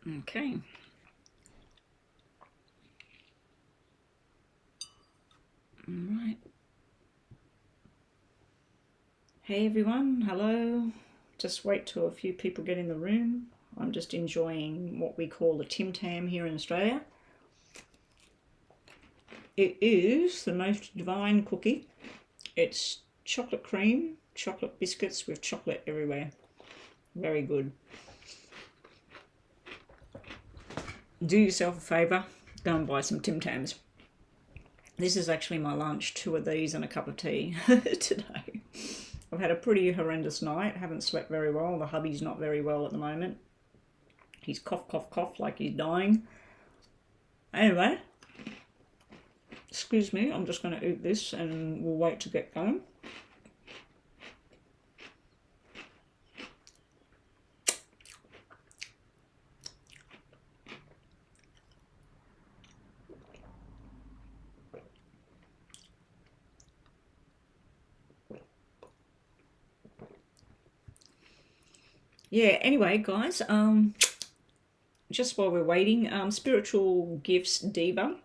Okay. All right. Hey everyone, hello. Just wait till a few people get in the room. I'm just enjoying what we call a Tim Tam here in Australia. It is the most divine cookie. It's chocolate cream, chocolate biscuits with chocolate everywhere. Very good. Do yourself a favour, go and buy some Tim Tams. This is actually my lunch, 2 of these and a cup of tea today. I've had a pretty horrendous night, haven't slept very well. The hubby's not very well at the moment. He's cough like he's dying. Anyway, excuse me, I'm just going to eat this and we'll wait to get going. Yeah, anyway, guys, just while we're waiting, Spiritual Gifts Diva.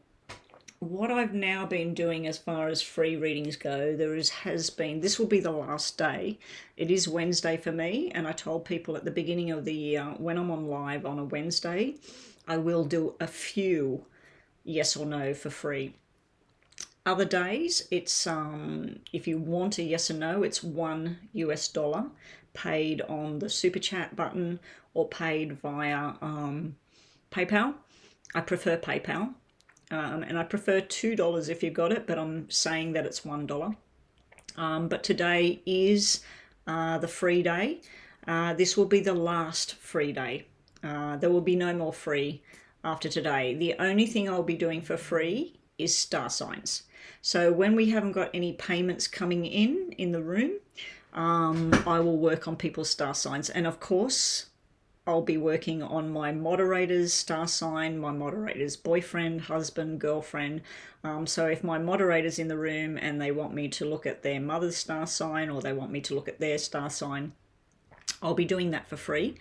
What I've now been doing as far as free readings go, this will be the last day. It is Wednesday for me, and I told people at the beginning of the year, when I'm on live on a Wednesday, I will do a few yes or no for free. Other days, it's if you want a yes or no, it's $1 US paid on the super chat button or paid via PayPal. I prefer PayPal, and I prefer $2 if you've got it, but I'm saying that it's $1. But today is the free day. This will be the last free day. There will be no more free after today. The only thing I'll be doing for free is star signs. So when we haven't got any payments coming in the room, I will work on people's star signs. And of course, I'll be working on my moderator's star sign, my moderator's boyfriend, husband, girlfriend. So if my moderator's in the room and they want me to look at their mother's star sign or they want me to look at their star sign, I'll be doing that for free.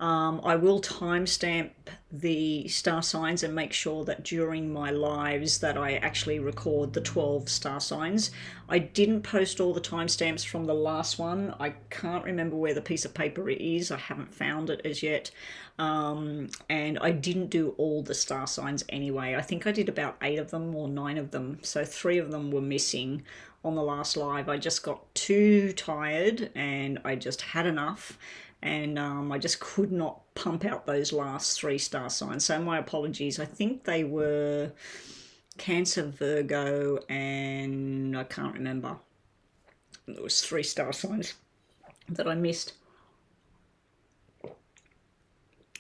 I will timestamp the star signs and make sure that during my lives that I actually record the 12 star signs. I didn't post all the timestamps from the last one. I can't remember where the piece of paper is. I haven't found it as yet. And I didn't do all the star signs anyway. I think I did about 8 of them or 9 of them. So 3 of them were missing on the last live. I just got too tired and I just had enough, and I just could not pump out those last 3 star signs. So my apologies. I think they were Cancer, Virgo, and I can't remember. There was 3 star signs that I missed.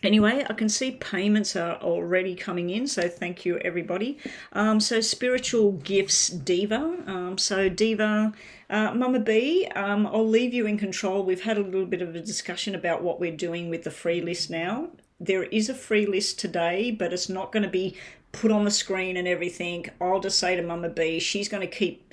Anyway, I can see payments are already coming in, so thank you everybody. So Spiritual Gifts Diva. So Diva, Mama B, I'll leave you in control. We've had a little bit of a discussion about what we're doing with the free list now. There is a free list today, but it's not going to be put on the screen and everything. I'll just say to Mama B, she's going to keep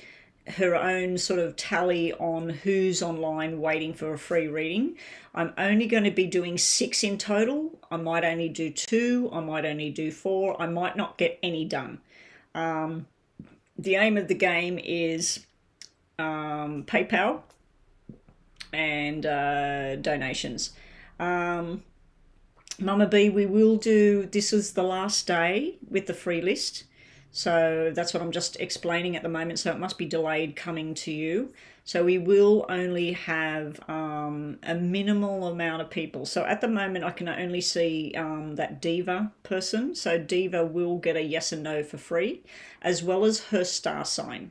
her own sort of tally on who's online waiting for a free reading. I'm only going to be doing 6 in total. I might only do 2. I might only do 4. I might not get any done. The aim of the game is PayPal and donations. Mama B, we will do, this is the last day with the free list. So that's what I'm just explaining at the moment. So it must be delayed coming to you. So we will only have a minimal amount of people. So at the moment, I can only see that Diva person. So Diva will get a yes and no for free, as well as her star sign.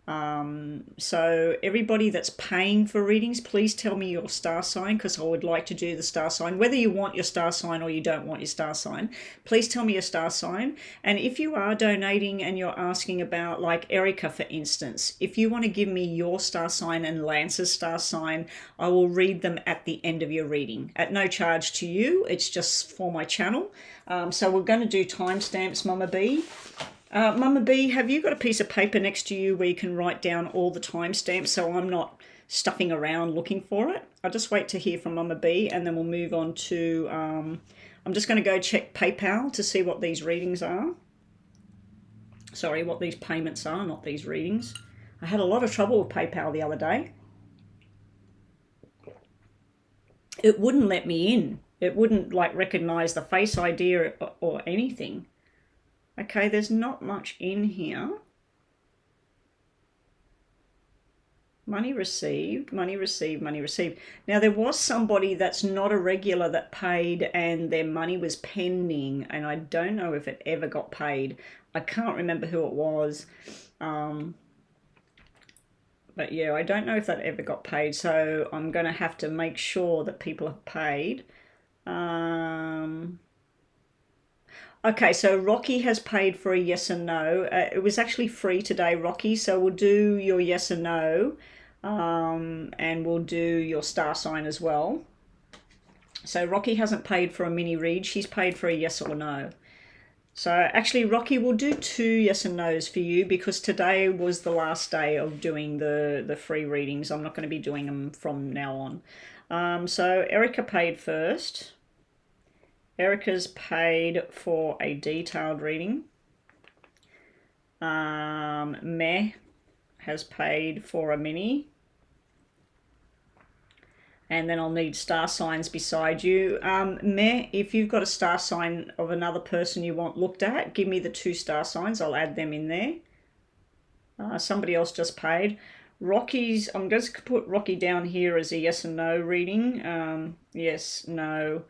So everybody that's paying for readings, please tell me your star sign, because I would like to do the star sign. Whether you want your star sign or you don't want your star sign, please tell me your star sign. And if you are donating and you're asking about, like Erica, for instance, if you want to give me your star sign and Lance's star sign, I will read them at the end of your reading at no charge to you. It's just for my channel. So we're going to do timestamps, Mama B. Mama B, have you got a piece of paper next to you where you can write down all the timestamps so I'm not stuffing around looking for it? I'll just wait to hear from Mama B and then we'll move on to I'm just going to go check PayPal to see what these readings are. Sorry, what these payments are, not these readings. I had a lot of trouble with PayPal the other day. It wouldn't let me in. It wouldn't like recognize the Face ID or anything. Okay, there's not much in here. Money received, money received, money received. Now, there was somebody that's not a regular that paid and their money was pending, and I don't know if it ever got paid. I can't remember who it was. But yeah, I don't know if that ever got paid, so I'm going to have to make sure that people have paid. Okay, so Rocky has paid for a yes and no. It was actually free today, Rocky, so we'll do your yes and no, and we'll do your star sign as well. So Rocky hasn't paid for a mini read. She's paid for a yes or no. So actually, Rocky, will do 2 yes and no's for you because today was the last day of doing the free readings. I'm not going to be doing them from now on. So Erica paid first. Erica's paid for a detailed reading. Meh has paid for a mini. And then I'll need star signs beside you. Meh, if you've got a star sign of another person you want looked at, give me the 2 star signs. I'll add them in there. Somebody else just paid. Rocky's, I'm just going to put Rocky down here as a yes and no reading. Yes, no.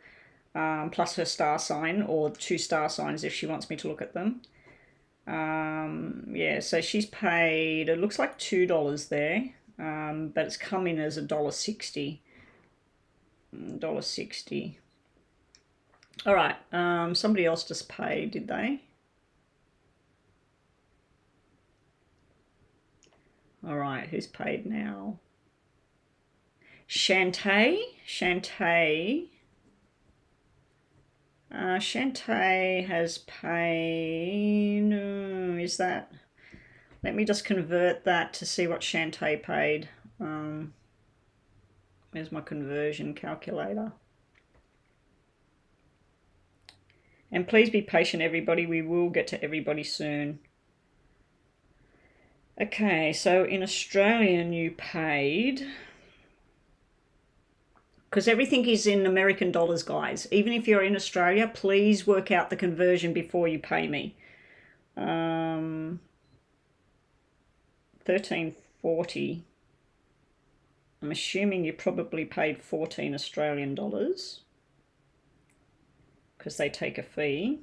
Plus her star sign, or 2 star signs if she wants me to look at them. Yeah, so she's paid, it looks like $2 there, but it's come in as $1.60. $1.60. All right, somebody else just paid, did they? All right, who's paid now? Shantae. Shantae has paid, is that, let me just convert that to see what Shantae paid. There's my conversion calculator. And please be patient, everybody. We will get to everybody soon. Okay, so in Australian you paid, because everything is in American dollars, guys. Even if you're in Australia, please work out the conversion before you pay me. $13.40. I'm assuming you probably paid 14 Australian dollars because they take a fee.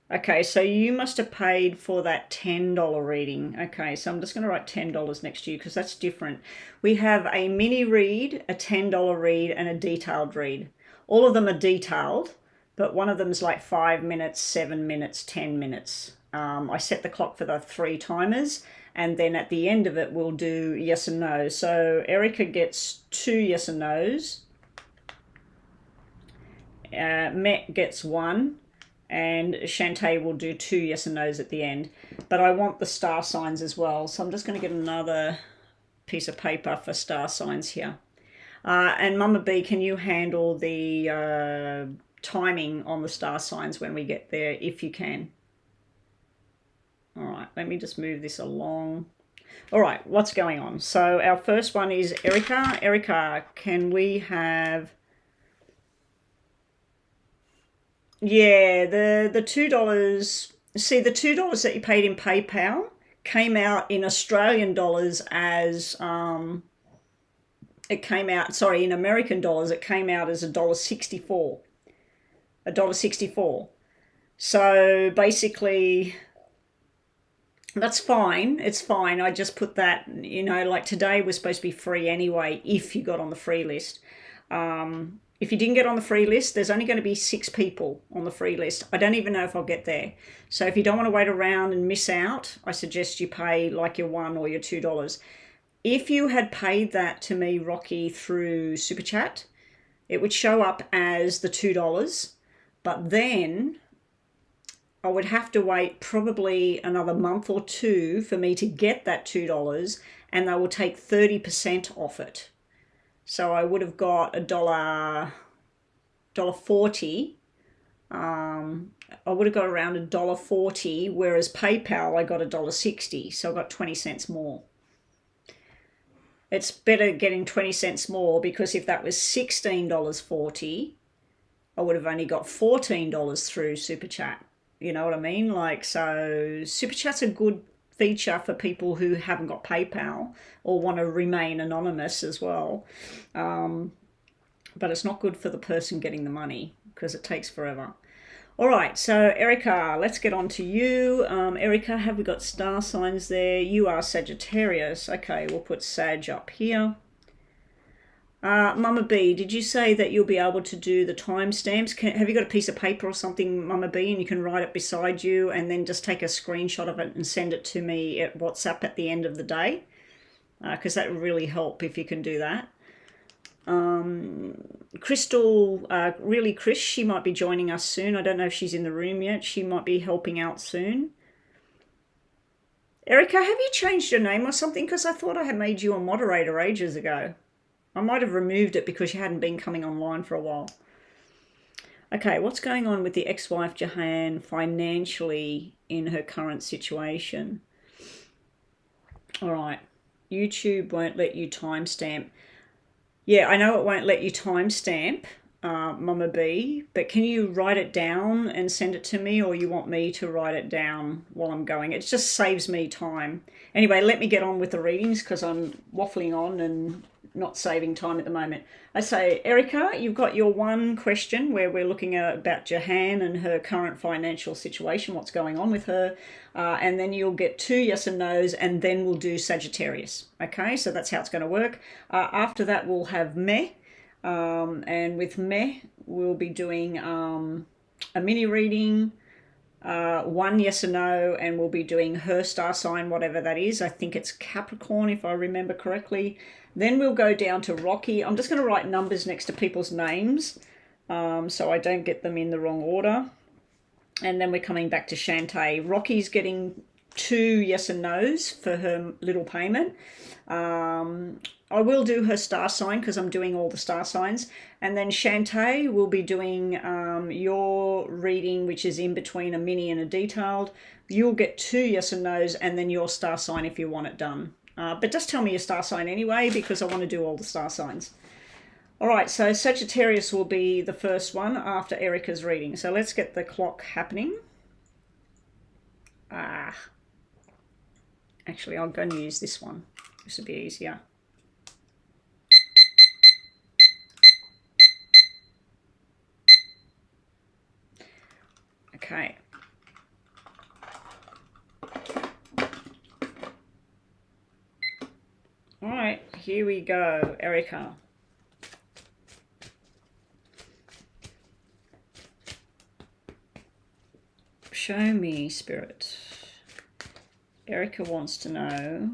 Okay, so you must have paid for that $10 reading. Okay, so I'm just going to write $10 next to you because that's different. We have a mini read, a $10 read, and a detailed read. All of them are detailed, but one of them is like 5 minutes, 7 minutes, 10 minutes. I set the clock for the 3 timers, and then at the end of it, we'll do yes and no. So Erica gets 2 yes and no's. Met gets 1. And Shantae will do 2 yes and no's at the end. But I want the star signs as well. So I'm just going to get another piece of paper for star signs here. And Mama B, can you handle the timing on the star signs when we get there, if you can? All right, let me just move this along. All right, what's going on? So our first one is Erica. Erica, can we have... Yeah, the $2, see, the $2 that you paid in PayPal came out in Australian dollars as, it came out, sorry, in American dollars, it came out as $1.64. $1.64. So basically, that's fine. It's fine. I just put that, you know, like today was supposed to be free anyway if you got on the free list. If you didn't get on the free list, there's only going to be 6 people on the free list. I don't even know if I'll get there. So if you don't want to wait around and miss out, I suggest you pay like your $1 or your $2. If you had paid that to me, Rocky, through Super Chat, it would show up as the $2. But then I would have to wait probably another month or 2 for me to get that $2, and they will take 30% off it. So I would have got $1, $1.40. I would have got around $1.40, whereas PayPal I got $1.60, so I got 20 cents more. It's better getting 20 cents more, because if that was $16.40, I would have only got $14 through Super Chat. You know what I mean? Like, so Super Chat's a good feature for people who haven't got PayPal or want to remain anonymous as well. But it's not good for the person getting the money, because it takes forever. All right, so Erica, let's get on to you. Erica, have we got star signs there? You are Sagittarius. Okay, we'll put Sag up here. Mama B, did you say that you'll be able to do the timestamps? Have you got a piece of paper or something, Mama B, and you can write it beside you and then just take a screenshot of it and send it to me at WhatsApp at the end of the day? Because that would really help if you can do that. Crystal, really Chris, she might be joining us soon. I don't know if she's in the room yet. She might be helping out soon. Erica, have you changed your name or something? Because I thought I had made you a moderator ages ago. I might have removed it because you hadn't been coming online for a while. Okay, what's going on with the ex-wife Jahan financially in her current situation? All right, YouTube won't let you timestamp. Yeah, I know it won't let you timestamp, Mama B, but can you write it down and send it to me, or you want me to write it down while I'm going? It just saves me time. Anyway, let me get on with the readings because I'm waffling on and not saving time at the moment. I say, Erica, you've got your one question where we're looking at about Jahan and her current financial situation, what's going on with her, and then you'll get 2 yes and no's, and then we'll do Sagittarius. Okay, so that's how it's going to work. After that, we'll have Meh, and with Meh, we'll be doing a mini reading, 1 yes or no, and we'll be doing her star sign, whatever that is. I think it's Capricorn, if I remember correctly. Then we'll go down to Rocky. I'm just going to write numbers next to people's names so I don't get them in the wrong order. And then we're coming back to Shantae. Rocky's getting 2 yes and no's for her little payment. I will do her star sign because I'm doing all the star signs. And then Shantae will be doing your reading, which is in between a mini and a detailed. You'll get 2 yes and no's, and then your star sign if you want it done. But just tell me your star sign anyway, because I want to do all the star signs. All right, so Sagittarius will be the first one after Erica's reading. So let's get the clock happening. Actually, I'll go and use this one. This will be easier. Okay. All right, here we go, Erica. Show me, Spirit. Erica wants to know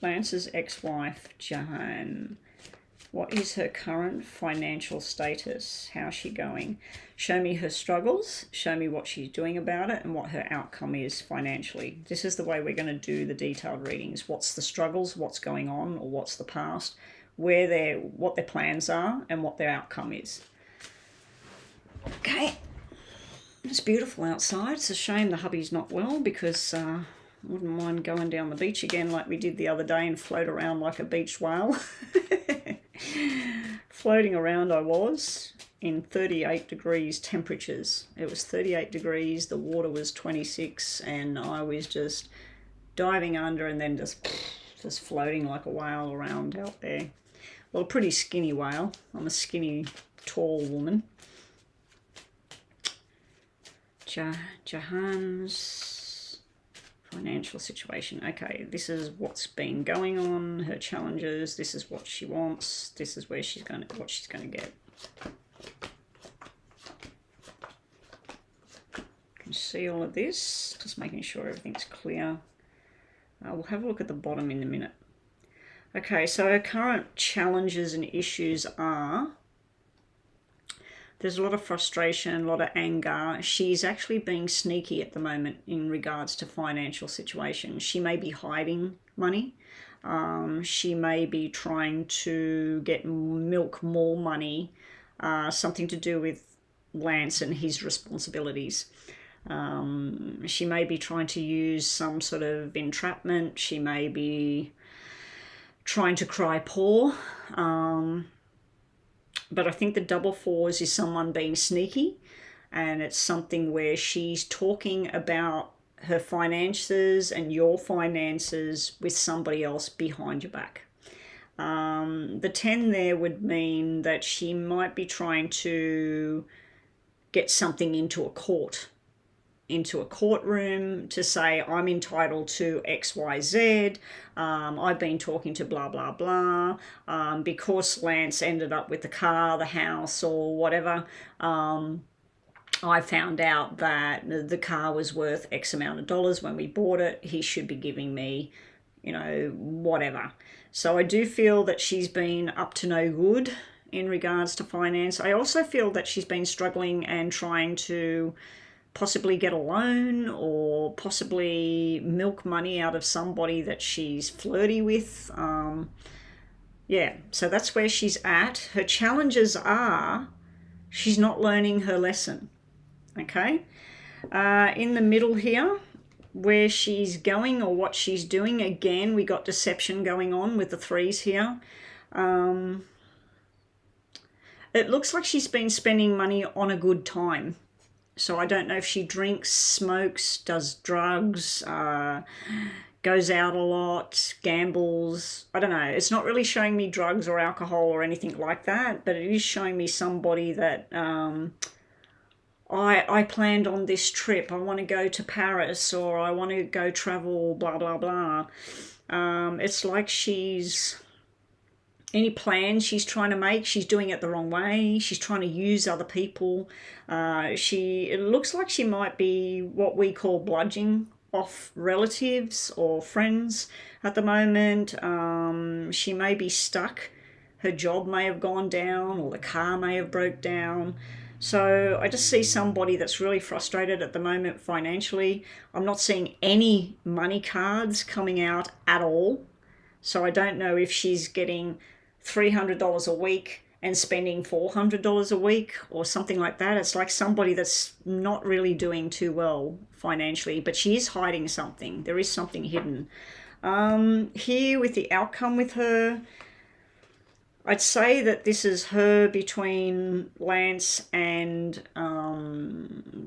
Lance's ex-wife, Jahan. What is her current financial status? How's she going? Show me her struggles. Show me what she's doing about it and what her outcome is financially. This is the way we're going to do the detailed readings. What's the struggles? What's going on? Or what's the past? What their plans are and what their outcome is. Okay. It's beautiful outside. It's a shame the hubby's not well, because I wouldn't mind going down the beach again like we did the other day and float around like a beached whale. Floating around I was in 38 degrees temperatures. It was 38 degrees, the water was 26, and I was just diving under and then just floating like a whale around out there. Well, a pretty skinny whale. I'm a skinny, tall woman. Jahan's financial situation. Okay, this is what's been going on, her challenges, this is what she wants, this is where she's going to, what she's going to get. You can see all of this, just making sure everything's clear. We'll have a look at the bottom in a minute. Okay, so her current challenges and issues are, there's a lot of frustration, a lot of anger. She's actually being sneaky at the moment in regards to financial situation. She may be hiding money. She may be trying to milk more money, something to do with Lance and his responsibilities. She may be trying to use some sort of entrapment. She may be trying to cry poor. But I think the double fours is someone being sneaky, and it's something where she's talking about her finances and your finances with somebody else behind your back. The 10 there would mean that she might be trying to get something into a courtroom to say, I'm entitled to XYZ, I've been talking to blah, blah, blah, because Lance ended up with the car, the house, or whatever, I found out that the car was worth X amount of dollars when we bought it, he should be giving me, whatever. So I do feel that she's been up to no good in regards to finance. I also feel that she's been struggling and trying to possibly get a loan or possibly milk money out of somebody that she's flirty with. Yeah, so that's where she's at. Her challenges are she's not learning her lesson. Okay, in the middle here, where she's going or what she's doing, again, we got deception going on with the 3s here. It looks like she's been spending money on a good time. So I don't know if she drinks, smokes, does drugs, goes out a lot, gambles. I don't know. It's not really showing me drugs or alcohol or anything like that, but it is showing me somebody that I planned on this trip. I want to go to Paris, or I want to go travel, blah, blah, blah. It's like any plans she's trying to make, she's doing it the wrong way. She's trying to use other people. It looks like she might be what we call bludging off relatives or friends at the moment. She may be stuck. Her job may have gone down, or the car may have broke down. So I just see somebody that's really frustrated at the moment financially. I'm not seeing any money cards coming out at all. So I don't know if she's getting $300 a week and spending $400 a week or something like that. It's like somebody that's not really doing too well financially, but she is hiding something. There is something hidden. Here with the outcome with her, I'd say that this is her between Lance and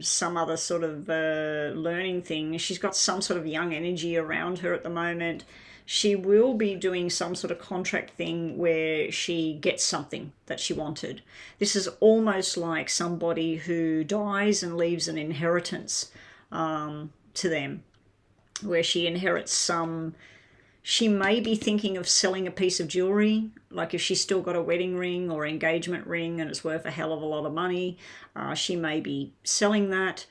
some other sort of learning thing. She's got some sort of young energy around her at the moment. She will be doing some sort of contract thing where she gets something that she wanted. This is almost like somebody who dies and leaves an inheritance to them, where she inherits some. She may be thinking of selling a piece of jewelry, like if she's still got a wedding ring or engagement ring and it's worth a hell of a lot of money, she may be selling that.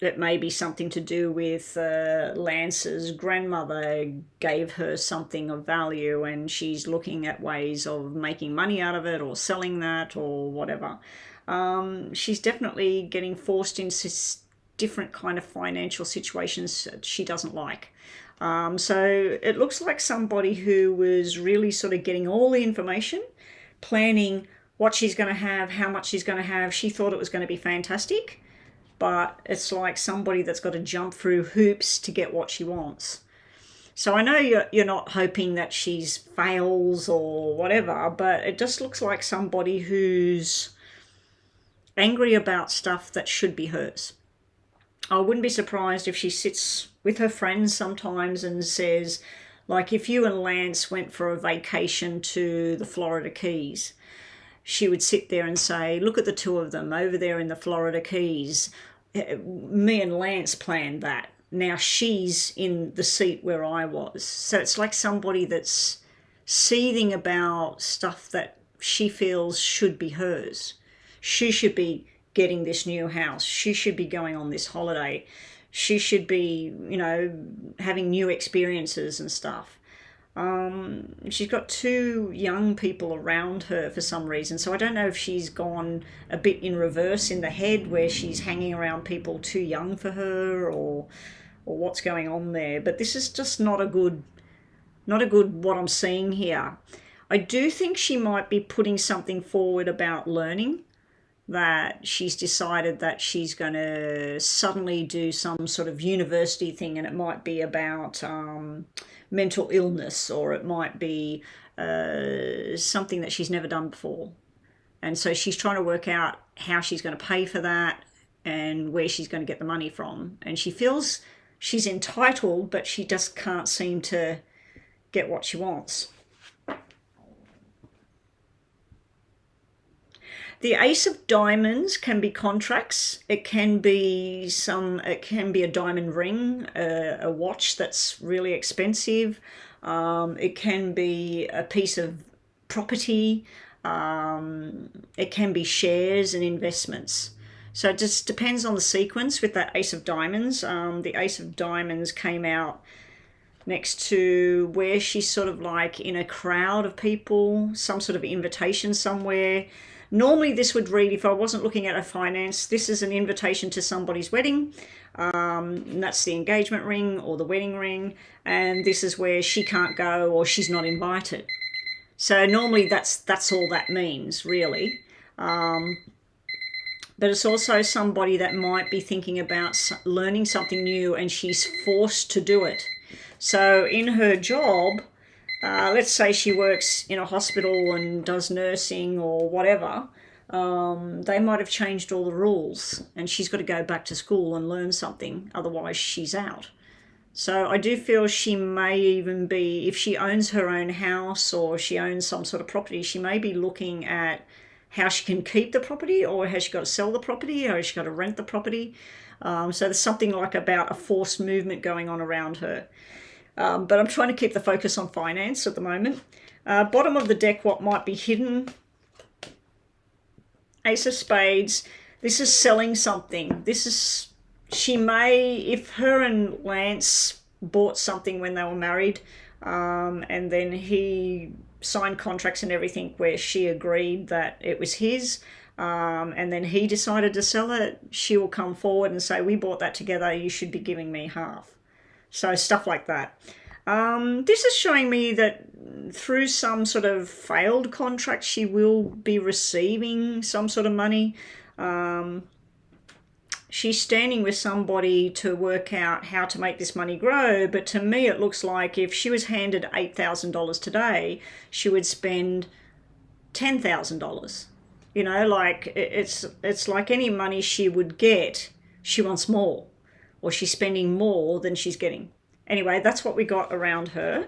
It may be something to do with Lance's grandmother gave her something of value and she's looking at ways of making money out of it or selling that or whatever. She's definitely getting forced into different kind of financial situations that she doesn't like. So it looks like somebody who was really sort of getting all the information, planning what she's going to have, how much she's going to have. She thought it was going to be fantastic, but it's like somebody that's got to jump through hoops to get what she wants. So I know you're not hoping that she fails or whatever, but it just looks like somebody who's angry about stuff that should be hers. I wouldn't be surprised if she sits with her friends sometimes and says, like if you and Lance went for a vacation to the Florida Keys, she would sit there and say, look at the two of them over there in the Florida Keys. Me and Lance planned that. Now she's in the seat where I was. So it's like somebody that's seething about stuff that she feels should be hers. She should be getting this new house. She should be going on this holiday. She should be, having new experiences and stuff. She's got two young people around her for some reason. So I don't know if she's gone a bit in reverse in the head where she's hanging around people too young for her or or what's going on there. But this is just not a good what I'm seeing here. I do think she might be putting something forward about learning, that she's decided that she's going to suddenly do some sort of university thing, and it might be about mental illness, or it might be something that she's never done before. And so she's trying to work out how she's going to pay for that and where she's going to get the money from. And she feels she's entitled, but she just can't seem to get what she wants. The Ace of Diamonds can be contracts. It can be a diamond ring, a watch that's really expensive. It can be a piece of property. It can be shares and investments. So it just depends on the sequence with that Ace of Diamonds. The Ace of Diamonds came out next to where she's sort of like in a crowd of people, some sort of invitation somewhere. Normally this would read, if I wasn't looking at her finance, this is an invitation to somebody's wedding. And that's the engagement ring or the wedding ring. And this is where she can't go or she's not invited. So normally that's all that means, really. But it's also somebody that might be thinking about learning something new and she's forced to do it. So in her job, let's say she works in a hospital and does nursing or whatever, they might have changed all the rules and she's got to go back to school and learn something, otherwise she's out. So I do feel she may even be, if she owns her own house or she owns some sort of property, she may be looking at how she can keep the property, or has she got to sell the property, or has she got to rent the property. So there's something like about a forced movement going on around her. But I'm trying to keep the focus on finance at the moment. Bottom of the deck, what might be hidden? Ace of Spades. This is selling something. This is, she may, if her and Lance bought something when they were married, and then he signed contracts and everything where she agreed that it was his, and then he decided to sell it, she will come forward and say, we bought that together, you should be giving me half. So stuff like that. This is showing me that through some sort of failed contract, she will be receiving some sort of money. She's standing with somebody to work out how to make this money grow. But to me, it looks like if she was handed $8,000 today, she would spend $10,000. You know, like it's like any money she would get, she wants more, or she's spending more than she's getting. Anyway, that's what we got around her.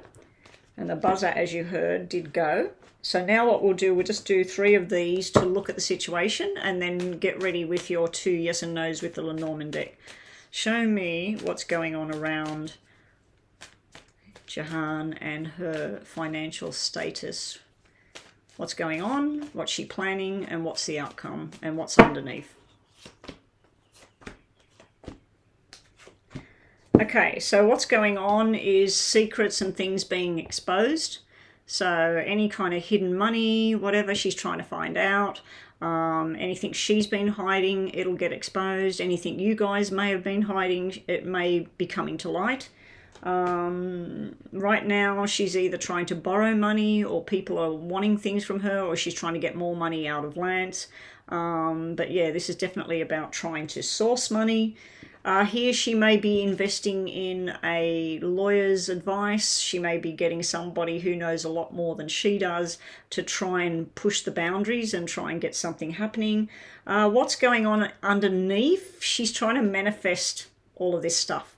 And the buzzer, as you heard, did go. So now what we'll do, we'll just do 3 of these to look at the situation and then get ready with your 2 yes and no's with the Lenormand deck. Show me what's going on around Jahan and her financial status. What's going on, what's she planning, and what's the outcome, and what's underneath. Okay, so what's going on is secrets and things being exposed. So any kind of hidden money, whatever she's trying to find out, anything she's been hiding, it'll get exposed. Anything you guys may have been hiding, it may be coming to light. Right now, she's either trying to borrow money, or people are wanting things from her, or she's trying to get more money out of Lance. But yeah, this is definitely about trying to source money. Here she may be investing in a lawyer's advice. She may be getting somebody who knows a lot more than she does to try and push the boundaries and try and get something happening. What's going on underneath? She's trying to manifest all of this stuff.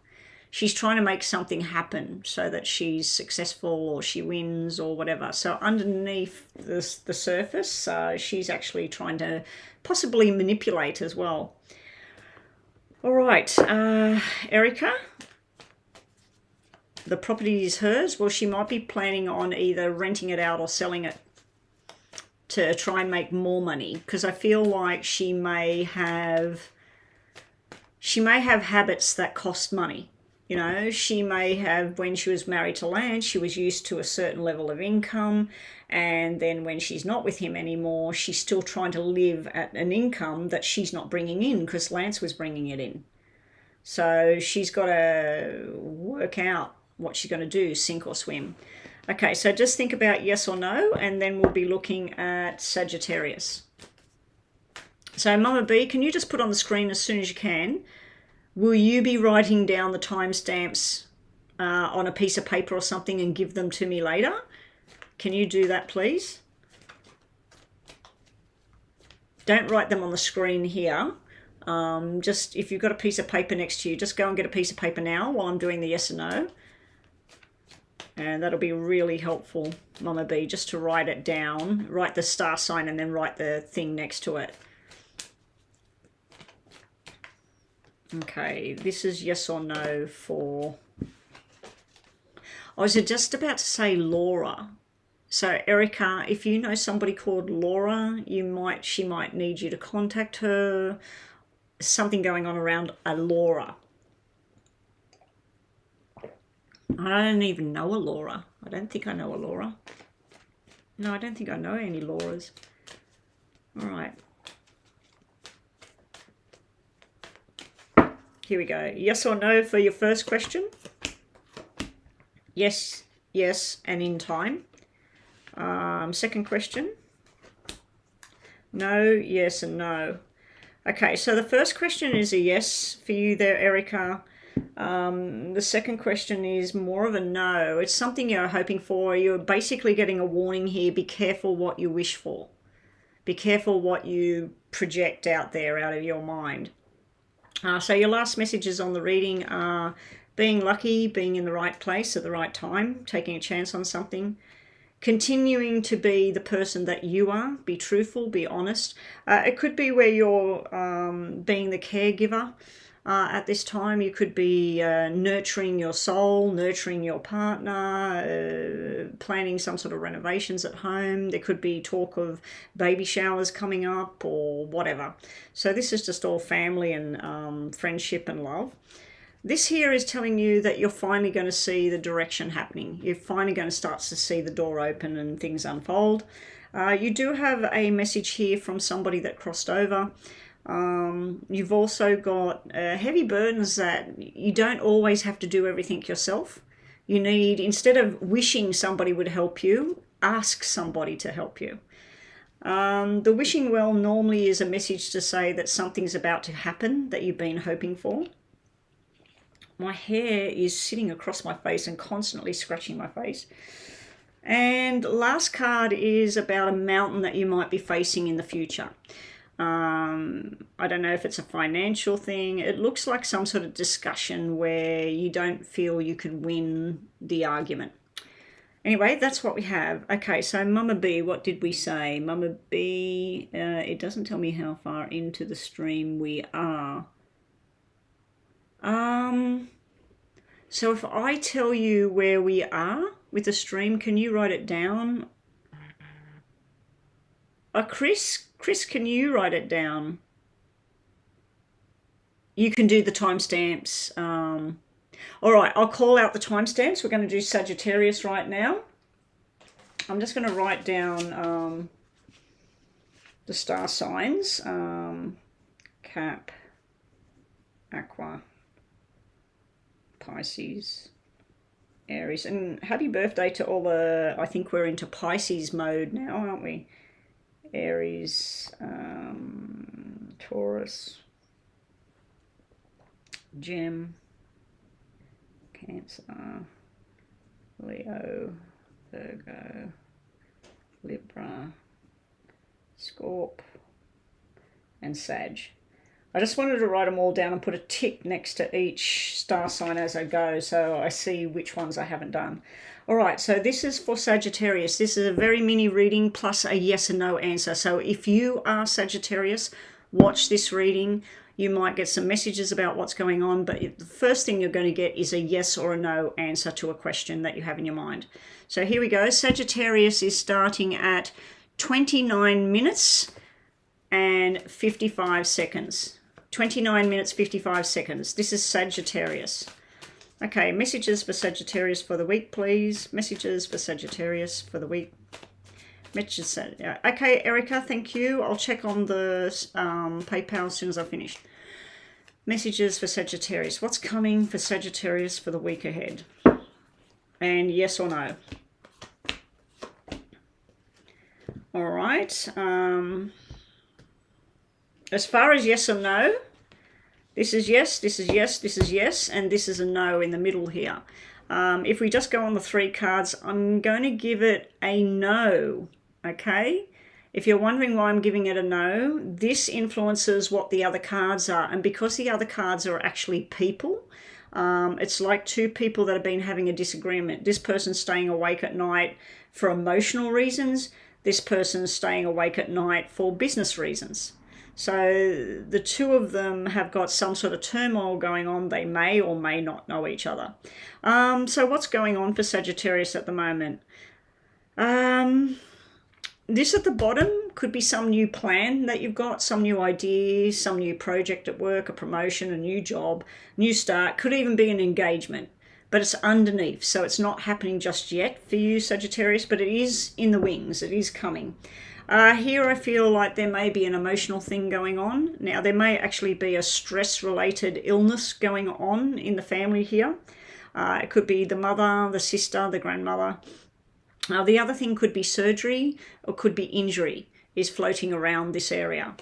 She's trying to make something happen so that she's successful or she wins or whatever. So underneath the surface, she's actually trying to possibly manipulate as well. All right, Erica, the property is hers. Well, she might be planning on either renting it out or selling it to try and make more money, because I feel like she may have habits that cost money. You know, she may have, when she was married to Lance, she was used to a certain level of income, and then when she's not with him anymore, she's still trying to live at an income that she's not bringing in because Lance was bringing it in. So she's got to work out what she's going to do, sink or swim. Okay, so just think about yes or no, and then we'll be looking at Sagittarius. So Mama B, can you just put on the screen as soon as you can? Will you be writing down the timestamps on a piece of paper or something and give them to me later? Can you do that, please? Don't write them on the screen here. Just if you've got a piece of paper next to you, just go and get a piece of paper now while I'm doing the yes or no. And that'll be really helpful, Mama B, just to write it down, write the star sign and then write the thing next to it. Okay, this is yes or no for... I was just about to say Laura. So Erica, if you know somebody called Laura, she might need you to contact her. Something going on around a Laura. I don't even know a Laura. I don't think I know a Laura. No, I don't think I know any Lauras. All right. Here we go. Yes or no for your first question. Yes, yes, and in time. Second question. No, yes, and no. Okay, so the first question is a yes for you there, Erica. The second question is more of a no. It's something you're hoping for. You're basically getting a warning here. Be careful what you wish for. Be careful what you project out there, out of your mind. So your last messages on the reading are being lucky, being in the right place at the right time, taking a chance on something, continuing to be the person that you are, be truthful, be honest. It could be where you're being the caregiver at this time. You could be nurturing your soul, nurturing your partner, planning some sort of renovations at home. There could be talk of baby showers coming up or whatever. So this is just all family and friendship and love. This here is telling you that you're finally going to see the direction happening. You're finally going to start to see the door open and things unfold. You do have a message here from somebody that crossed over. You've also got heavy burdens that you don't always have to do everything yourself. You need, instead of wishing somebody would help you, ask somebody to help you. The wishing well normally is a message to say that something's about to happen that you've been hoping for. My hair is sitting across my face and constantly scratching my face. And last card is about a mountain that you might be facing in the future. I don't know if it's a financial thing. It looks like some sort of discussion where you don't feel you could win the argument. Anyway, that's what we have. Okay, so Mama B, what did we say? Mama B, it doesn't tell me how far into the stream we are. So if I tell you where we are with the stream, can you write it down? Chris, can you write it down? You can do the timestamps. All right, I'll call out the timestamps. We're going to do Sagittarius right now. I'm just going to write down the star signs. Cap, Aqua, Pisces, Aries. And happy birthday to all the, I think we're into Pisces mode now, aren't we? Aries, Taurus, Gem, Cancer, Leo, Virgo, Libra, Scorp, and Sag. I just wanted to write them all down and put a tick next to each star sign as I go, so I see which ones I haven't done. All right, so this is for Sagittarius. This is a very mini reading plus a yes and no answer. So if you are Sagittarius, watch this reading. You might get some messages about what's going on, but the first thing you're going to get is a yes or a no answer to a question that you have in your mind. So here we go. Sagittarius is starting at 29 minutes and 55 seconds. 29 minutes, 55 seconds. This is Sagittarius. Okay, messages for Sagittarius for the week, please. Messages for Sagittarius for the week. Messages. Okay, Erica, thank you. I'll check on the PayPal as soon as I've finished. Messages for Sagittarius. What's coming for Sagittarius for the week ahead? And yes or no? All right. As far as yes or no, this is yes, this is yes, this is yes, and this is a no in the middle here. If we just go on the 3 cards, I'm going to give it a no, okay? If you're wondering why I'm giving it a no, this influences what the other cards are. And because the other cards are actually people, it's like 2 people that have been having a disagreement. This person's staying awake at night for emotional reasons. This person's staying awake at night for business reasons. So the 2 of them have got some sort of turmoil going on. They may or may not know each other. So what's going on for Sagittarius at the moment? This at the bottom could be some new plan that you've got, some new idea, some new project at work, a promotion, a new job, new start. Could even be an engagement, but it's underneath. So it's not happening just yet for you, Sagittarius, but it is in the wings. It is coming. Here I feel like there may be an emotional thing going on. Now, there may actually be a stress-related illness going on in the family here. It could be the mother, the sister, the grandmother. The other thing could be surgery or could be injury is floating around this area.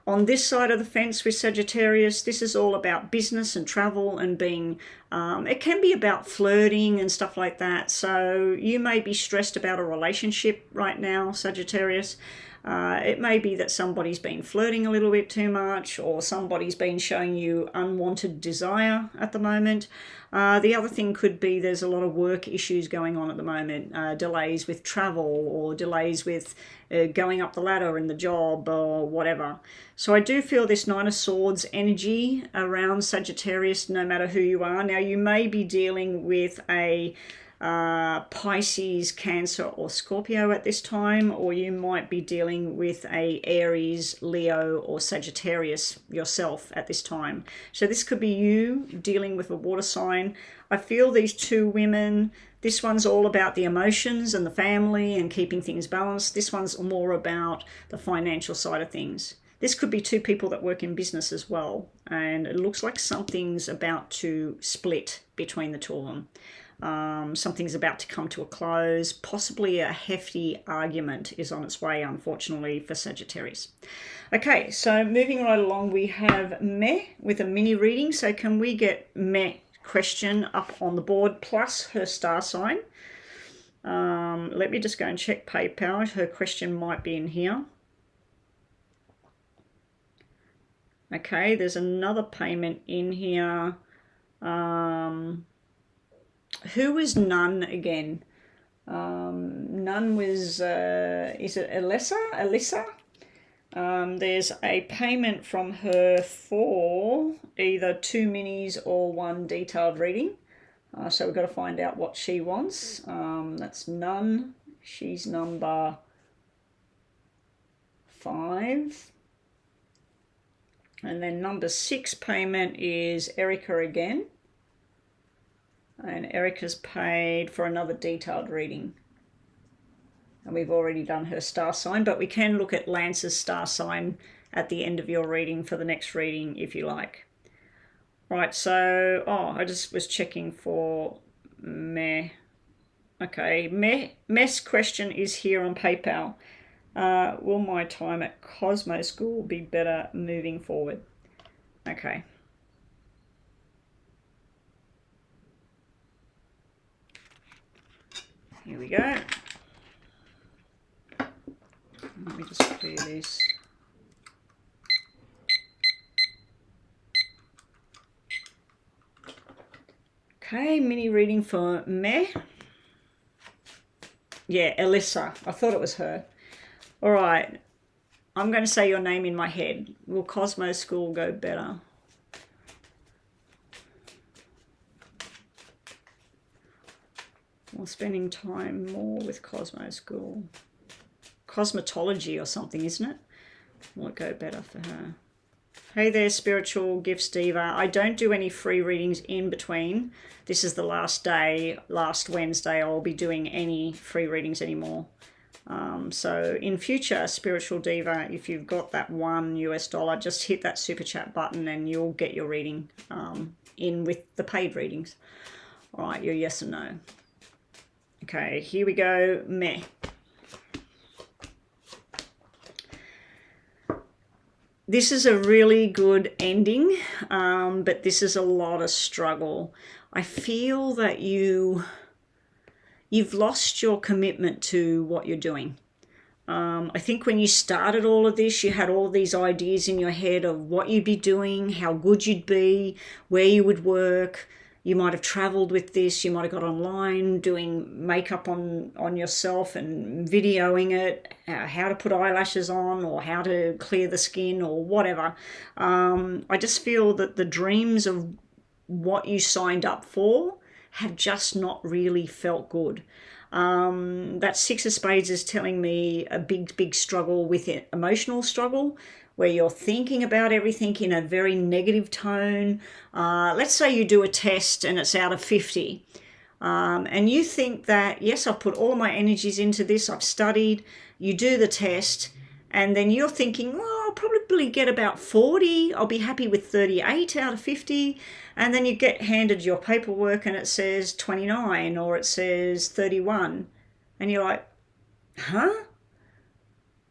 On this side of the fence with Sagittarius, this is all about business and travel and being, it can be about flirting and stuff like that. So you may be stressed about a relationship right now, Sagittarius. It may be that somebody's been flirting a little bit too much, or somebody's been showing you unwanted desire at the moment. The other thing could be there's a lot of work issues going on at the moment, delays with travel or delays with going up the ladder in the job or whatever. So I do feel this 9 of Swords energy around Sagittarius, no matter who you are. Now, you may be dealing with a Pisces, Cancer or Scorpio at this time, or you might be dealing with a Aries, Leo or Sagittarius yourself at this time. So this could be you dealing with a water sign. I feel these 2 women, this one's all about the emotions and the family and keeping things balanced. This one's more about the financial side of things. This could be 2 people that work in business as well, and it looks like something's about to split between the 2 of them. Something's about to come to a close. Possibly a hefty argument is on its way, unfortunately, for Sagittarius. Okay, so moving right along, we have Meh with a mini reading. So can we get Meh question up on the board plus her star sign? Let me just go and check PayPal. Her question might be in here. Okay, there's another payment in here. Who was Nun again? Nun was, is it Alyssa? There's a payment from her for either 2 minis or 1 detailed reading. So we've got to find out what she wants. That's Nun. She's number 5. And then number 6 payment is Erica again. And Erica's paid for another detailed reading. And we've already done her star sign, but we can look at Lance's star sign at the end of your reading for the next reading if you like. Right, so, I just was checking for Meh. Okay, Meh's question is here on PayPal. Will my time at Cosmo School be better moving forward? Okay. Here we go. Let me just clear this. Okay, mini reading for Meh. Yeah, Alyssa. I thought it was her. All right. I'm going to say your name in my head. Will Cosmo School go better? Or spending time more with Cosmo School. Cosmetology or something, isn't it? Will it go better for her? Hey there, Spiritual Gifts Diva. I don't do any free readings in between. This is the last day, last Wednesday. I'll be doing any free readings anymore. So in future, Spiritual Diva, if you've got that $1, just hit that super chat button and you'll get your reading in with the paid readings. All right, your yes and no. Okay, here we go. Meh. This is a really good ending, but this is a lot of struggle. I feel that you've lost your commitment to what you're doing. I think when you started all of this, you had all these ideas in your head of what you'd be doing, how good you'd be, where you would work. You might have traveled with this. You might have got online doing makeup on yourself and videoing it, how to put eyelashes on or how to clear the skin or whatever. I just feel that the dreams of what you signed up for have just not really felt good. That Six of Spades is telling me a big struggle with it, emotional struggle, where you're thinking about everything in a very negative tone. Let's say you do a test and it's out of 50. And you think that, yes, I've put all my energies into this, I've studied. You do the test and then you're thinking, well, I'll probably get about 40. I'll be happy with 38 out of 50. And then you get handed your paperwork and it says 29 or it says 31. And you're like, huh?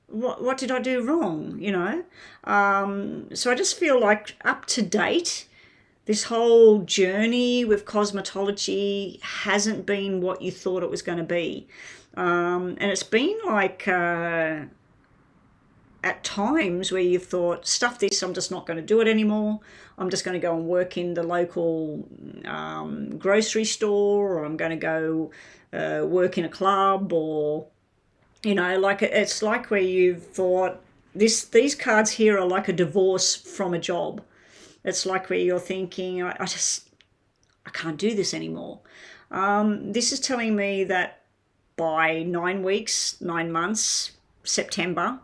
What did I do wrong, you know? So I just feel like up to date, this whole journey with cosmetology hasn't been what you thought it was going to be. And it's been like at times where you've thought, stuff this, I'm just not going to do it anymore. I'm just going to go and work in the local grocery store, or I'm going to go work in a club, or, you know, like it's like where you've thought, these cards here are like a divorce from a job. It's like where you're thinking, I can't do this anymore. This is telling me that by 9 weeks, 9 months, September,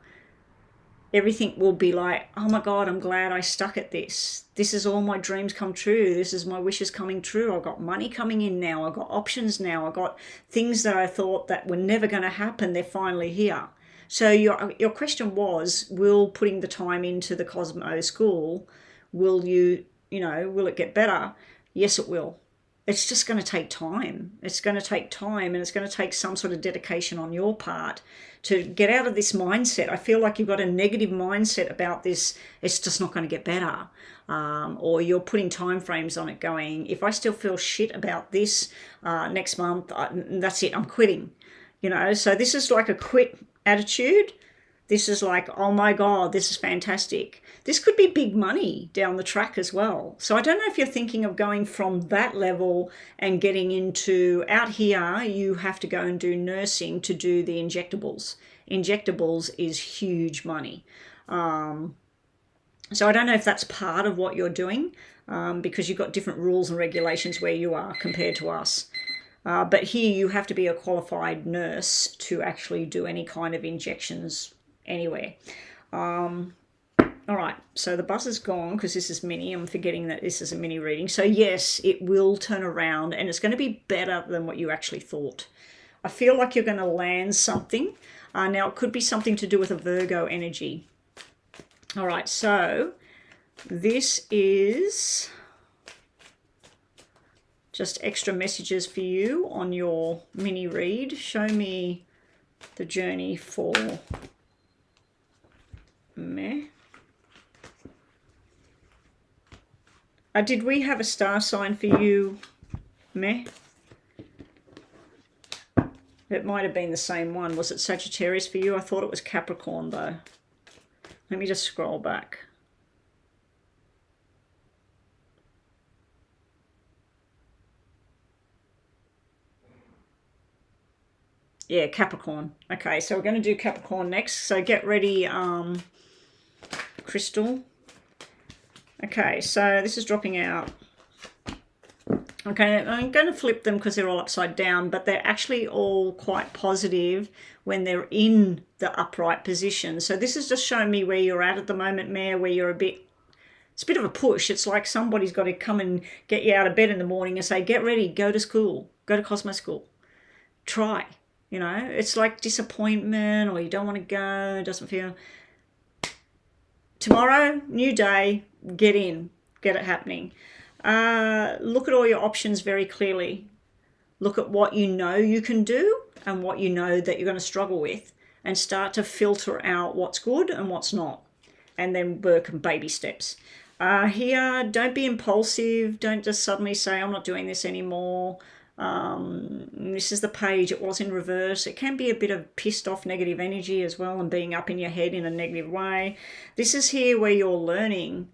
everything will be like, oh my God, I'm glad I stuck at this. This is all my dreams come true. This is my wishes coming true. I've got money coming in now. I've got options now. I've got things that I thought that were never going to happen. They're finally here. So your question was, will putting the time into the Cosmo School, will it get better? Yes, it will. It's just going to take time. It's going to take time, and it's going to take some sort of dedication on your part to get out of this mindset. I feel like you've got a negative mindset about this. It's just not going to get better. Or you're putting time frames on it going, if I still feel shit about this next month, that's it, I'm quitting. You know, so this is like a quit attitude. This is like, oh my God, this is fantastic. This could be big money down the track as well. So I don't know if you're thinking of going from that level and getting into, out here, you have to go and do nursing to do the injectables. Injectables is huge money. So I don't know if that's part of what you're doing, because you've got different rules and regulations where you are compared to us. But here you have to be a qualified nurse to actually do any kind of injections anywhere. All right, so the buzz is gone because this is mini. I'm forgetting that this is a mini reading. So yes, it will turn around and it's going to be better than what you actually thought. I feel like you're going to land something. Now, it could be something to do with a Virgo energy. All right, so this is just extra messages for you on your mini read. Show me the journey for meh. Did we have a star sign for you, meh? It might have been the same one. Was it Sagittarius for you? I thought it was Capricorn, though. Let me just scroll back. Yeah, Capricorn. Okay, so we're going to do Capricorn next. So get ready, Crystal. Okay, so this is dropping out. Okay, I'm going to flip them because they're all upside down, but they're actually all quite positive when they're in the upright position. So this is just showing me where you're at the moment, Mare, where you're it's a bit of a push. It's like somebody's got to come and get you out of bed in the morning and say, get ready, go to school, go to Cosmo School. Try. You know, it's like disappointment, or you don't want to go, it doesn't feel. Tomorrow, new day, get in, get it happening. Look at all your options very clearly. Look at what you know you can do and what you know that you're going to struggle with, and start to filter out what's good and what's not, and then work in baby steps. Here, don't be impulsive. Don't just suddenly say, I'm not doing this anymore. This is the page. It was in reverse. It can be a bit of pissed off negative energy as well, and being up in your head in a negative way. This is here where you're learning.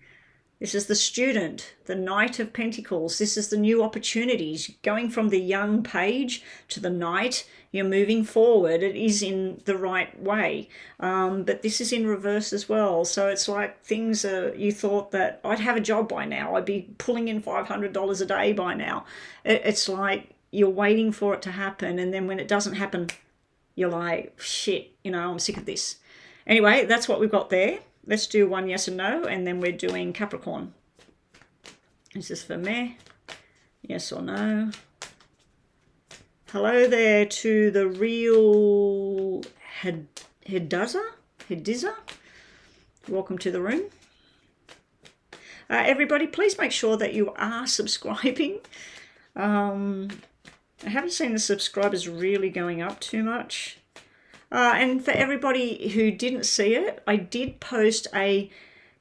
This is the student, the Knight of Pentacles. This is the new opportunities. Going from the young page to the Knight, you're moving forward. It is in the right way. But this is in reverse as well. So it's like things you thought that I'd have a job by now. I'd be pulling in $500 a day by now. It's like you're waiting for it to happen. And then when it doesn't happen, you're like, shit, you know, I'm sick of this. Anyway, that's what we've got there. Let's do one yes and no, and then we're doing Capricorn. Is this for me? Yes or no? Hello there to the real Hediza. Welcome to the room. Everybody, please make sure that you are subscribing. I haven't seen the subscribers really going up too much. And for everybody who didn't see it, I did post a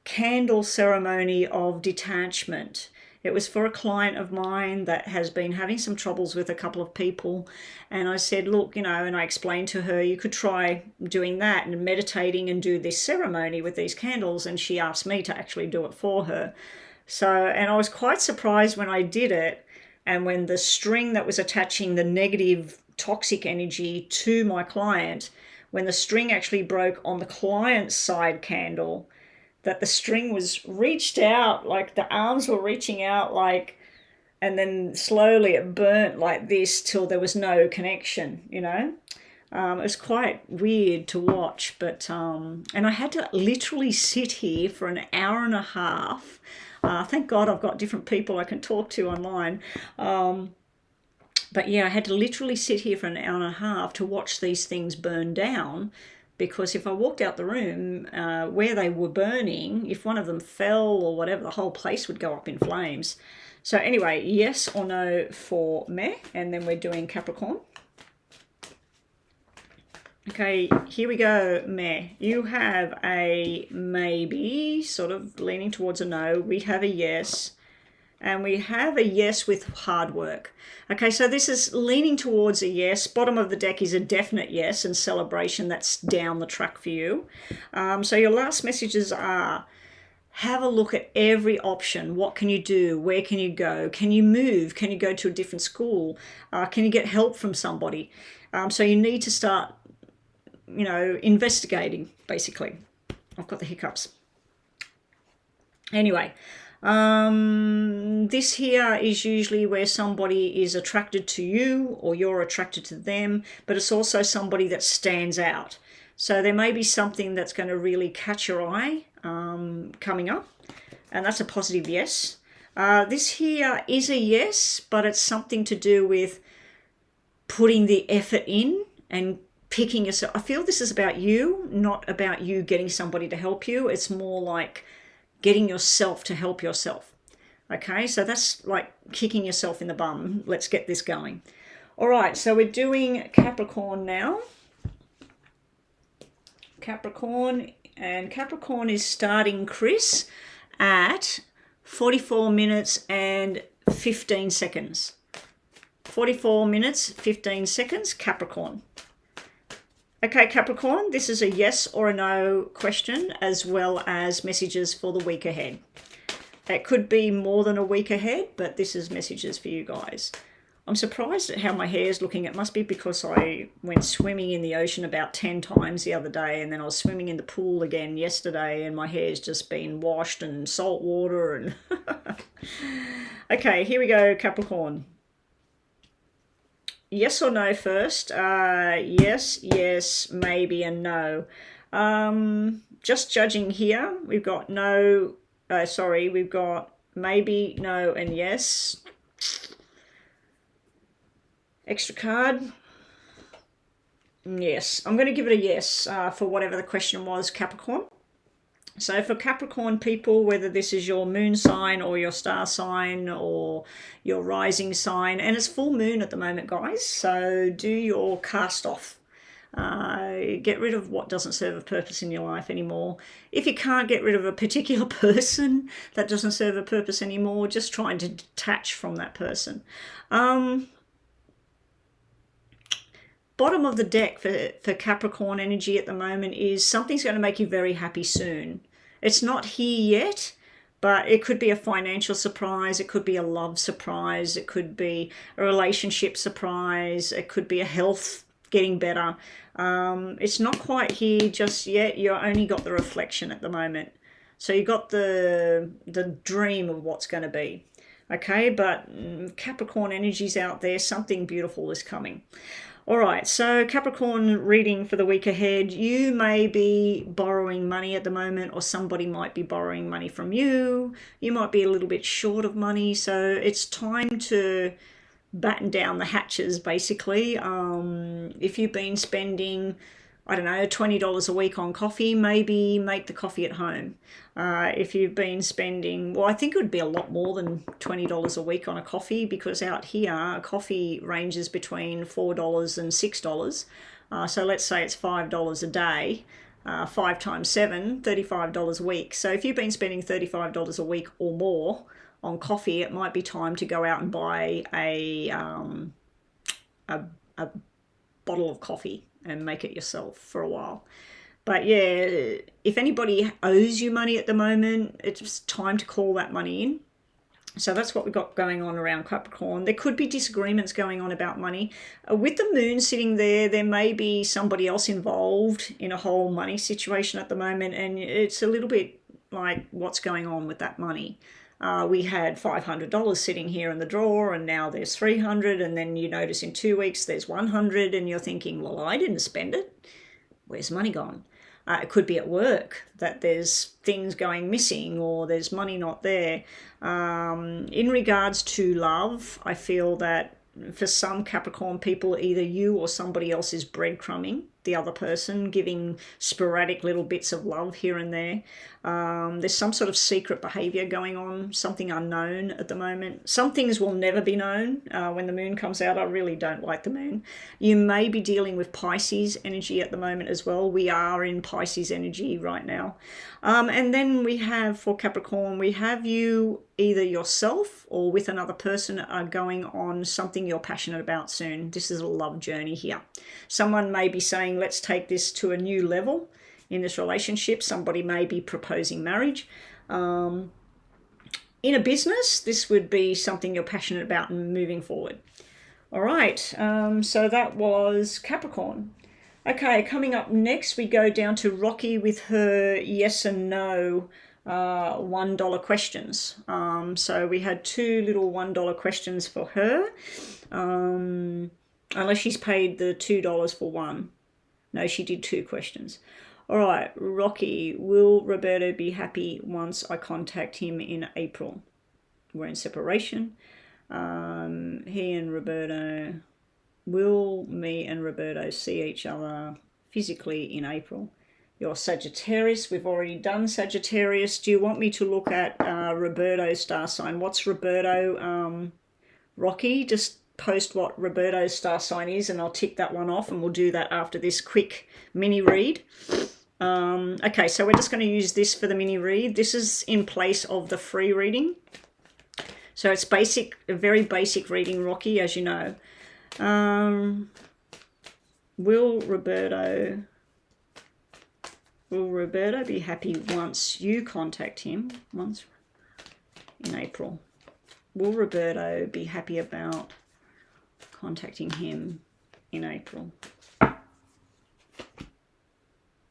candle ceremony of detachment. It was for a client of mine that has been having some troubles with a couple of people. And I said, look, you know, and I explained to her, you could try doing that and meditating and do this ceremony with these candles. And she asked me to actually do it for her. So, and I was quite surprised when I did it. And when the string that was attaching the negative toxic energy to my client, when the string actually broke on the client's side candle, that the string was reached out, like the arms were reaching out, like, and then slowly it burnt like this till there was no connection, you know. It was quite weird to watch, but and I had to literally sit here for an hour and a half. Thank God I've got different people I can talk to online. But yeah, I had to literally sit here for an hour and a half to watch these things burn down, because if I walked out the room where they were burning, if one of them fell or whatever, the whole place would go up in flames. So anyway, yes or no for me, and then we're doing Capricorn. Okay, here we go, meh. You have a maybe, sort of leaning towards a no. We have a yes. And we have a yes with hard work. Okay, so this is leaning towards a yes. Bottom of the deck is a definite yes and celebration. That's down the track for you. So your last messages are, have a look at every option. What can you do? Where can you go? Can you move? Can you go to a different school? Can you get help from somebody? So you need to start, you know, investigating, basically. I've got the hiccups. Anyway. This here is usually where somebody is attracted to you or you're attracted to them, but it's also somebody that stands out. So there may be something that's going to really catch your eye coming up, and that's a positive yes. This here is a yes, but it's something to do with putting the effort in and picking yourself. I feel this is about you, not about you getting somebody to help you. It's more like getting yourself to help yourself. Okay, so that's like kicking yourself in the bum. Let's get this going. All right, so we're doing Capricorn now. Capricorn, and Capricorn is starting, Chris, at 44 minutes and 15 seconds. 44 minutes, 15 seconds, Capricorn. Okay, Capricorn, this is a yes or a no question, as well as messages for the week ahead. It could be more than a week ahead, but this is messages for you guys. I'm surprised at how my hair is looking. It must be because I went swimming in the ocean about 10 times the other day, and then I was swimming in the pool again yesterday, and my hair's just been washed in salt water. And okay, here we go, Capricorn. Yes or no first? Yes, yes, maybe, and no. Just judging here, we've got no, we've got maybe, no, and yes. Extra card. Yes, I'm going to give it a yes for whatever the question was, Capricorn. So for Capricorn people, whether this is your moon sign or your star sign or your rising sign, and it's full moon at the moment, guys, so do your cast off. Get rid of what doesn't serve a purpose in your life anymore. If you can't get rid of a particular person that doesn't serve a purpose anymore, just trying to detach from that person. Bottom of the deck for Capricorn energy at the moment is something's going to make you very happy soon. It's not here yet, but it could be a financial surprise. It could be a love surprise. It could be a relationship surprise. It could be a health getting better. It's not quite here just yet. You only got the reflection at the moment. So you got the dream of what's going to be. Okay, but Capricorn energy's out there. Something beautiful is coming. All right, so Capricorn reading for the week ahead. You may be borrowing money at the moment, or somebody might be borrowing money from you. You might be a little bit short of money, so it's time to batten down the hatches, basically. If you've been spending, I don't know, $20 a week on coffee, maybe make the coffee at home. If you've been spending, well, I think it would be a lot more than $20 a week on a coffee, because out here, a coffee ranges between $4 and $6. So let's say it's $5 a day, 5 times 7, $35 a week. So if you've been spending $35 a week or more on coffee, it might be time to go out and buy a bottle of coffee and make it yourself for a while. But yeah, if anybody owes you money at the moment, it's time to call that money in. So that's what we've got going on around Capricorn. There could be disagreements going on about money. With the moon sitting there, there may be somebody else involved in a whole money situation at the moment, and it's a little bit like what's going on with that money. We had $500 sitting here in the drawer, and now there's $300, and then you notice in 2 weeks there's $100, and you're thinking, well, I didn't spend it. Where's the money gone? It could be at work that there's things going missing, or there's money not there. In regards to love, I feel that for some Capricorn people, either you or somebody else is breadcrumbing the other person, giving sporadic little bits of love here and there. There's some sort of secret behavior going on, something unknown at the moment. Some things will never be known when the moon comes out. I really don't like the moon. You may be dealing with Pisces energy at the moment as well. We are in Pisces energy right now. And then we have, for Capricorn, we have you either yourself or with another person are going on something you're passionate about soon. This is a love journey here. Someone may be saying, let's take this to a new level in this relationship. Somebody may be proposing marriage. In a business, this would be something you're passionate about and moving forward. All right, so that was Capricorn. Okay, coming up next, we go down to Rocky with her yes and no $1 questions. So we had 2 little $1 questions for her, unless she's paid the $2 for one. No, she did 2 questions. All right, Rocky, will Roberto be happy once I contact him in April? We're in separation. He and Roberto, will me and Roberto see each other physically in April? You're Sagittarius. We've already done Sagittarius. Do you want me to look at Roberto's star sign? What's Roberto? Rocky, just post what Roberto's star sign is, and I'll tick that one off, and we'll do that after this quick mini read. Okay, so we're just going to use this for the mini read. This is in place of the free reading. So it's basic, a very basic reading, Rocky, as you know. Will Roberto be happy once you contact him? Once in April. Will Roberto be happy about contacting him in April?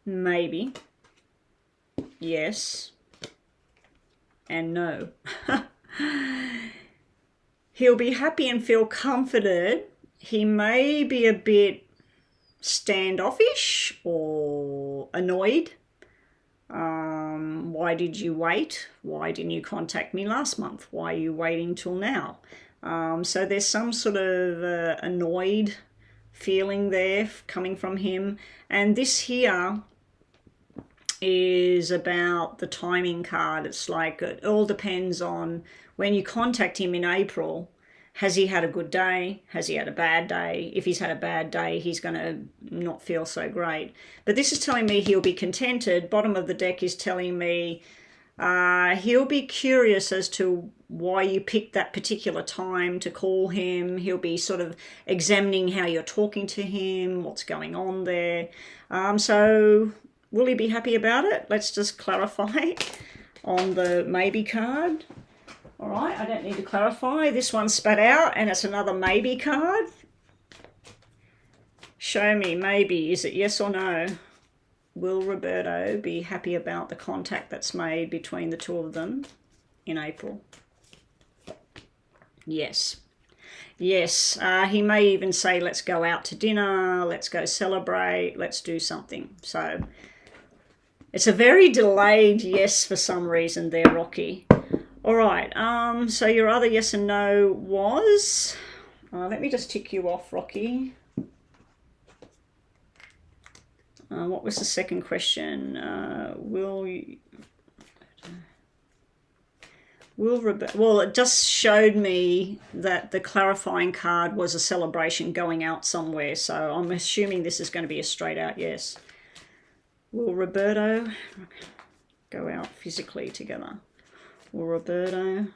Maybe. Yes. And no. He'll be happy and feel comforted. He may be a bit standoffish or annoyed. Why did you wait? Why didn't you contact me last month? Why are you waiting till now? So there's some sort of annoyed feeling there coming from him. And this here is about the timing card. It's like it all depends on when you contact him in April. Has he had a good day? Has he had a bad day? If he's had a bad day, he's going to not feel so great. But this is telling me he'll be contented. Bottom of the deck is telling me he'll be curious as to why you picked that particular time to call him. He'll be sort of examining how you're talking to him, what's going on there. So will he be happy about it? Let's just clarify on the maybe card. All right, I don't need to clarify. This one spat out and it's another maybe card. Show me, maybe. Is it yes or no? Will Roberto be happy about the contact that's made between the two of them in April? Yes. Yes, he may even say, let's go out to dinner, let's go celebrate, let's do something. So it's a very delayed yes for some reason there, Rocky. All right, so your other yes and no was, let me just tick you off, Rocky. What was the second question? Well, it just showed me that the clarifying card was a celebration going out somewhere. So I'm assuming this is going to be a straight out yes. Will Roberto go out physically together? Will Roberto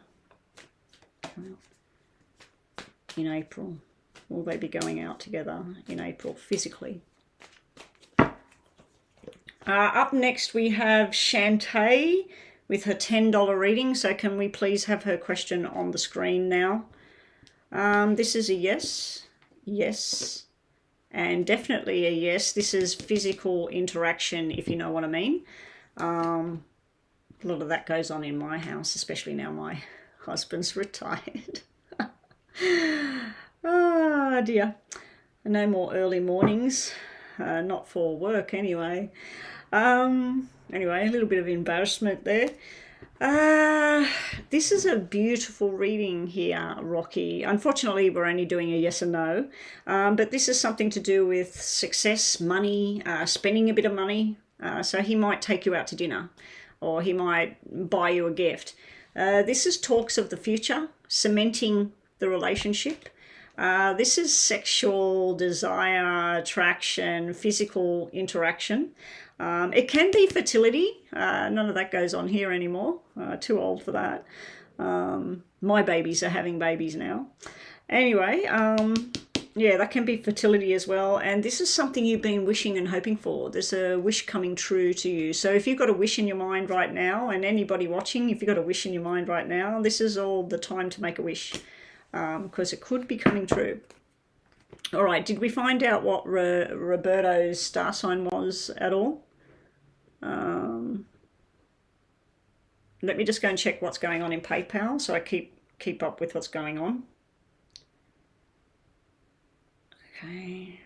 go out in April? Will they be going out together in April physically? Up next we have Shantae with her $10 reading. So can we please have her question on the screen now? This is a yes, yes, and definitely a yes. This is physical interaction, if you know what I mean. A lot of that goes on in my house, especially now my husband's retired. Oh dear. No more early mornings, not for work anyway. Anyway, a little bit of embarrassment there. This is a beautiful reading here, Rocky. Unfortunately, we're only doing a yes or no, but this is something to do with success, money, spending a bit of money. So he might take you out to dinner, or he might buy you a gift. This is talks of the future, cementing the relationship. This is sexual desire, attraction, physical interaction. It can be fertility. None of that goes on here anymore. Too old for that. My babies are having babies now. Anyway, yeah, that can be fertility as well. And this is something you've been wishing and hoping for. There's a wish coming true to you. So if you've got a wish in your mind right now, and anybody watching, if you've got a wish in your mind right now, this is all the time to make a wish, because it could be coming true. All right, did we find out what Roberto's star sign was at all? Let me just go and check what's going on in PayPal so I keep up with what's going on. Okay.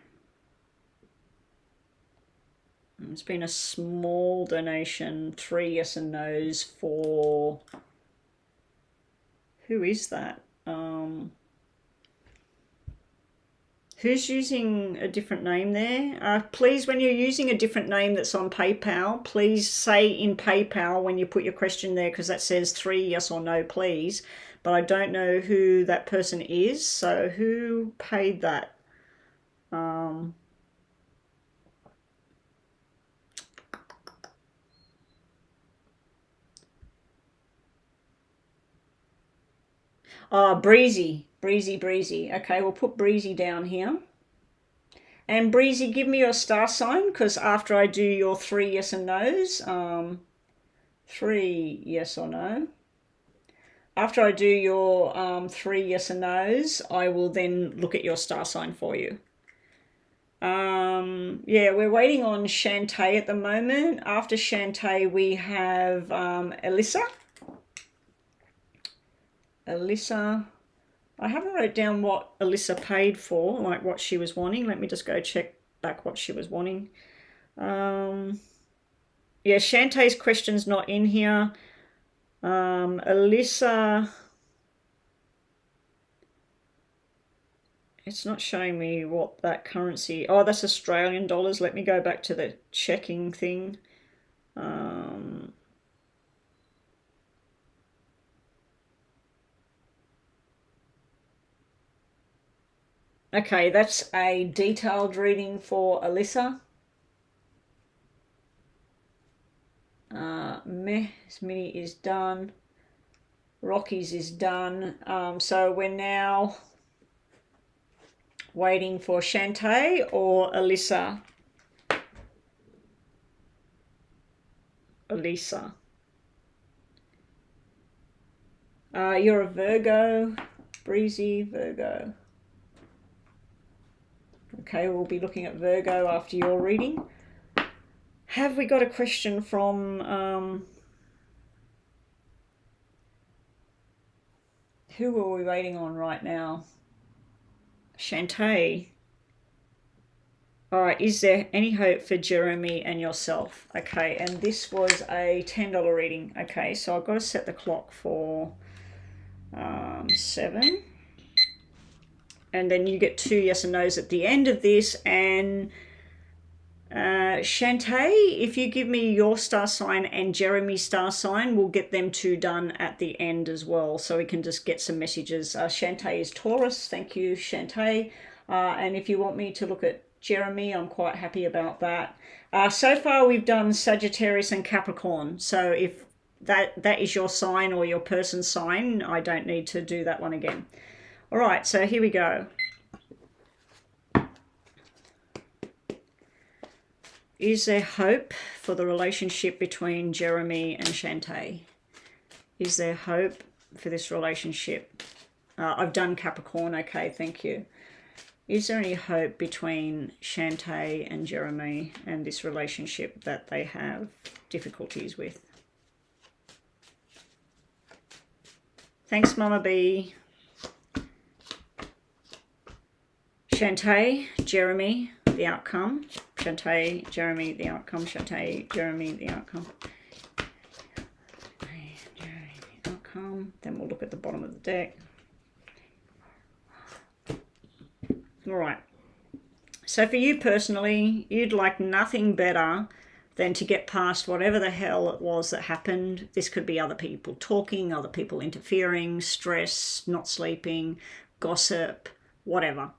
It's been a small donation, 3 yes and no's for... Who is that? Who's using a different name there? Please, when you're using a different name that's on PayPal, please say in PayPal when you put your question there, because that says 3 yes or no, please. But I don't know who that person is, so who paid that? Breezy. Okay, we'll put Breezy down here. And Breezy, give me your star sign, because after I do your 3 yes and no's, 3 yes or no. After I do your 3 yes and no's, I will then look at your star sign for you. Yeah, we're waiting on Shantae at the moment. After Shantae, we have Alyssa. I haven't wrote down what Alyssa paid for, like what she was wanting. Let me just go check back what she was wanting. Yeah, Shantae's question's not in here. Alyssa, It's not showing me what that currency... Oh, that's Australian dollars. Let me go back to the checking thing. Okay, that's a detailed reading for Alyssa. Mini is done. Rocky's is done. So we're now waiting for Shantae or Alyssa. Alyssa. You're a Virgo. Breezy Virgo. Okay, we'll be looking at Virgo after your reading. Have we got a question from... who are we waiting on right now? Shantae. All right, is there any hope for Jeremy and yourself? Okay, and this was a $10 reading. Okay, so I've got to set the clock for 7. And then you get 2 yes and no's at the end of this. And Shantae, if you give me your star sign and Jeremy's star sign, we'll get them 2 done at the end as well, so we can just get some messages. Shantae is Taurus. Thank you, Shantae. And if you want me to look at Jeremy, I'm quite happy about that. So far we've done Sagittarius and Capricorn, so if that is your sign or your person's sign, I don't need to do that one again. All right, so here we go. Is there hope for the relationship between Jeremy and Shantae? Is there hope for this relationship? I've done Capricorn, okay, thank you. Is there any hope between Shantae and Jeremy and this relationship that they have difficulties with? Thanks, Mama B. Shantae, Jeremy, the outcome. Shantae, Jeremy, the outcome. Shantae, Jeremy, the outcome. Jeremy, the outcome. Then we'll look at the bottom of the deck. All right. So for you personally, you'd like nothing better than to get past whatever the hell it was that happened. This could be other people talking, other people interfering, stress, not sleeping, gossip, whatever.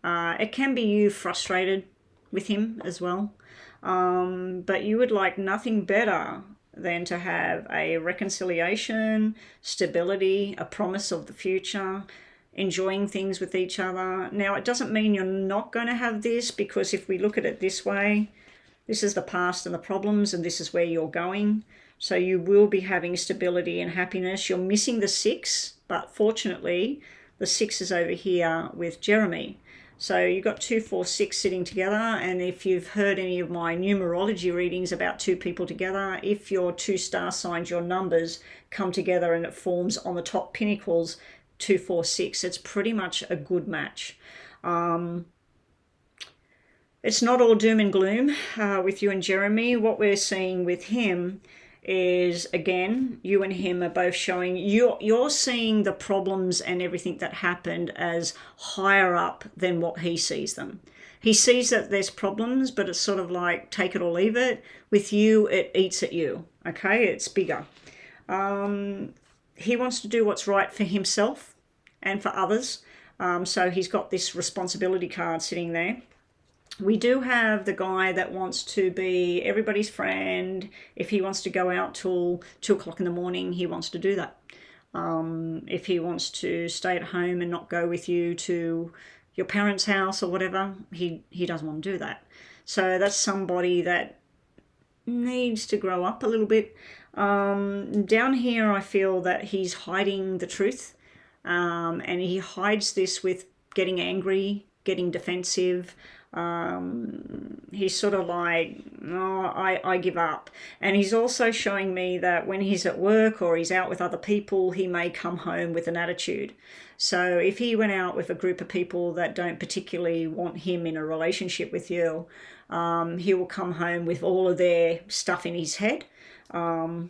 It can be you frustrated with him as well. But you would like nothing better than to have a reconciliation, stability, a promise of the future, enjoying things with each other. Now, it doesn't mean you're not going to have this, because if we look at it this way, this is the past and the problems, and this is where you're going. So you will be having stability and happiness. You're missing the 6, but fortunately, the 6 is over here with Jeremy. So you've got 2, 4, 6 sitting together, and if you've heard any of my numerology readings about 2 people together, if your 2 star signs, your numbers come together and it forms on the top pinnacles 2, 4, 6, it's pretty much a good match. It's not all doom and gloom with you and Jeremy. What we're seeing with him is, again, you and him are both showing you're seeing the problems and everything that happened as higher up than what he sees them. He sees that there's problems, but it's sort of like take it or leave it. With you, it eats at you. Okay, it's bigger. He wants to do what's right for himself and for others. So he's got this responsibility card sitting there. We do have the guy that wants to be everybody's friend. If he wants to go out till 2 o'clock in the morning, he wants to do that. If he wants to stay at home and not go with you to your parents' house or whatever, he doesn't want to do that. So that's somebody that needs to grow up a little bit. Down here, I feel that he's hiding the truth, and he hides this with getting angry, getting defensive. He's sort of like, oh, I give up. And he's also showing me that when he's at work or he's out with other people, he may come home with an attitude. So if he went out with a group of people that don't particularly want him in a relationship with you, he will come home with all of their stuff in his head. But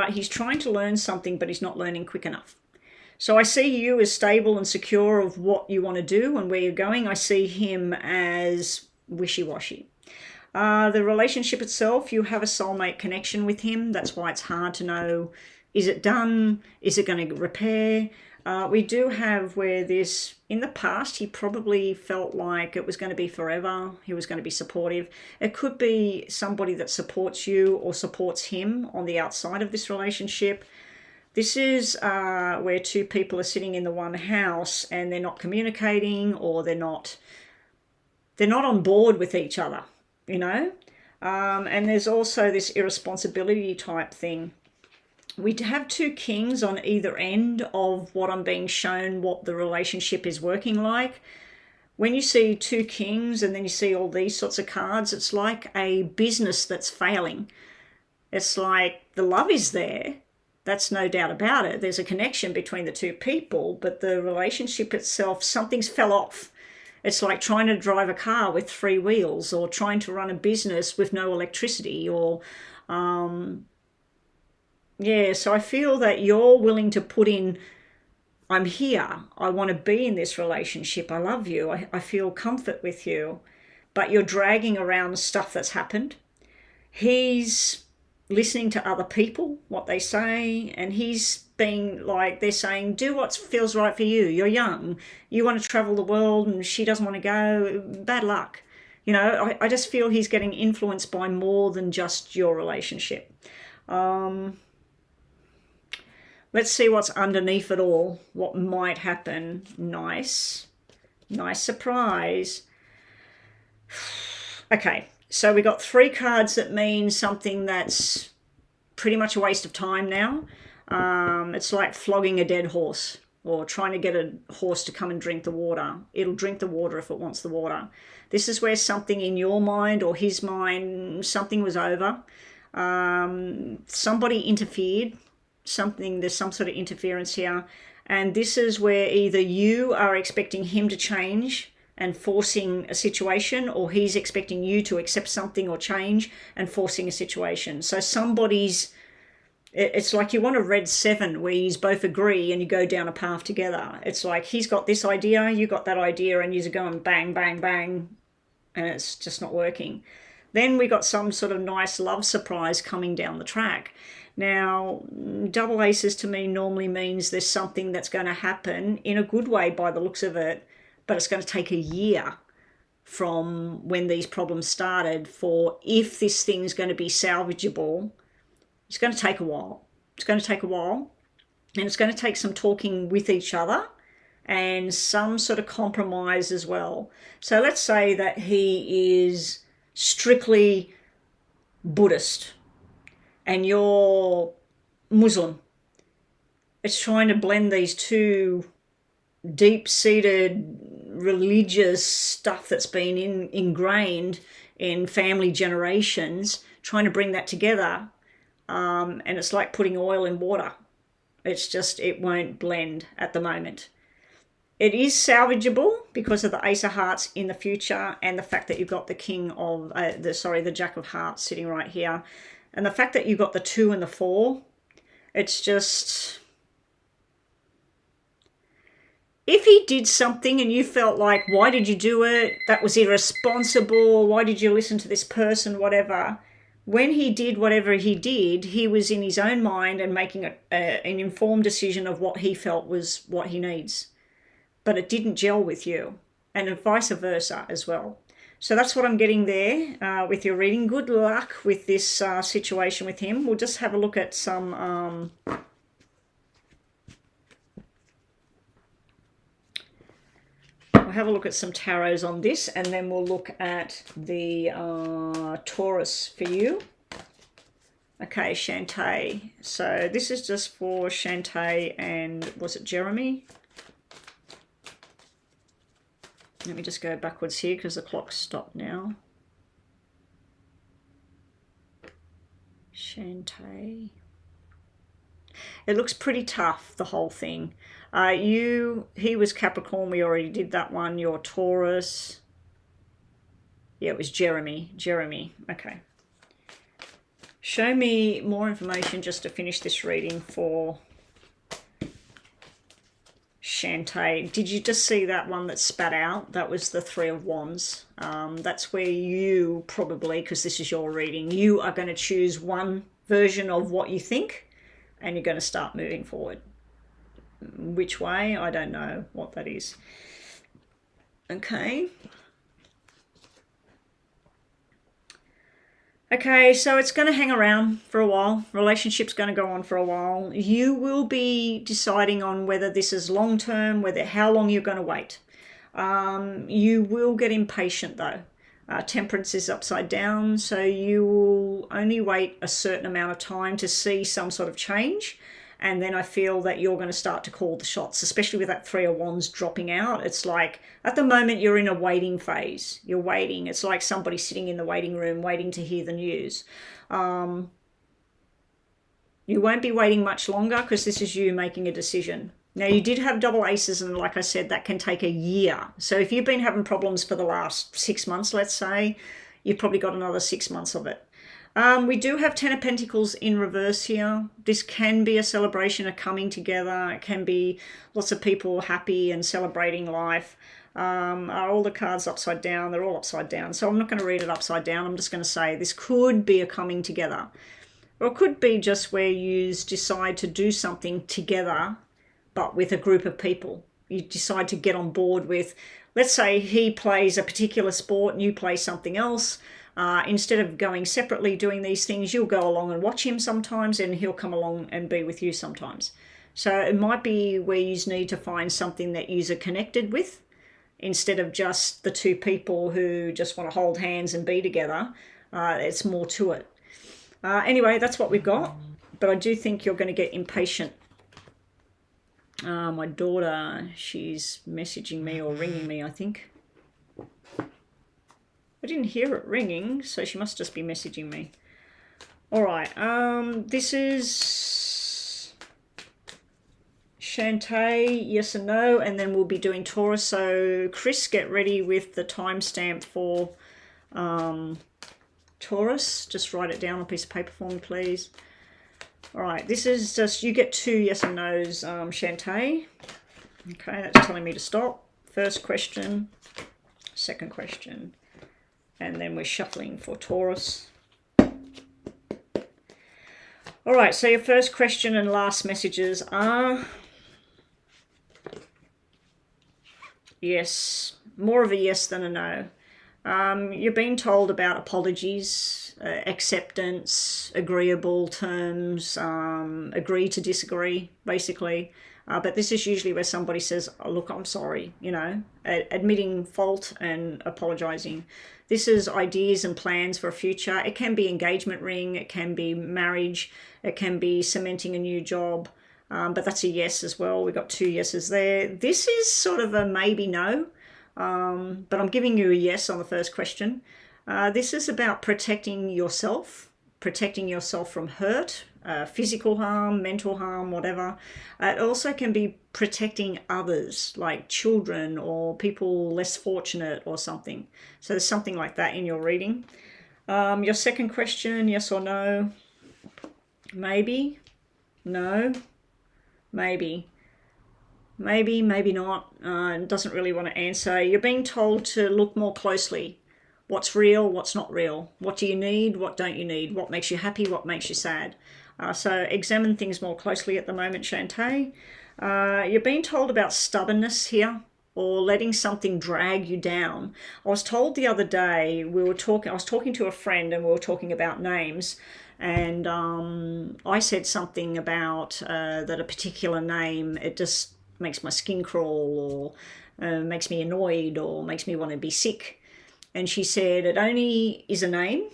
he's trying to learn something, but he's not learning quick enough. So I see you as stable and secure of what you want to do and where you're going. I see him as wishy-washy. The relationship itself, you have a soulmate connection with him. That's why it's hard to know, is it done? Is it going to repair? We do have where this, in the past, he probably felt like it was going to be forever. He was going to be supportive. It could be somebody that supports you or supports him on the outside of this relationship. This is where two people are sitting in the one house and they're not communicating, or they're not on board with each other, you know. And there's also this irresponsibility type thing. We have two kings on either end of what I'm being shown, what the relationship is working like. When you see two kings and then you see all these sorts of cards, it's like a business that's failing. It's like the love is there. That's no doubt about it. There's a connection between the two people, but the relationship itself, something's fell off. It's like trying to drive a car with 3 wheels, or trying to run a business with no electricity, or yeah, so I feel that you're willing to put in, I'm here, I want to be in this relationship, I love you, I feel comfort with you, but you're dragging around stuff that's happened. He's listening to other people, what they say, and he's being like, they're saying, do what feels right for you, you're young, you want to travel the world, and she doesn't want to go, bad luck. You know, I just feel he's getting influenced by more than just your relationship. Let's see what's underneath it all, what might happen. Nice surprise. Okay, so we got 3 cards that mean something that's pretty much a waste of time now. It's like flogging a dead horse, or trying to get a horse to come and drink the water. It'll drink the water if it wants the water. This is where something in your mind or his mind, something was over. Somebody interfered. There's some sort of interference here, and this is where either you are expecting him to change and forcing a situation, or he's expecting you to accept something or change and forcing a situation. So it's like you want a red 7 where you both agree and you go down a path together. It's like he's got this idea, you got that idea, and you're going bang, bang, bang, and it's just not working. Then we got some sort of nice love surprise coming down the track. Now, double aces to me normally means there's something that's going to happen in a good way by the looks of it, but it's going to take a year from when these problems started for, if this thing's going to be salvageable, it's going to take a while. It's going to take a while, and it's going to take some talking with each other and some sort of compromise as well. So let's say that he is strictly Buddhist and you're Muslim. It's trying to blend these two deep-seated religious stuff that's been ingrained in family generations, trying to bring that together, and it's like putting oil in water. It's just, it won't blend at the moment. It is salvageable because of the Ace of Hearts in the future, and the fact that you've got the King of the Jack of Hearts sitting right here. And the fact that you got the 2 and the 4, it's just, if he did something and you felt like, why did you do it? That was irresponsible. Why did you listen to this person? Whatever. When he did whatever he did, he was in his own mind and making an informed decision of what he felt was what he needs. But it didn't gel with you, and vice versa as well. So that's what I'm getting there with your reading. Good luck with this situation with him. We'll just have a look at some... we'll have a look at some tarots on this, and then we'll look at the Taurus for you. Okay, Shantae. So this is just for Shantae and, was it Jeremy? Let me just go backwards here because the clock's stopped now. Shantae. It looks pretty tough, the whole thing. He was Capricorn, we already did that one. You're Taurus. Yeah, it was Jeremy. Okay. Show me more information just to finish this reading for Shantae, did you just see that one that spat out? That was the Three of Wands. That's where you probably, because this is your reading, you are going to choose one version of what you think and you're going to start moving forward. Which way? I don't know what that is. Okay. Okay, so it's going to hang around for a while. Relationship's going to go on for a while. You will be deciding on whether this is long-term, how long you're going to wait. You will get impatient though. Temperance is upside down, so you will only wait a certain amount of time to see some sort of change. And then I feel that you're going to start to call the shots, especially with that Three of Wands dropping out. It's like, at the moment, you're in a waiting phase. You're waiting. It's like somebody sitting in the waiting room waiting to hear the news. You won't be waiting much longer because this is you making a decision. Now, you did have double aces, and like I said, that can take a year. So if you've been having problems for the last 6 months, let's say, you've probably got another 6 months of it. We do have Ten of Pentacles in reverse here. This can be a celebration, a coming together. It can be lots of people happy and celebrating life. Are all the cards upside down? They're all upside down. So I'm not going to read it upside down. I'm just going to say this could be a coming together. Or it could be just where you decide to do something together, but with a group of people. You decide to get on board with, let's say he plays a particular sport and you play something else. Instead of going separately doing these things, you'll go along and watch him sometimes and he'll come along and be with you sometimes. So it might be where you need to find something that you're connected with instead of just the two people who just want to hold hands and be together. It's more to it. Anyway, that's what we've got. But I do think you're going to get impatient. My daughter, she's messaging me or ringing me, I think. I didn't hear it ringing, so she must just be messaging me. All right, this is Shantae, yes and no, and then we'll be doing Taurus. So Chris, get ready with the timestamp for Taurus. Just write it down on a piece of paper for me, please. All right, this is just, you get 2 yes and no's, Shantae. Okay, that's telling me to stop. First question, second question. And then we're shuffling for Taurus. All right, so your first question and last messages are yes, more of a yes than a no. You're being told about apologies, acceptance, agreeable terms, agree to disagree, basically. But this is usually where somebody says, oh, look, I'm sorry, you know, admitting fault and apologizing. This is ideas and plans for a future. It can be engagement ring. It can be marriage. It can be cementing a new job. But that's a yes as well. We've got 2 yeses there. This is sort of a maybe no. But I'm giving you a yes on the first question. This is about protecting yourself from hurt, physical harm, mental harm, whatever. It also can be protecting others, like children or people less fortunate or something. So there's something like that in your reading. Your second question, yes or no? Maybe, no, maybe. Maybe, maybe not. Doesn't really want to answer. You're being told to look more closely. What's real, what's not real? What do you need, what don't you need? What makes you happy, what makes you sad? So examine things more closely at the moment, Shantae. You're being told about stubbornness here or letting something drag you down. I was told the other day, I was talking to a friend and we were talking about names, and I said something about that a particular name, it just makes my skin crawl or makes me annoyed or makes me want to be sick. And she said, it only is a name,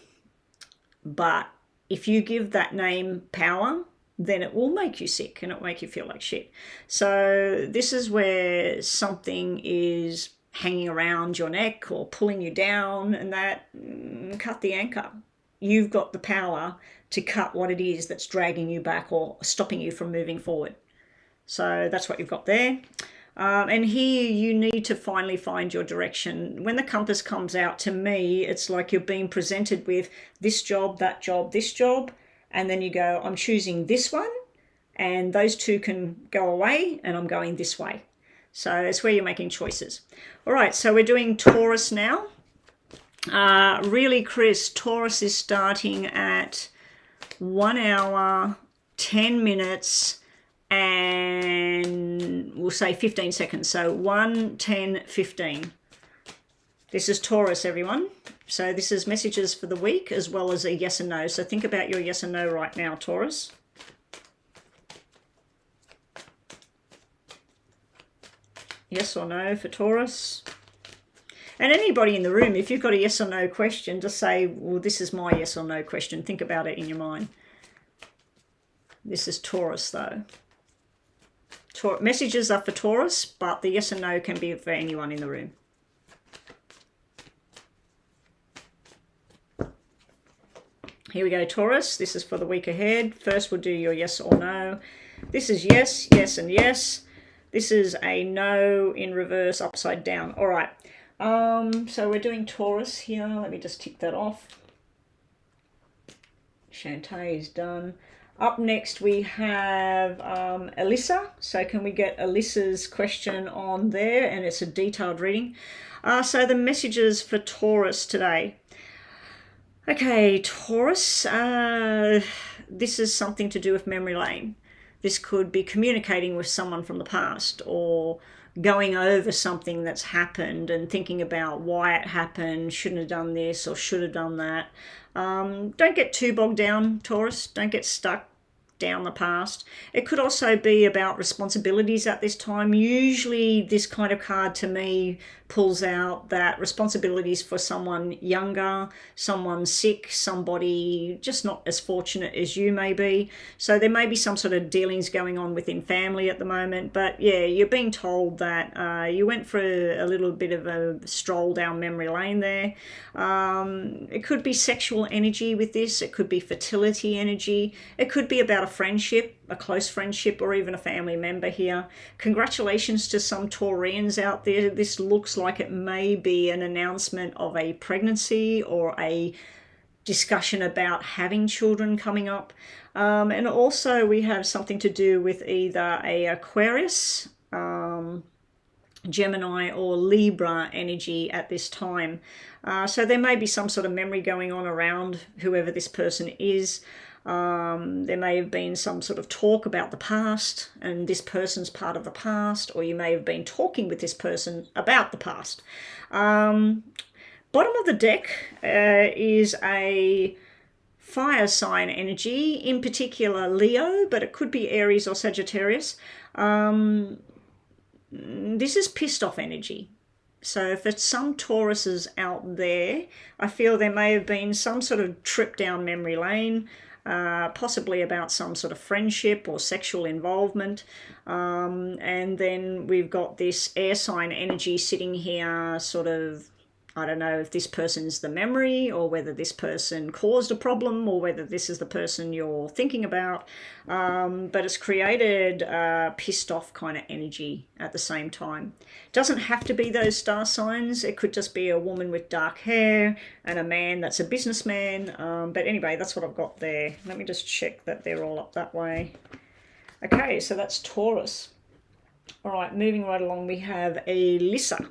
but if you give that name power, then it will make you sick and it'll make you feel like shit. So this is where something is hanging around your neck or pulling you down, and that, cut the anchor. You've got the power to cut what it is that's dragging you back or stopping you from moving forward. So that's what you've got there. And here you need to finally find your direction. When the compass comes out, to me, it's like you're being presented with this job, that job, this job. And then you go, I'm choosing this one. And those two can go away and I'm going this way. So it's where you're making choices. All right, so we're doing Taurus now. Really, Chris, Taurus is starting at 1 hour, 10 minutes, and we'll say 15 seconds. So 1, 10, 15. This is Taurus, everyone. So this is messages for the week as well as a yes and no. So think about your yes and no right now, Taurus. Yes or no for Taurus. And anybody in the room, if you've got a yes or no question, just say, well, this is my yes or no question. Think about it in your mind. This is Taurus, though. Messages are for Taurus, but the yes and no can be for anyone in the room. Here we go, Taurus. This is for the week ahead. First, we'll do your yes or no. This is yes, yes, and yes. This is a no in reverse, upside down. All right. So we're doing Taurus here. Let me just tick that off. Shantae is done. Up next we have Alyssa. So can we get Alyssa's question on there? And it's a detailed reading. So the messages for Taurus today. Okay, Taurus, this is something to do with memory lane. This could be communicating with someone from the past or going over something that's happened and thinking about why it happened, shouldn't have done this or should have done that. Don't get too bogged down, Taurus. Don't get stuck down the past. It could also be about responsibilities at this time. Usually this kind of card to me pulls out that responsibilities for someone younger, someone sick, somebody just not as fortunate as you may be. So there may be some sort of dealings going on within family at the moment. But yeah, you're being told that you went for a little bit of a stroll down memory lane there. It could be sexual energy with this. It could be fertility energy. It could be about a friendship, a close friendship, or even a family member here. Congratulations to some Taurians out there. This looks like it may be an announcement of a pregnancy or a discussion about having children coming up. And also we have something to do with either a Aquarius, Gemini or Libra energy at this time. So there may be some sort of memory going on around whoever this person is. There may have been some sort of talk about the past and this person's part of the past, or you may have been talking with this person about the past. Bottom of the deck is a fire sign energy, in particular Leo, but it could be Aries or Sagittarius. This is pissed off energy. So for some Tauruses out there, I feel there may have been some sort of trip down memory lane, possibly about some sort of friendship or sexual involvement. And then we've got this air sign energy sitting here, sort of, I don't know if this person's the memory or whether this person caused a problem or whether this is the person you're thinking about. But it's created pissed off kind of energy at the same time. Doesn't have to be those star signs. It could just be a woman with dark hair and a man that's a businessman. But anyway, that's what I've got there. Let me just check that they're all up that way. Okay, so that's Taurus. All right, moving right along, we have Alyssa.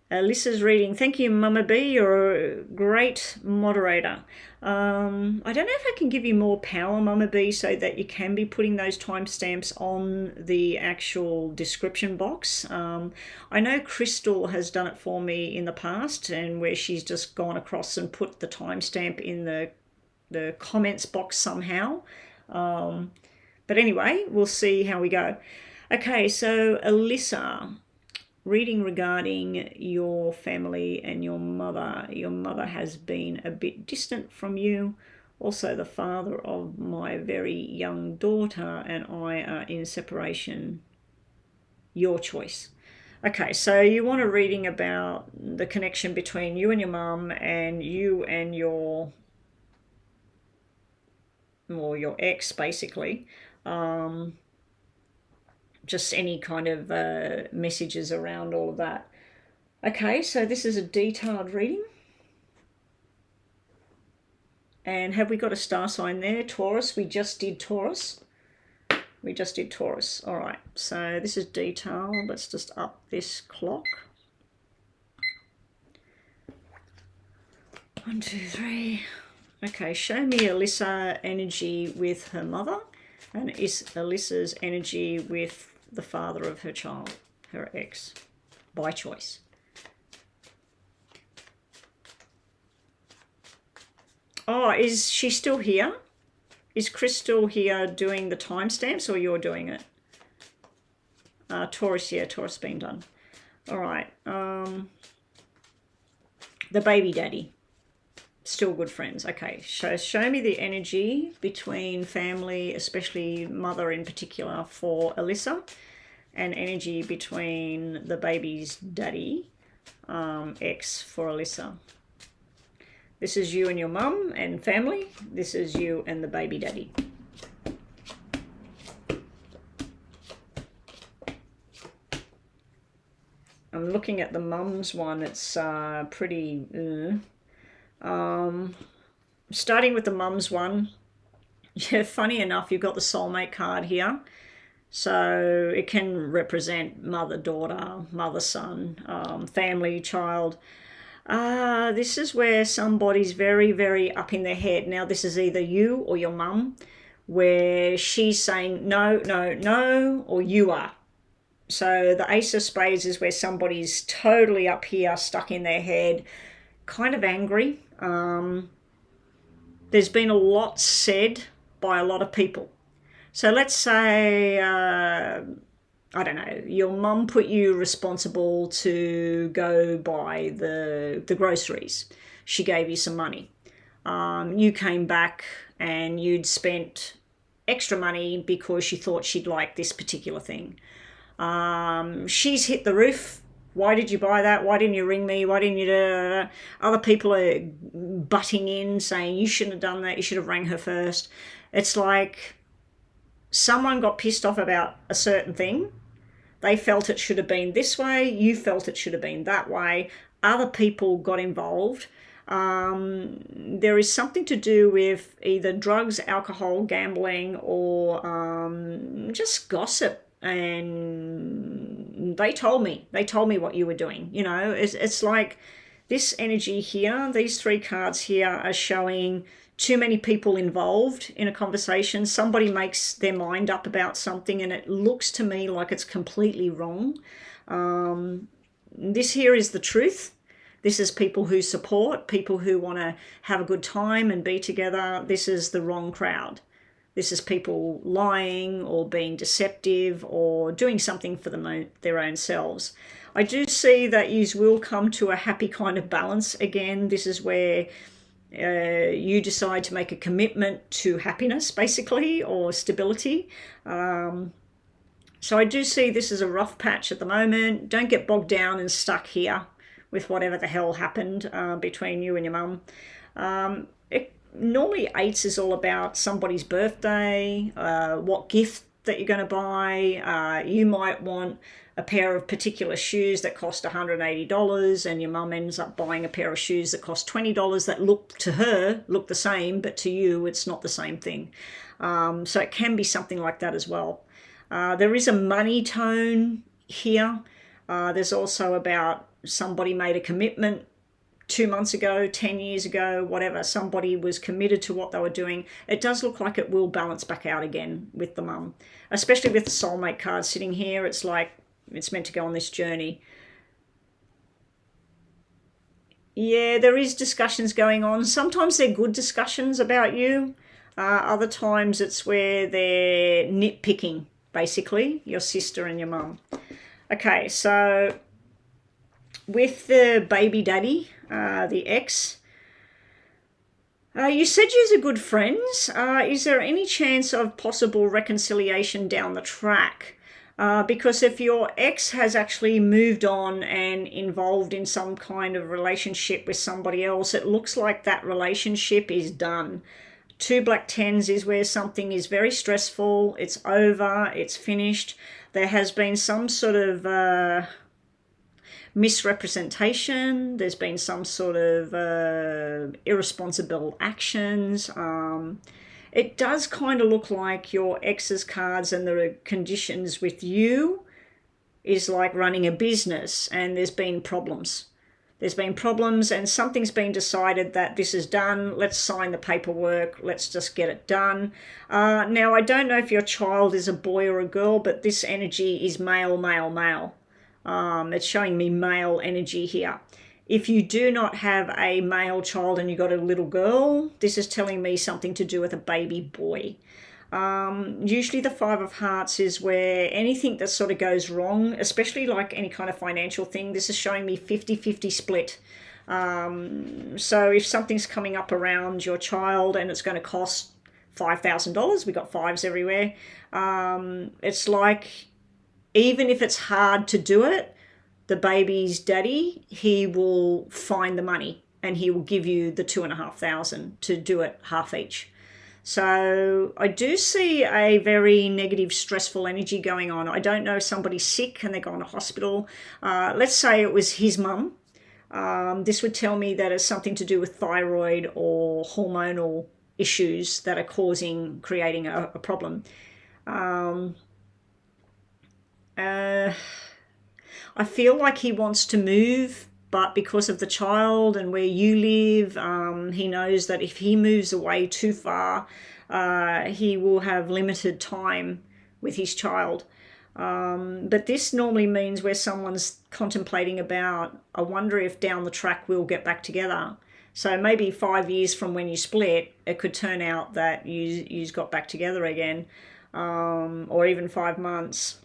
Alyssa's reading. Thank you, Mama B. You're a great moderator. I don't know if I can give you more power, Mama B, so that you can be putting those timestamps on the actual description box. I know Crystal has done it for me in the past, and where she's just gone across and put the timestamp in the comments box somehow. But anyway, we'll see how we go. Okay, so Alyssa. Reading regarding your family and your mother. Your mother has been a bit distant from you. Also, the father of my very young daughter and I are in separation. Your choice. Okay, so you want a reading about the connection between you and your mum and you and your ex, basically. Just any kind of messages around all of that. Okay, so this is a detailed reading. And have we got a star sign there? Taurus. We just did Taurus. We just did Taurus. All right, so this is detail. Let's just up this clock. 1, 2, 3. Okay, show me Alyssa energy with her mother, and is Alyssa's energy with the father of her child, her ex, by choice. Oh, is she still here? Is Chris still here doing the timestamps, or you're doing it? Taurus, yeah, Taurus being done. All right. The baby daddy. Still good friends. Okay, show me the energy between family, especially mother in particular, for Alyssa, and energy between the baby's daddy, ex, for Alyssa. This is you and your mum and family. This is you and the baby daddy. I'm looking at the mum's one. It's pretty... starting with the mum's one. Yeah, funny enough, you've got the soulmate card here. So it can represent mother, daughter, mother, son, family, child. This is where somebody's very, very up in their head. Now, this is either you or your mum, where she's saying no, no, no, or you are. So the Ace of Spades is where somebody's totally up here, stuck in their head, kind of angry. There's been a lot said by a lot of people. So let's say, I don't know, your mum put you responsible to go buy the groceries. She gave you some money. You came back and you'd spent extra money because she thought she'd like this particular thing. She's hit the roof. Why did you buy that? Why didn't you ring me? Why didn't you? Other people are butting in saying you shouldn't have done that. You should have rang her first. It's like someone got pissed off about a certain thing. They felt it should have been this way. You felt it should have been that way. Other people got involved. There is something to do with either drugs, alcohol, gambling, or just gossip. And they told me what you were doing. You know, it's like this energy here, these three cards here are showing too many people involved in a conversation. Somebody makes their mind up about something and it looks to me like it's completely wrong. This here is the truth. This is people who support, people who want to have a good time and be together. This is the wrong crowd. This is people lying or being deceptive or doing something for their own selves. I do see that you will come to a happy kind of balance again. This is where you decide to make a commitment to happiness, basically, or stability. So I do see this as a rough patch at the moment. Don't get bogged down and stuck here with whatever the hell happened between you and your mum. Normally, 8s is all about somebody's birthday, what gift that you're going to buy. You might want a pair of particular shoes that cost $180 and your mum ends up buying a pair of shoes that cost $20 that look the same, but to you it's not the same thing. So it can be something like that as well. There is a money tone here. There's also about somebody made a commitment 2 months ago, 10 years ago, whatever. Somebody was committed to what they were doing. It does look like it will balance back out again with the mum, especially with the soulmate card sitting here. It's like it's meant to go on this journey. Yeah, there is discussions going on. Sometimes they're good discussions about you. Other times it's where they're nitpicking, basically, your sister and your mum. Okay, so with the baby daddy, the ex, you said you're good friends. Is there any chance of possible reconciliation down the track? Because if your ex has actually moved on and involved in some kind of relationship with somebody else, it looks like that relationship is done. 2 black 10s is where something is very stressful. It's over. It's finished. There has been some sort of misrepresentation. There's been some sort of irresponsible actions. it does kind of look like your ex's cards and the conditions with you is like running a business, and there's been problems. There's been problems and something's been decided that this is done. Let's sign the paperwork. Let's just get it done. Now, I don't know if your child is a boy or a girl, but this energy is male, male, male. It's showing me male energy here. If you do not have a male child and you've got a little girl, this is telling me something to do with a baby boy. Usually the Five of Hearts is where anything that sort of goes wrong, especially like any kind of financial thing, this is showing me 50-50 split. So if something's coming up around your child and it's going to cost $5,000, we got fives everywhere, it's like, even if it's hard to do it, the baby's daddy, he will find the money and he will give you the $2,500 to do it half each. So I do see a very negative, stressful energy going on. I don't know if somebody's sick and they're going to hospital. Let's say it was his mum. This would tell me that it's something to do with thyroid or hormonal issues that are creating a problem. I feel like he wants to move, but because of the child and where you live, he knows that if he moves away too far, he will have limited time with his child. But this normally means where someone's contemplating about, I wonder if down the track we'll get back together. So maybe 5 years from when you split, it could turn out that you've got back together again, or even 5 months.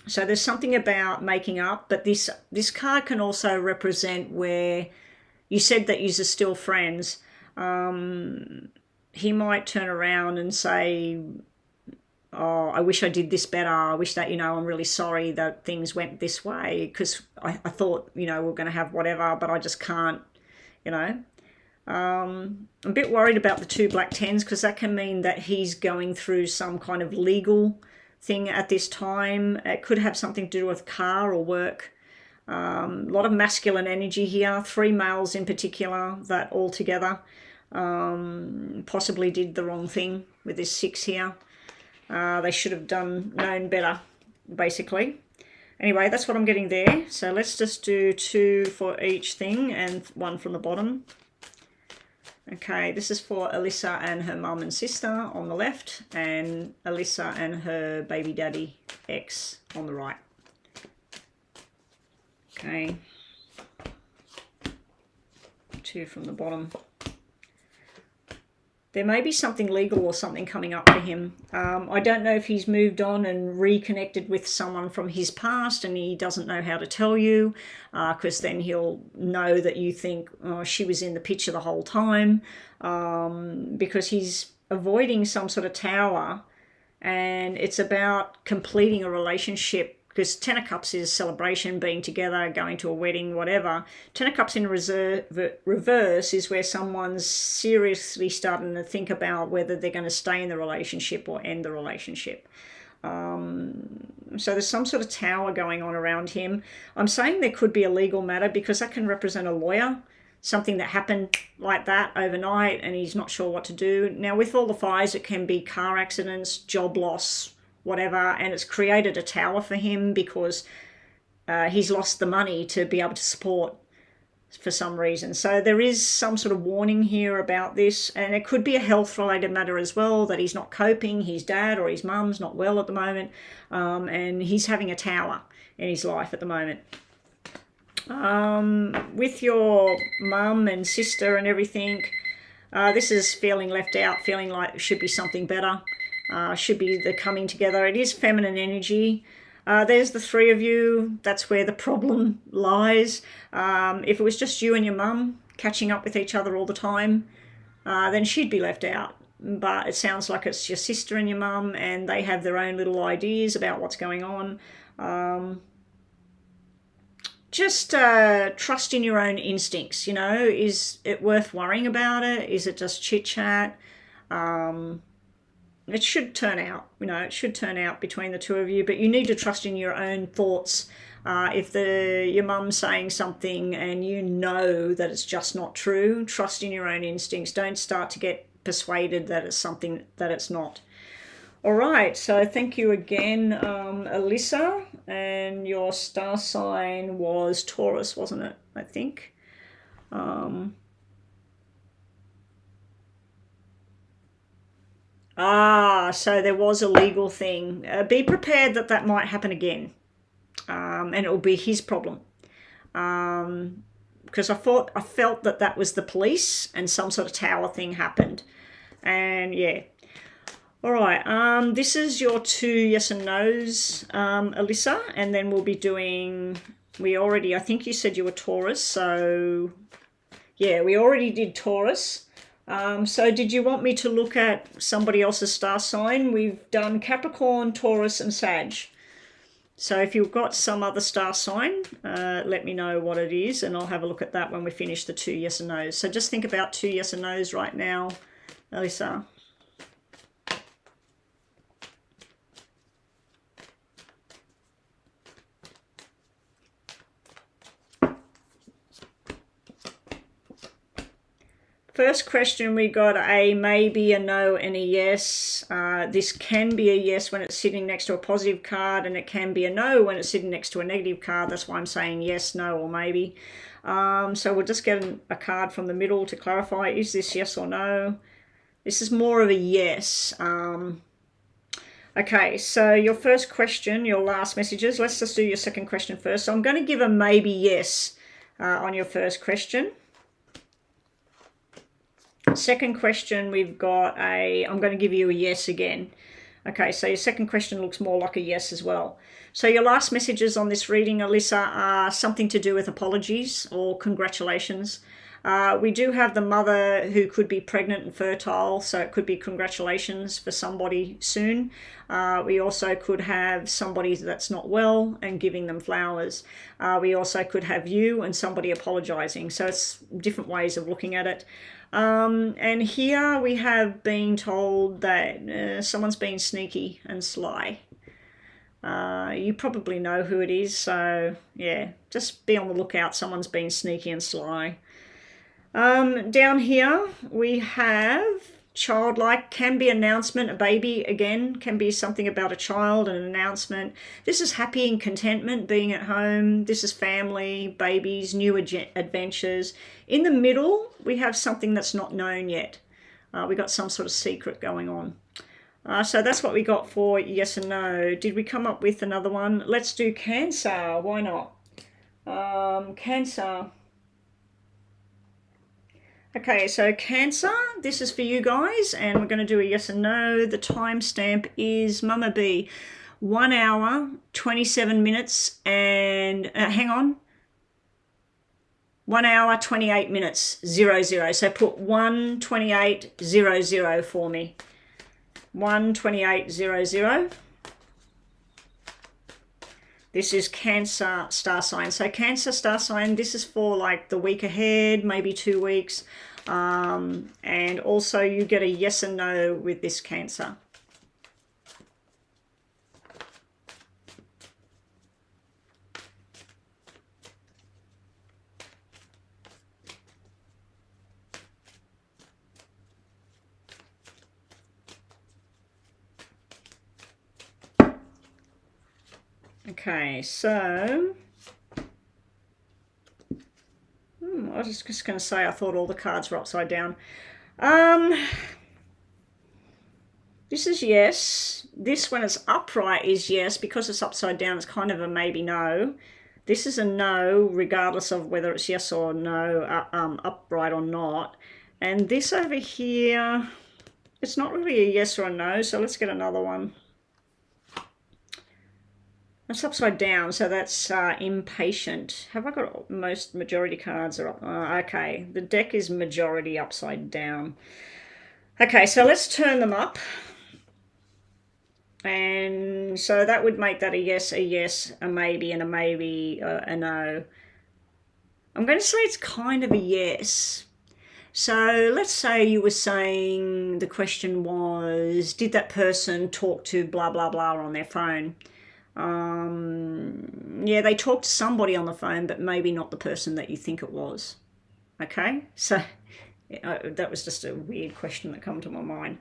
So there's something about making up, but this card can also represent where you said that you're still friends. He might turn around and say, oh, I wish I did this better. I wish that, I'm really sorry that things went this way because I thought, we're going to have whatever, but I just can't, I'm a bit worried about the 2 black tens because that can mean that he's going through some kind of legal thing at this time. It could have something to do with car or work. A lot of masculine energy here, 3 males in particular that all together possibly did the wrong thing with this 6 here. They should have known better, basically. Anyway, that's what I'm getting there. So let's just do 2 for each thing and 1 from the bottom. Okay, this is for Alyssa and her mum and sister on the left, and Alyssa and her baby daddy ex on the right. Okay, 2 from the bottom. There may be something legal or something coming up for him. I don't know if he's moved on and reconnected with someone from his past and he doesn't know how to tell you, because then he'll know that you think, oh, she was in the picture the whole time, because he's avoiding some sort of tower, and it's about completing a relationship. Because 10 of Cups is celebration, being together, going to a wedding, whatever. 10 of Cups in reverse is where someone's seriously starting to think about whether they're going to stay in the relationship or end the relationship. So there's some sort of tower going on around him. I'm saying there could be a legal matter because that can represent a lawyer, something that happened like that overnight and he's not sure what to do. Now with all the fires, it can be car accidents, job loss, whatever, and it's created a tower for him because he's lost the money to be able to support for some reason. So there is some sort of warning here about this, and it could be a health related matter as well, that he's not coping, his dad or his mum's not well at the moment, and he's having a tower in his life at the moment. With your mum and sister and everything, this is feeling left out, feeling like it should be something better. Should be the coming together. It is feminine energy. There's the 3 of you. That's where the problem lies. If it was just you and your mum catching up with each other all the time, then she'd be left out. But it sounds like it's your sister and your mum, and they have their own little ideas about what's going on. Just trust in your own instincts. Is it worth worrying about it? Is it just chit chat? It should turn out, it should turn out between the 2 of you, but you need to trust in your own thoughts. If your mum's saying something and you know that it's just not true, trust in your own instincts. Don't start to get persuaded that it's something that it's not. All right, so thank you again, Alyssa, and your star sign was Taurus, wasn't it? I think. So there was a legal thing. Be prepared that that might happen again, and it will be his problem. Because I felt that that was the police and some sort of tower thing happened, and yeah. All right, this is your 2 yes and no's, Alyssa, and then we'll be doing, I think you said you were Taurus, so yeah, we already did Taurus. So did you want me to look at somebody else's star sign? We've done Capricorn, Taurus, and Sag. So if you've got some other star sign, let me know what it is, and I'll have a look at that when we finish the 2 yes and no's. So just think about 2 yes and no's right now, Alyssa. First question, we got a maybe, a no, and a yes. This can be a yes when it's sitting next to a positive card, and it can be a no when it's sitting next to a negative card. That's why I'm saying yes, no, or maybe. So we'll just get a card from the middle to clarify, is this yes or no? This is more of a yes. Okay, so your first question, your last messages. Let's just do your second question first. So I'm going to give a maybe yes on your first question. Second question, we've got I'm going to give you a yes again. Okay, so your second question looks more like a yes as well. So your last messages on this reading, Alyssa, are something to do with apologies or congratulations. We do have the mother who could be pregnant and fertile, so it could be congratulations for somebody soon. We also could have somebody that's not well and giving them flowers. We also could have you and somebody apologizing. So it's different ways of looking at it. And here we have been told that someone's been sneaky and sly. You probably know who it is, so yeah, just be on the lookout. Someone's been sneaky and sly. Down here we have childlike, can be announcement, a baby again, can be something about a child, an announcement. This is happy and contentment, being at home. This is family, babies, new adventures. In the middle, we have something that's not known yet. We got some sort of secret going on. So that's what we got for yes and no. Did we come up with another one? Let's do Cancer. Why not? Cancer. Okay, so Cancer, this is for you guys, and we're going to do a yes and no. The timestamp is, Mama B, 1 hour, 27 minutes, and, hang on, 1 hour, 28 minutes, 00. So put 1:28:00 for me. 1:28:00. This is Cancer star sign. So Cancer star sign, this is for like the week ahead, maybe 2 weeks. And also you get a yes and no with this Cancer. Okay, so I was just going to say I thought all the cards were upside down. This is yes. This, when it's upright, is yes. Because it's upside down, it's kind of a maybe no. This is a no, regardless of whether it's yes or no, upright or not. And this over here, it's not really a yes or a no, so let's get another one. That's upside down, so that's impatient. Have I got majority cards are up? Okay, the deck is majority upside down. Okay, so let's turn them up. And so that would make that a yes, a maybe, and a maybe, a no. I'm going to say it's kind of a yes. So let's say you were saying the question was, did that person talk to blah, blah, blah on their phone? Yeah, they talked to somebody on the phone, but maybe not the person that you think it was. Okay, so That was just a weird question that came to my mind.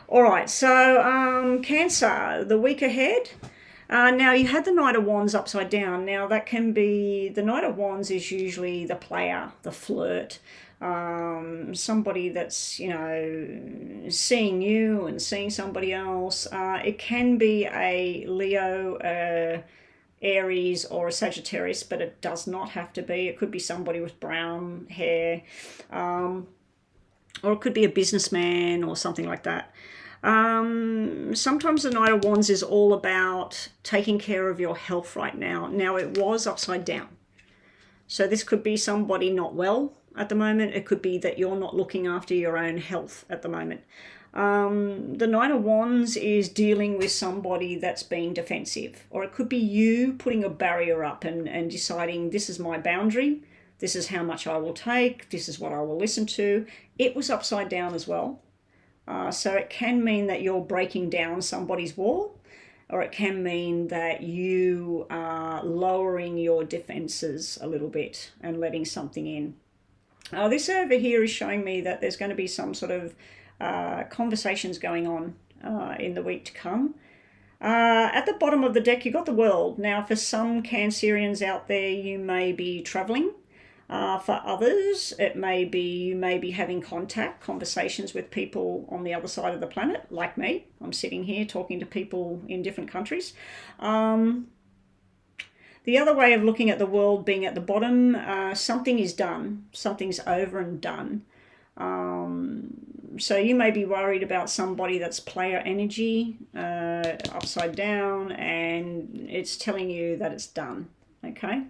All right, so Cancer, the week ahead. Now, you had the Knight of Wands upside down. Now, that can be, the Knight of Wands is usually the player, the flirt, somebody that's, you know, seeing you and seeing somebody else. It can be a Leo, Aries, or a Sagittarius, but it does not have to be. It could be somebody with brown hair, or it could be a businessman or something like that. Sometimes the Knight of Wands is all about taking care of your health right now. Now, it was upside down. So this could be somebody not well at the moment. It could be that you're not looking after your own health at the moment. The Knight of Wands is dealing with somebody that's being defensive. Or it could be you putting a barrier up and deciding, this is my boundary. This is how much I will take. This is what I will listen to. It was upside down as well. So it can mean that you're breaking down somebody's wall, or it can mean that you are lowering your defenses a little bit and letting something in. This over here is showing me that there's going to be some sort of conversations going on in the week to come. At the bottom of the deck, you've got the World. Now, for some Cancerians out there, you may be traveling. For others, it may be you may be having conversations with people on the other side of the planet, like me. I'm sitting here talking to people in different countries. The other way of looking at the World being at the bottom, something is done. Something's over and done. So you may be worried about somebody that's player energy, upside down, and it's telling you that it's done. Okay?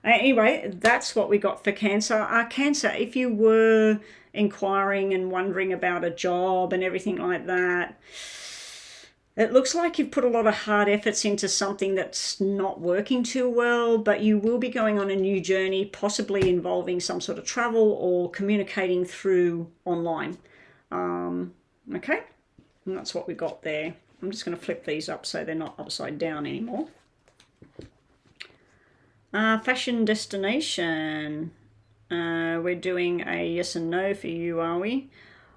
Anyway, that's what we got for Cancer. Cancer, if you were inquiring and wondering about a job and everything like that, it looks like you've put a lot of hard efforts into something that's not working too well, but you will be going on a new journey, possibly involving some sort of travel or communicating through online. Okay, and that's what we got there. I'm just going to flip these up so they're not upside down anymore. Fashion destination. We're doing a yes and no for you, are we?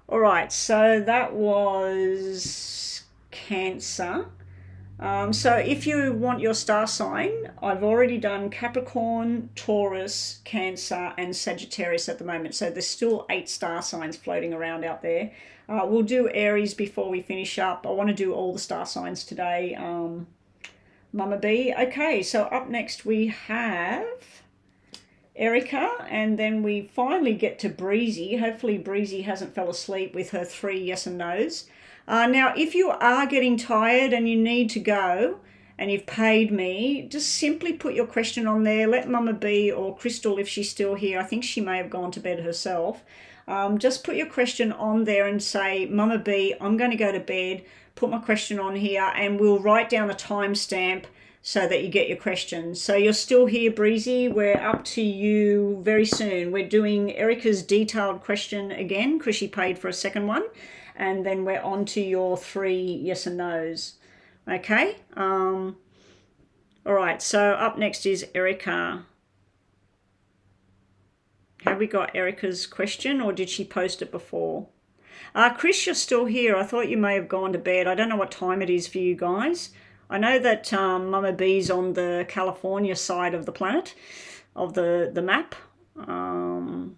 All right, so that was Cancer. So if you want your star sign, I've already done Capricorn, Taurus, Cancer, and Sagittarius at the moment. So there's still 8 star signs floating around out there. We'll do Aries before we finish up. I want to do all the star signs today. Mama B. Okay, so up next we have Erica, and then we finally get to Breezy. Hopefully Breezy hasn't fell asleep with her 3 yes and no's. Now, if you are getting tired and you need to go and you've paid me, just simply put your question on there. Let Mama B or Crystal, if she's still here, I think she may have gone to bed herself. Just put your question on there and say, Mama B, I'm going to go to bed. Put my question on here and we'll write down a timestamp so that you get your questions. So you're still here, Breezy. We're up to you very soon. We're doing Erica's detailed question again because she paid for a second one. And then we're on to your 3 yes and no's. Okay. All right. So up next is Erica. Have we got Erica's question or did she post it before? Chris, you're still here. I thought you may have gone to bed. I don't know what time it is for you guys. I know that Mama B's on the California side of the planet, of the map. I'm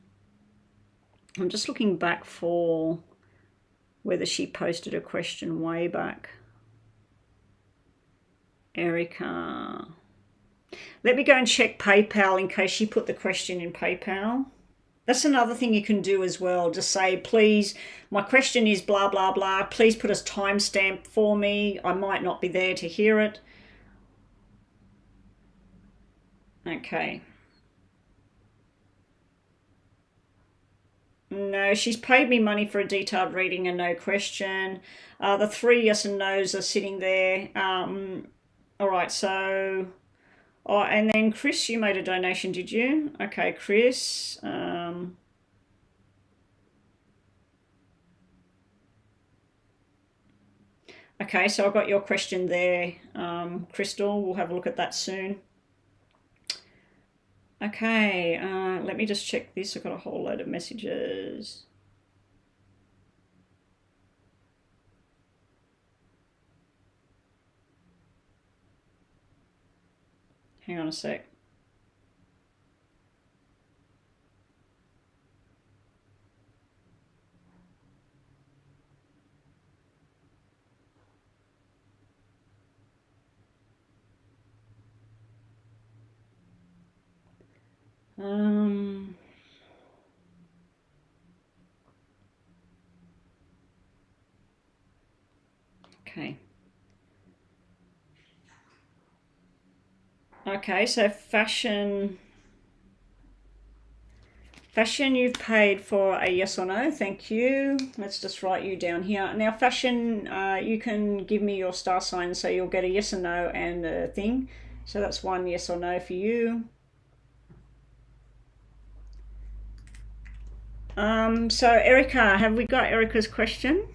just looking back for whether she posted a question way back. Erica. Let me go and check PayPal in case she put the question in PayPal. That's another thing you can do as well. Just say, please, my question is blah, blah, blah. Please put a timestamp for me. I might not be there to hear it. Okay. No, she's paid me money for a detailed reading and no question. The 3 yes and no's are sitting there. All right, so... Oh, and then Chris, you made a donation, did you? Okay, Chris. Okay, so I've got your question there, Crystal. We'll have a look at that soon. Okay, let me just check this. I've got a whole load of messages. Hang on a sec. Okay. Okay, so fashion, you've paid for a yes or no. Thank you. Let's just write you down here. Now, fashion, you can give me your star sign, so you'll get a yes or no and a thing. So that's one yes or no for you. So Erica, have we got Erica's question?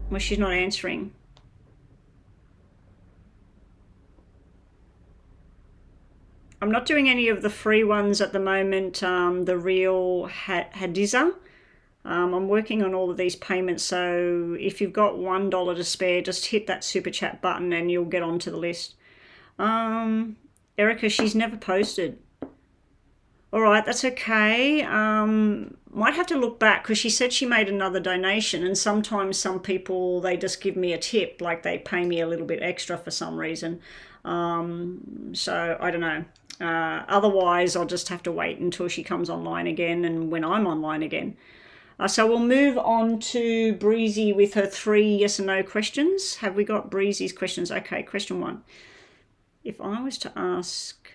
Well, she's not answering. I'm not doing any of the free ones at the moment, the real Hadiza. I'm working on all of these payments, so if you've got $1 to spare, just hit that super chat button and you'll get onto the list. Erica, she's never posted. All right, that's okay. Might have to look back because she said she made another donation, and sometimes some people, they just give me a tip, like they pay me a little bit extra for some reason. So I don't know. Otherwise, I'll just have to wait until she comes online again and when I'm online again. So we'll move on to Breezy with her 3 yes and no questions. Have we got Breezy's questions? Okay, question 1. If I was to ask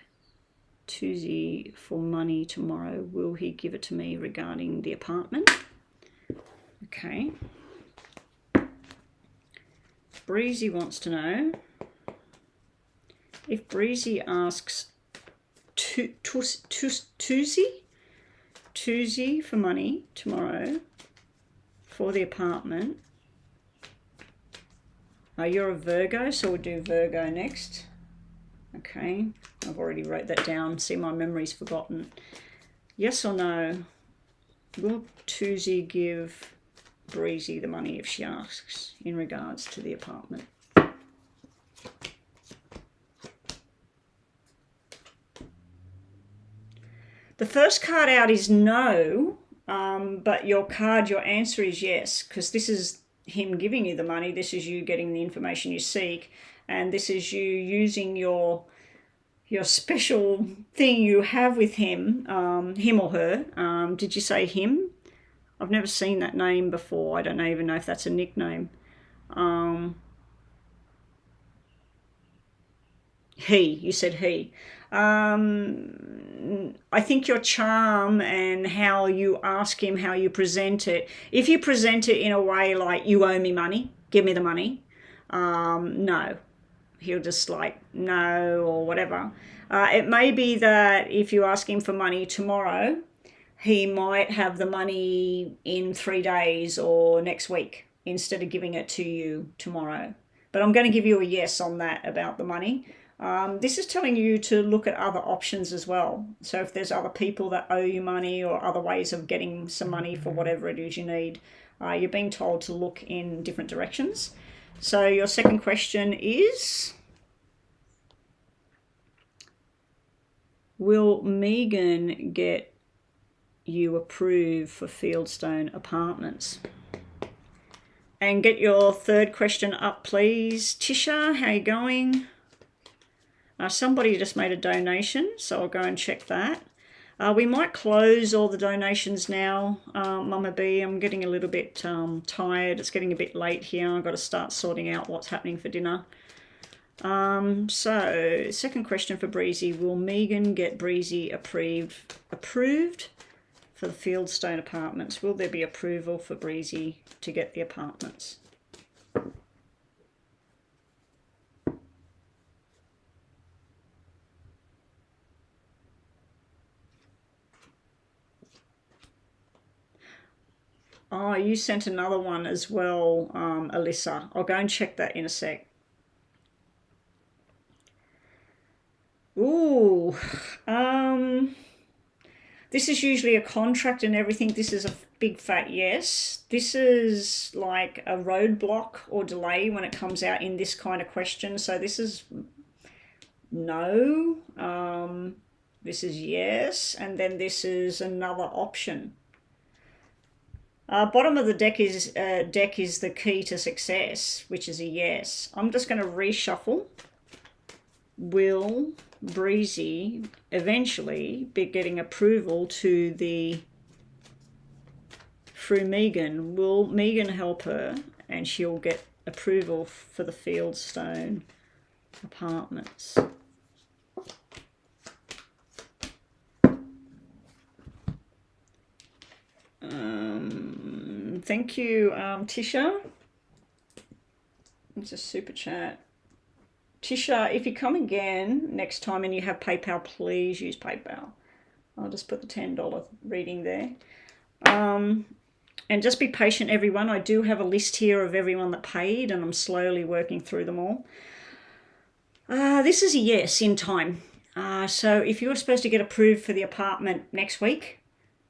Tuesday for money tomorrow, will he give it to me regarding the apartment? Okay. Breezy wants to know if Breezy asks Tuesday for money tomorrow for the apartment. You're a Virgo, so we'll do Virgo next. Okay, I've already wrote that down. See, my memory's forgotten. Yes or no? Will Tuesday give Breezy the money if she asks in regards to the apartment? The first card out is no, but your answer is yes, because this is him giving you the money. This is you getting the information you seek, and this is you using your special thing you have with him, him or her. Did you say him? I've never seen that name before. I don't even know if that's a nickname. He, you said he. I think your charm and how you ask him, how you present it. If you present it in a way like, you owe me money, give me the money, no. He'll just like, no, or whatever. It may be that if you ask him for money tomorrow, he might have the money in 3 days or next week instead of giving it to you tomorrow. But I'm going to give you a yes on that about the money. This is telling you to look at other options as well. So if there's other people that owe you money or other ways of getting some money for whatever it is you need, you're being told to look in different directions. So your second question is, will Megan get you approved for Fieldstone Apartments? And get your third question up, please. Tisha, how you going? Somebody just made a donation, so I'll go and check that. We might close all the donations now, Mama B. I'm getting a little bit tired. It's getting a bit late here. I've got to start sorting out what's happening for dinner. So, second question for Breezy. Will Megan get Breezy approved for the Fieldstone Apartments? Will there be approval for Breezy to get the apartments? Oh, you sent another one as well, Alyssa. I'll go and check that in a sec. Ooh, this is usually a contract and everything. This is a big fat yes. This is like a roadblock or delay when it comes out in this kind of question. So this is no. This is yes, and then this is another option. Bottom of the deck is the key to success, which is a yes. I'm just going to reshuffle. Will Breezy eventually be getting approval to the through Megan? Will Megan help her and she'll get approval for the Fieldstone apartments? Thank you, Tisha. It's a super chat. Tisha, if you come again next time and you have PayPal, please use PayPal. I'll just put the $10 reading there. And just be patient, everyone. I do have a list here of everyone that paid, and I'm slowly working through them all. This is a yes in time. So if you're supposed to get approved for the apartment next week,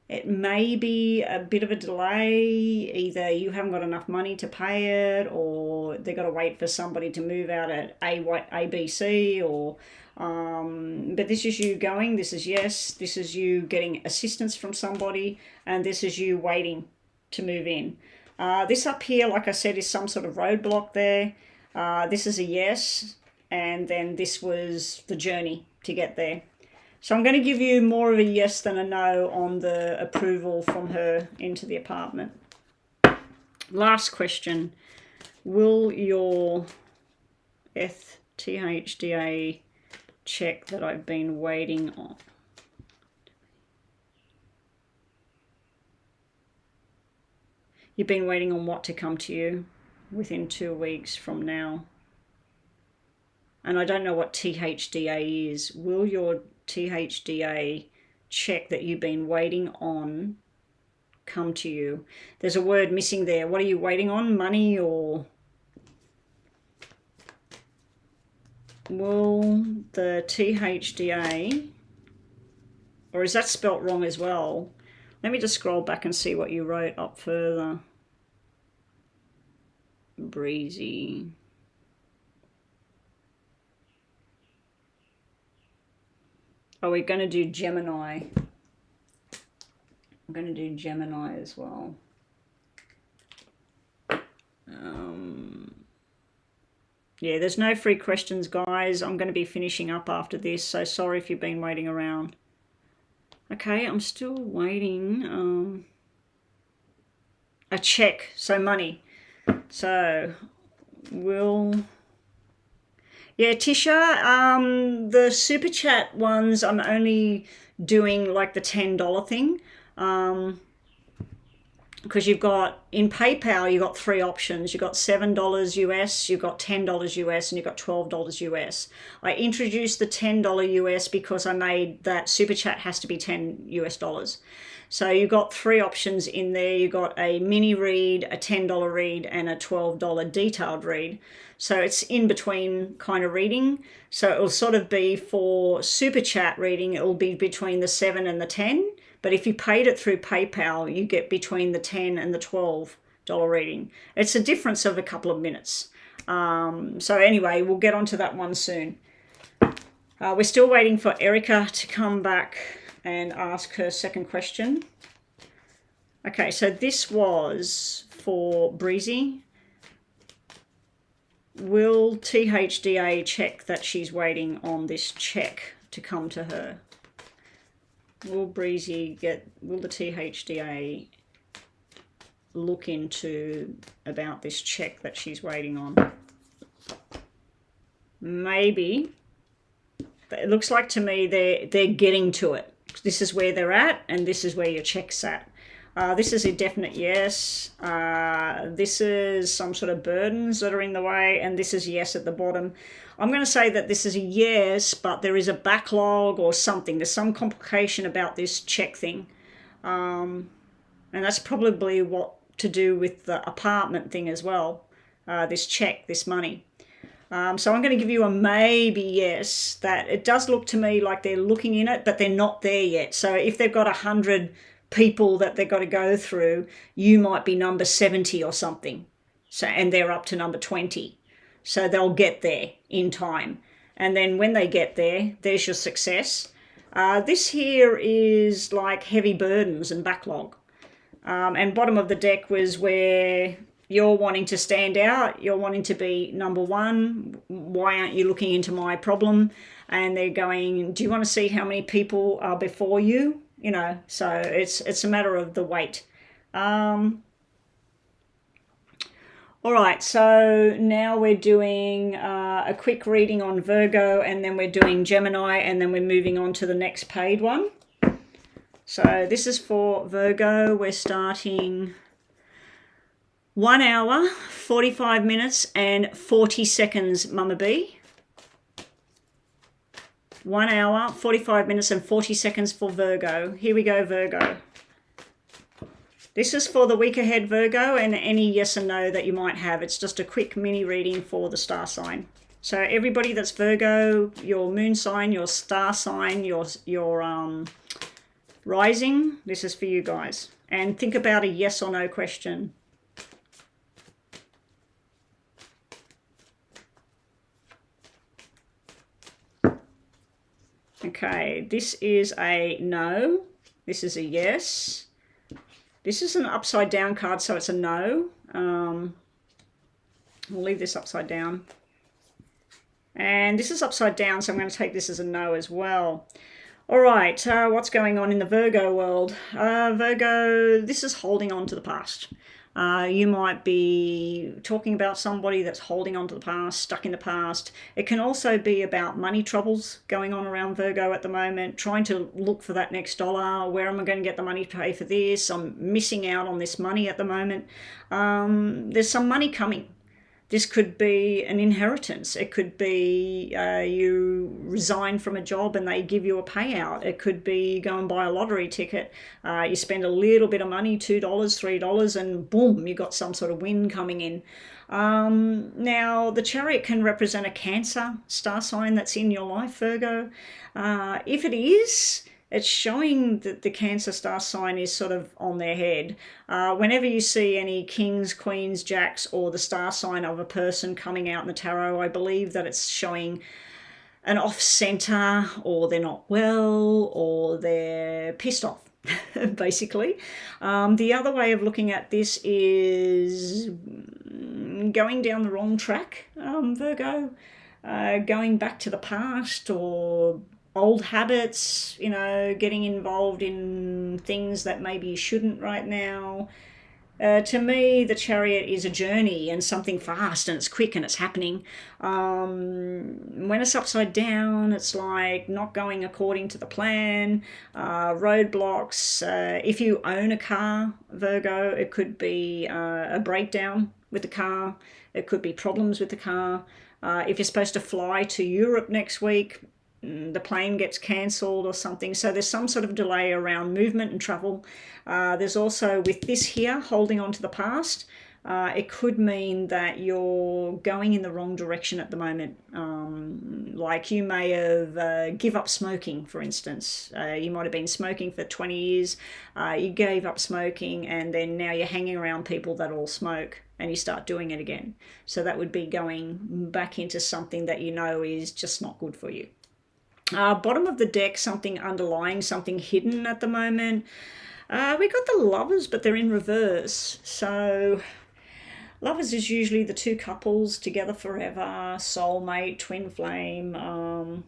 it may be a bit of a delay. Either you haven't got enough money to pay it, or they've got to wait for somebody to move out at ABC, or but this is you going. This is yes. This is you getting assistance from somebody, and this is you waiting to move in. This up here, like I said, is some sort of roadblock there. This is a yes, and then this was the journey to get there. So I'm going to give you more of a yes than a no on the approval from her into the apartment. Last question. Will your THDA check that I've been waiting on? You've been waiting on what to come to you within 2 weeks from now? And I don't know what THDA is. Will your THDA check that you've been waiting on come to you? There's a word missing there. What are you waiting on? Money or... Will the THDA... Or is that spelt wrong as well? Let me just scroll back and see what you wrote up further. Breezy... Oh, we're going to do Gemini. I'm going to do Gemini as well. Yeah, there's no free questions, guys. I'm going to be finishing up after this, so sorry if you've been waiting around. Okay, I'm still waiting. A check, so money. So, will... Yeah, Tisha, the super chat ones, I'm only doing like the $10 thing. Because you've got, in PayPal, you've got 3 options. You've got $7 US, you've got $10 US, and you've got $12 US. I introduced the $10 US because I made that super chat has to be $10 US. So you've got 3 options in there. You've got a mini read, a $10 read, and a $12 detailed read. So it's in between kind of reading. So it'll sort of be for super chat reading, it'll be between the 7 and the 10. But if you paid it through PayPal, you get between the 10 and the $12 reading. It's a difference of a couple of minutes. So anyway, we'll get onto that one soon. We're still waiting for Erica to come back and ask her second question. Okay, so this was for Breezy. Will THDA check that she's waiting on this check to come to her? Will Breezy will the THDA look into about this check that she's waiting on? Maybe. It looks like to me they're getting to it. This is where they're at, and this is where your check's at. This is a definite yes. This is some sort of burdens that are in the way, and this is yes at the bottom. I'm going to say that this is a yes, but there is a backlog or something. There's some complication about this check thing. And that's probably what to do with the apartment thing as well. This check, this money. So I'm going to give you a maybe yes, that it does look to me like they're looking in it, but they're not there yet. So if they've got 100 people that they've got to go through, you might be number 70 or something. So, and they're up to number 20. So they'll get there in time. And then when they get there, there's your success. This here is like heavy burdens and backlog. And bottom of the deck was where you're wanting to stand out. You're wanting to be number one. Why aren't you looking into my problem? And they're going, do you want to see how many people are before you? You know, so it's a matter of the weight. All right, so now we're doing a quick reading on Virgo, and then we're doing Gemini, and then we're moving on to the next paid one. So this is for Virgo. We're starting 1 hour, 45 minutes and 40 seconds, Mama B. 1 hour, 45 minutes and 40 seconds for Virgo. Here we go, Virgo. This is for the week ahead, Virgo, and any yes and no that you might have. It's just a quick mini reading for the star sign. So everybody that's Virgo, your moon sign, your star sign, your rising, this is for you guys. And think about a yes or no question. Okay, this is a no. This is a yes. This is an upside down card, so it's a no. We'll leave this upside down. And this is upside down, so I'm going to take this as a no as well. All right, what's going on in the Virgo world? Virgo, this is holding on to the past. You might be talking about somebody that's holding on to the past, stuck in the past. It can also be about money troubles going on around Virgo at the moment, trying to look for that next dollar. Where am I going to get the money to pay for this? I'm missing out on this money at the moment. There's some money coming. This could be an inheritance. It could be you resign from a job and they give you a payout. It could be you go and buy a lottery ticket. You spend a little bit of money, $2, $3, and boom, you got some sort of win coming in. Now, the Chariot can represent a Cancer star sign that's in your life, Virgo. If it is, it's showing that the Cancer star sign is sort of on their head. Whenever you see any kings, queens, jacks, or the star sign of a person coming out in the tarot, I believe that it's showing an off-center, or they're not well, or they're pissed off, basically. The other way of looking at this is going down the wrong track, Virgo. Going back to the past, or old habits, you know, getting involved in things that maybe you shouldn't right now. To me, the Chariot is a journey and something fast, and it's quick and it's happening. When it's upside down, it's like not going according to the plan, roadblocks. If you own a car, Virgo, it could be a breakdown with the car. It could be problems with the car. If you're supposed to fly to Europe next week, the plane gets cancelled or something. So there's some sort of delay around movement and travel. There's also, with this here, holding on to the past, it could mean that you're going in the wrong direction at the moment. Like you may have give up smoking, for instance. You might have been smoking for 20 years. You gave up smoking, and then now you're hanging around people that all smoke, and you start doing it again. So that would be going back into something that you know is just not good for you. Bottom of the deck, something underlying, something hidden at the moment. We got the Lovers, but they're in reverse. So Lovers is usually the two couples together forever, soulmate, twin flame.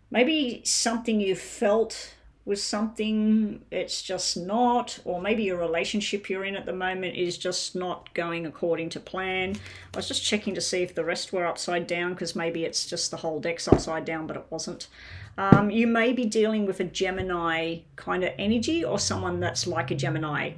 Maybe something you felt was something, it's just not, or maybe your relationship you're in at the moment is just not going according to plan. I was just checking to see if the rest were upside down, because maybe it's just the whole deck's upside down, but it wasn't. You may be dealing with a Gemini kind of energy, or someone that's like a Gemini.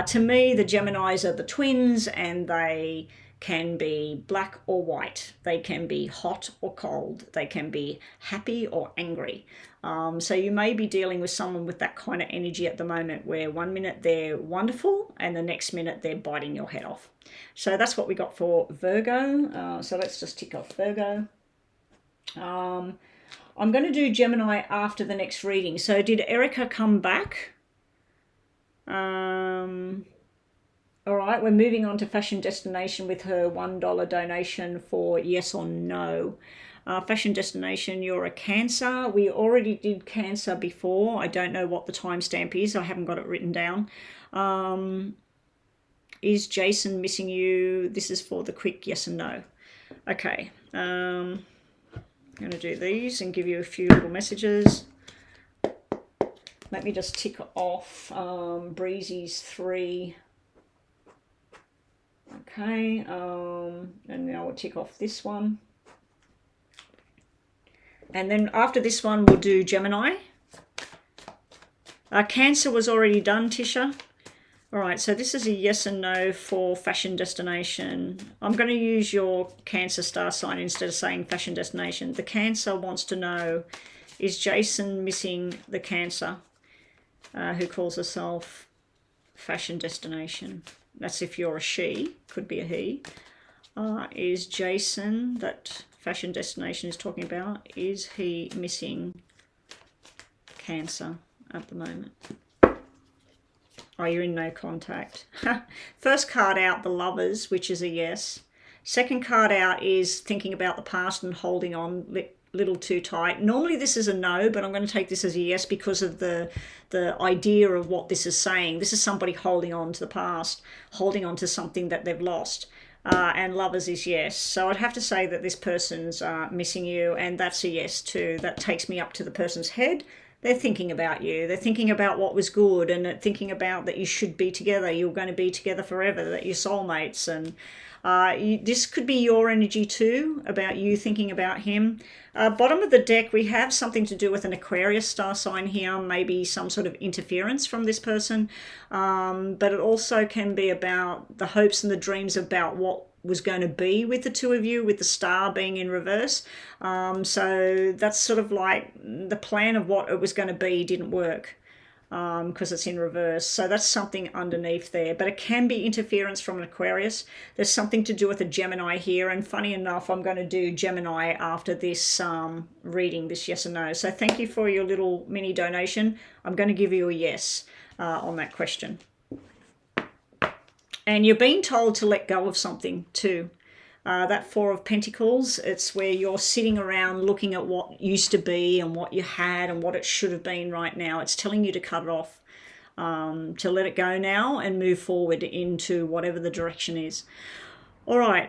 To me, the Geminis are the twins, and they can be black or white. They can be hot or cold. They can be happy or angry. So you may be dealing with someone with that kind of energy at the moment, where 1 minute they're wonderful and the next minute they're biting your head off. So that's what we got for Virgo. So let's just tick off Virgo. I'm going to do Gemini after the next reading. So did Erica come back? All right, we're moving on to Fashion Destination with her $1 donation for yes or no. Fashion destination, you're a Cancer. We already did Cancer before. I don't know what the timestamp is. I haven't got it written down. Is Jason missing you? This is for the quick yes and no. Okay. I'm going to do these and give you a few little messages. Let me just tick off Breezy's 3. Okay. And now we'll tick off this one. And then after this one, we'll do Gemini. Cancer was already done, Tisha. All right, so this is a yes and no for fashion destination. I'm going to use your Cancer star sign instead of saying fashion destination. The Cancer wants to know, is Jason missing the Cancer who calls herself fashion destination? That's if you're a she, could be a he. Is Jason, that fashion destination is talking about, is he missing Cancer at the moment? Oh, you're in no contact. First card out, the Lovers, which is a yes. Second card out is thinking about the past and holding on little too tight. Normally this is a no, but I'm going to take this as a yes because of the idea of what this is saying. This is somebody holding on to the past, holding on to something that they've lost. And Lovers is yes. So I'd have to say that this person's missing you, and that's a yes too. That takes me up to the person's head. They're thinking about you. They're thinking about what was good, and thinking about that you should be together. You're going to be together forever, that you're soulmates. And this could be your energy too, about you thinking about him. Bottom of the deck, we have something to do with an Aquarius star sign here, maybe some sort of interference from this person. But it also can be about the hopes and the dreams about what was going to be with the two of you, with the star being in reverse. So that's sort of like the plan of what it was going to be didn't work because it's in reverse. So that's something underneath there. But it can be interference from an Aquarius. There's something to do with a Gemini here. And funny enough, I'm going to do Gemini after this reading, this yes or no. So thank you for your little mini donation. I'm going to give you a yes on that question. And you're being told to let go of something too. That Four of Pentacles, it's where you're sitting around looking at what used to be and what you had and what it should have been right now. It's telling you to cut it off, to let it go now and move forward into whatever the direction is. All right.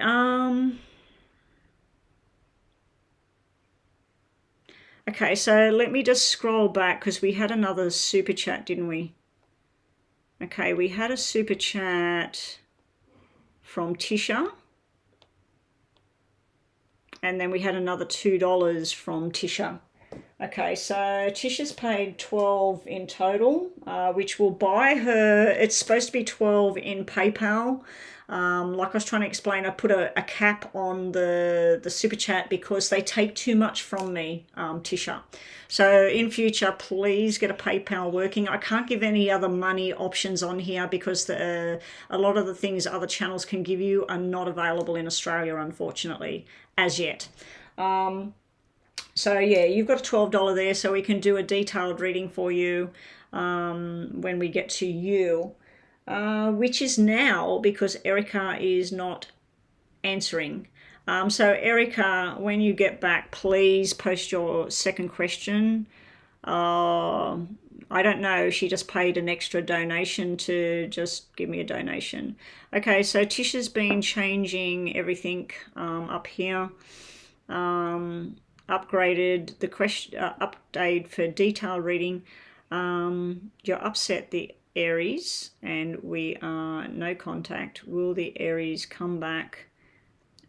Okay, so let me just scroll back because we had another super chat, didn't we? Okay, we had a super chat from Tisha. And then we had another $2 from Tisha. Okay, so Tisha's paid 12 in total, which will buy her, it's supposed to be 12 in PayPal. Like I was trying to explain, I put a cap on the super chat because they take too much from me, Tisha. So in future, please get a PayPal working. I can't give any other money options on here because a lot of the things other channels can give you are not available in Australia, unfortunately, as yet. So yeah, you've got a $12 there, so we can do a detailed reading for you when we get to you. Which is now because Erica is not answering. So Erica, when you get back, please post your second question. I don't know, she just paid an extra donation to just give me a donation. Okay, so Tisha's been changing everything up here. Upgraded the question, update for detailed reading. You're upset the Aries and we are no contact. Will the Aries come back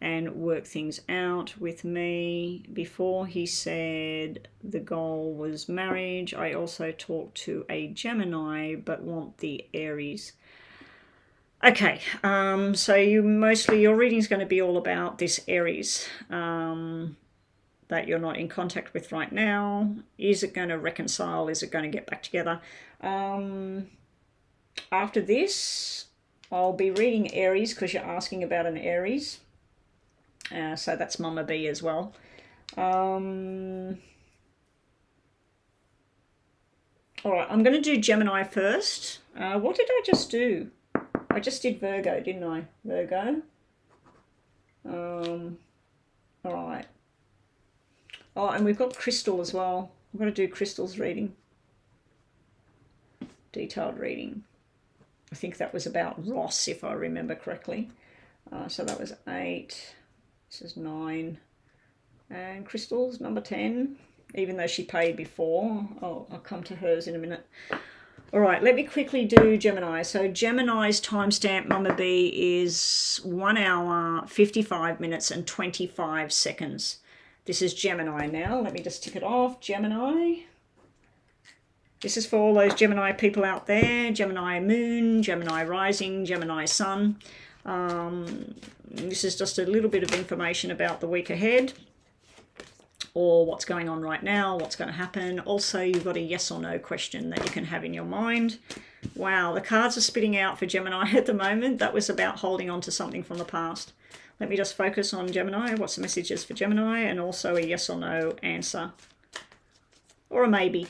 and work things out with me? Before he said the goal was marriage. I also talked to a Gemini but want the Aries. Okay, so your reading is going to be all about this Aries that you're not in contact with right now. Is it going to reconcile? Is it going to get back together? After this, I'll be reading Aries because you're asking about an Aries. So that's Mama B as well. All right, I'm going to do Gemini first. What did I just do? I just did Virgo, didn't I? Virgo. All right. Oh, and we've got Crystal as well. We've got to do Crystal's reading. Detailed reading. I think that was about Ross, if I remember correctly. So that was 8. This is 9. And Crystal's number 10, even though she paid before. I'll come to hers in a minute. All right, let me quickly do Gemini. So Gemini's timestamp, Mama B, is 1 hour, 55 minutes and 25 seconds. This is Gemini now. Let me just tick it off. Gemini. This is for all those Gemini people out there. Gemini moon, Gemini rising, Gemini sun. This is just a little bit of information about the week ahead, or what's going on right now, what's going to happen. Also, you've got a yes or no question that you can have in your mind. Wow, the cards are spitting out for Gemini at the moment. That was about holding on to something from the past. Let me just focus on Gemini. What's the messages for Gemini? And also a yes or no answer. Or a maybe.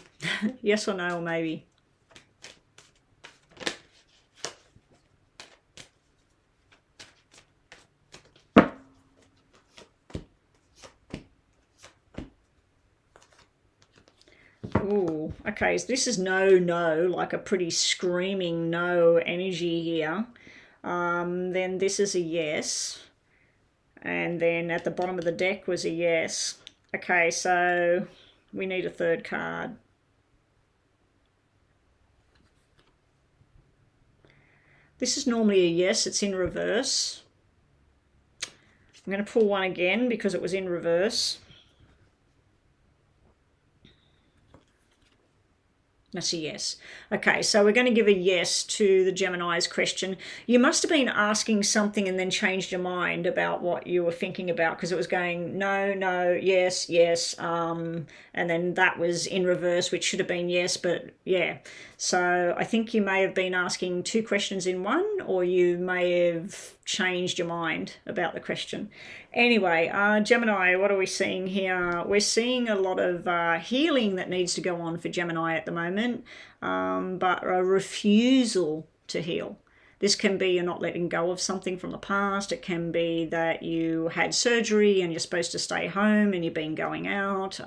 Yes or no or maybe. Ooh, okay, so this is no, like a pretty screaming no energy here. Then this is a yes. And then at the bottom of the deck was a yes. Okay, so we need a third card. This is normally a yes, it's in reverse. I'm going to pull one again because it was in reverse. That's a yes. Okay, so we're going to give a yes to the Gemini's question. You must have been asking something and then changed your mind about what you were thinking about, because it was going no, no, yes, yes, and then that was in reverse, which should have been yes, but yeah. So I think you may have been asking 2 questions in one, or you may have changed your mind about the question. Anyway, Gemini, what are we seeing here? We're seeing a lot of healing that needs to go on for Gemini at the moment, but a refusal to heal. This can be you're not letting go of something from the past. It can be that you had surgery and you're supposed to stay home and you've been going out.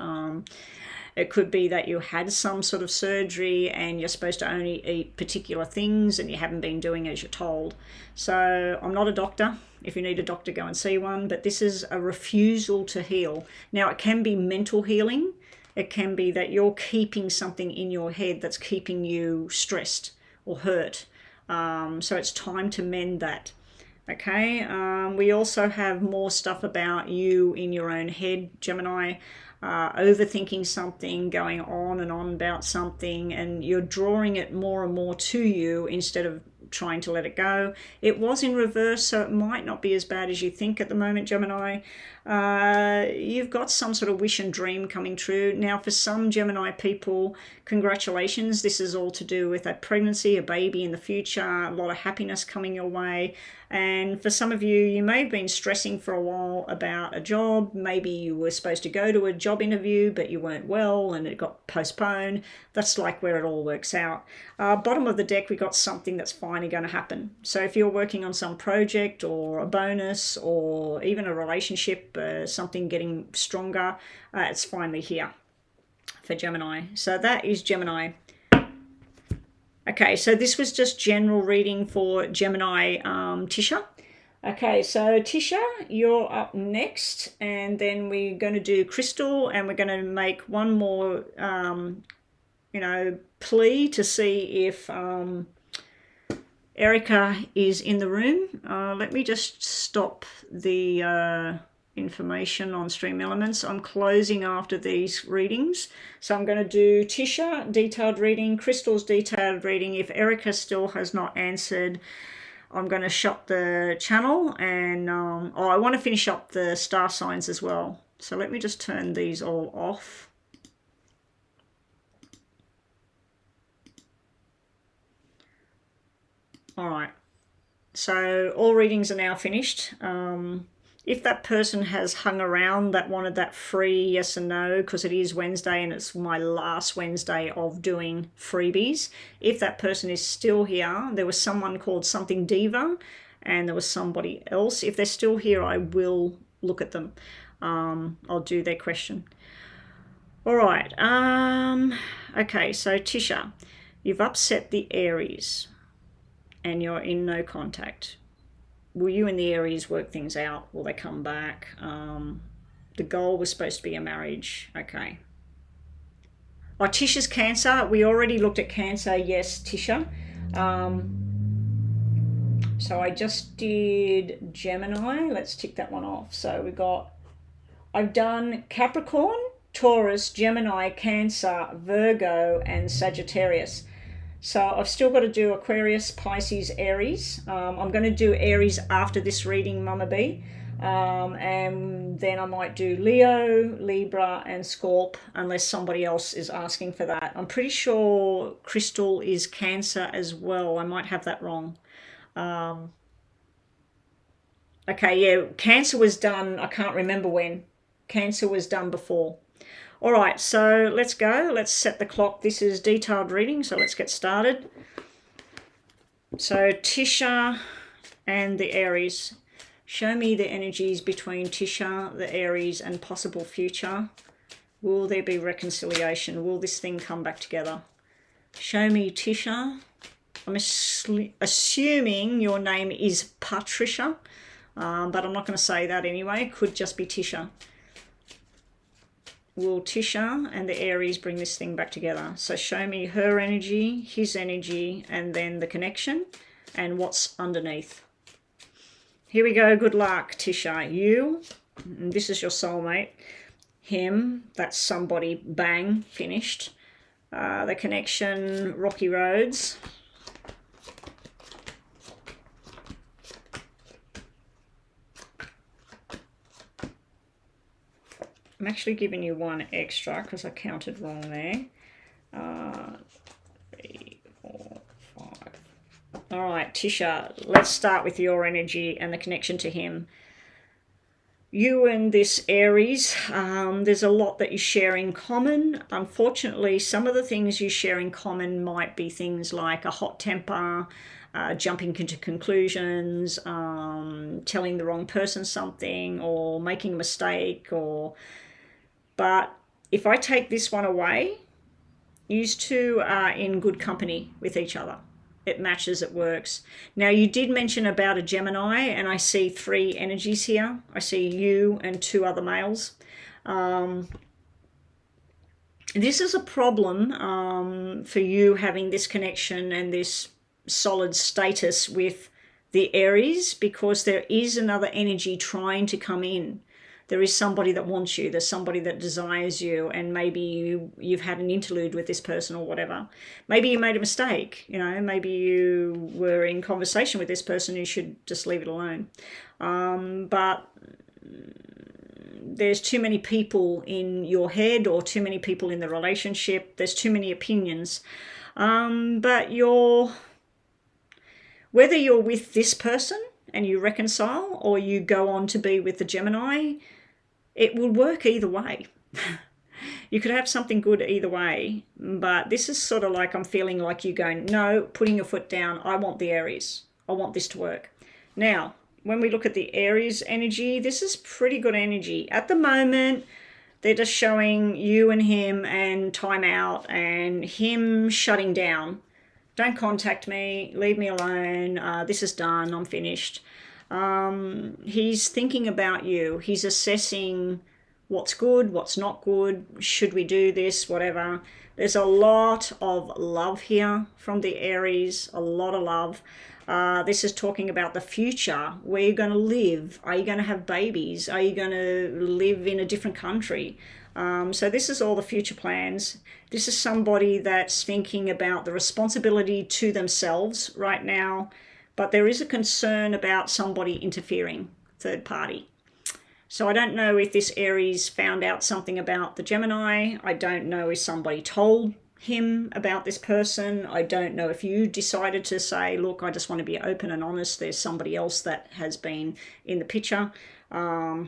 It could be that you had some sort of surgery and you're supposed to only eat particular things and you haven't been doing as you're told. So I'm not a doctor. If you need a doctor, go and see one. But this is a refusal to heal. Now, it can be mental healing. It can be that you're keeping something in your head that's keeping you stressed or hurt. So it's time to mend that. Okay. We also have more stuff about you in your own head, Gemini. Overthinking something, going on and on about something, and you're drawing it more and more to you instead of trying to let it go. It was in reverse, so it might not be as bad as you think at the moment, Gemini. You've got some sort of wish and dream coming true. Now, for some Gemini people, congratulations. This is all to do with a pregnancy, a baby in the future, a lot of happiness coming your way. And for some of you, you may have been stressing for a while about a job. Maybe you were supposed to go to a job interview, but you weren't well and it got postponed. That's like where it all works out. Bottom of the deck, we got something that's finally going to happen. So if you're working on some project or a bonus or even a relationship, something getting stronger, it's finally here for Gemini. So that is Gemini. Okay, so this was just general reading for Gemini, Tisha. Okay, so Tisha, you're up next, and then we're going to do Crystal, and we're going to make one more, plea to see if Erica is in the room. Let me just stop the information on Stream Elements. I'm closing after these readings. So I'm going to do Tisha, detailed reading, Crystal's detailed reading. If Erica still has not answered, I'm going to shut the channel, and I want to finish up the star signs as well. So let me just turn these all off. All right. So all readings are now finished. If that person has hung around that wanted that free yes and no, because it is Wednesday and it's my last Wednesday of doing freebies, if that person is still here, there was someone called something Diva and there was somebody else. If they're still here, I will look at them. I'll do their question. All right. Okay, so Tisha, you've upset the Aries and you're in no contact. Will you and the Aries work things out? Will they come back? The goal was supposed to be a marriage. Okay. Oh, Tisha's Cancer. We already looked at Cancer. Yes, Tisha. So I just did Gemini. Let's tick that one off. So we got, I've done Capricorn, Taurus, Gemini, Cancer, Virgo, and Sagittarius. So I've still got to do Aquarius, Pisces, Aries. I'm going to do Aries after this reading, Mama B. And then I might do Leo, Libra, and Scorp, unless somebody else is asking for that. I'm pretty sure Crystal is Cancer as well. I might have that wrong. Okay, yeah, Cancer was done, I can't remember when. Cancer was done before. All right, so let's go. Let's set the clock. This is detailed reading, so let's get started. So Tisha and the Aries. Show me the energies between Tisha, the Aries, and possible future. Will there be reconciliation? Will this thing come back together? Show me Tisha. I'm assuming your name is Patricia, but I'm not going to say that anyway. It could just be Tisha. Will Tisha and the Aries bring this thing back together? So show me her energy, his energy, and then the connection and what's underneath. Here we go. Good luck, Tisha. You, this is your soulmate. Him, that's somebody. Bang, finished. The connection, rocky roads. I'm actually giving you one extra because I counted wrong there. 3, 4, 5. All right, Tisha, let's start with your energy and the connection to him. You and this Aries, there's a lot that you share in common. Unfortunately, some of the things you share in common might be things like a hot temper, jumping into conclusions, telling the wrong person something, or making a mistake, but if I take this one away, you two are in good company with each other. It matches, it works. Now, you did mention about a Gemini, and I see 3 energies here. I see you and 2 other males. This is a problem for you having this connection and this solid status with the Aries, because there is another energy trying to come in. There is somebody that wants you. There's somebody that desires you, and maybe you've had an interlude with this person or whatever. Maybe you made a mistake, you know, maybe you were in conversation with this person. You should just leave it alone. But there's too many people in your head, or too many people in the relationship. There's too many opinions. But whether you're with this person and you reconcile, or you go on to be with the Gemini, it will work either way. You could have something good either way, but this is sort of like, I'm feeling like you going, no, putting your foot down. I want the Aries. I want this to work. Now, when we look at the Aries energy, this is pretty good energy. At the moment, they're just showing you and him and time out, and him shutting down. Don't contact me, leave me alone, this is done, I'm finished. He's thinking about you. He's assessing what's good, what's not good, should we do this, whatever. There's a lot of love here from the Aries, a lot of love. This is talking about the future. Where you're going to live. Are you going to have babies? Are you going to live in a different country? So this is all the future plans. This is somebody that's thinking about the responsibility to themselves right now, but there is a concern about somebody interfering, third party. So I don't know if this Aries found out something about the Gemini. I don't know if somebody told him about this person. I don't know if you decided to say, look, I just want to be open and honest. There's somebody else that has been in the picture. But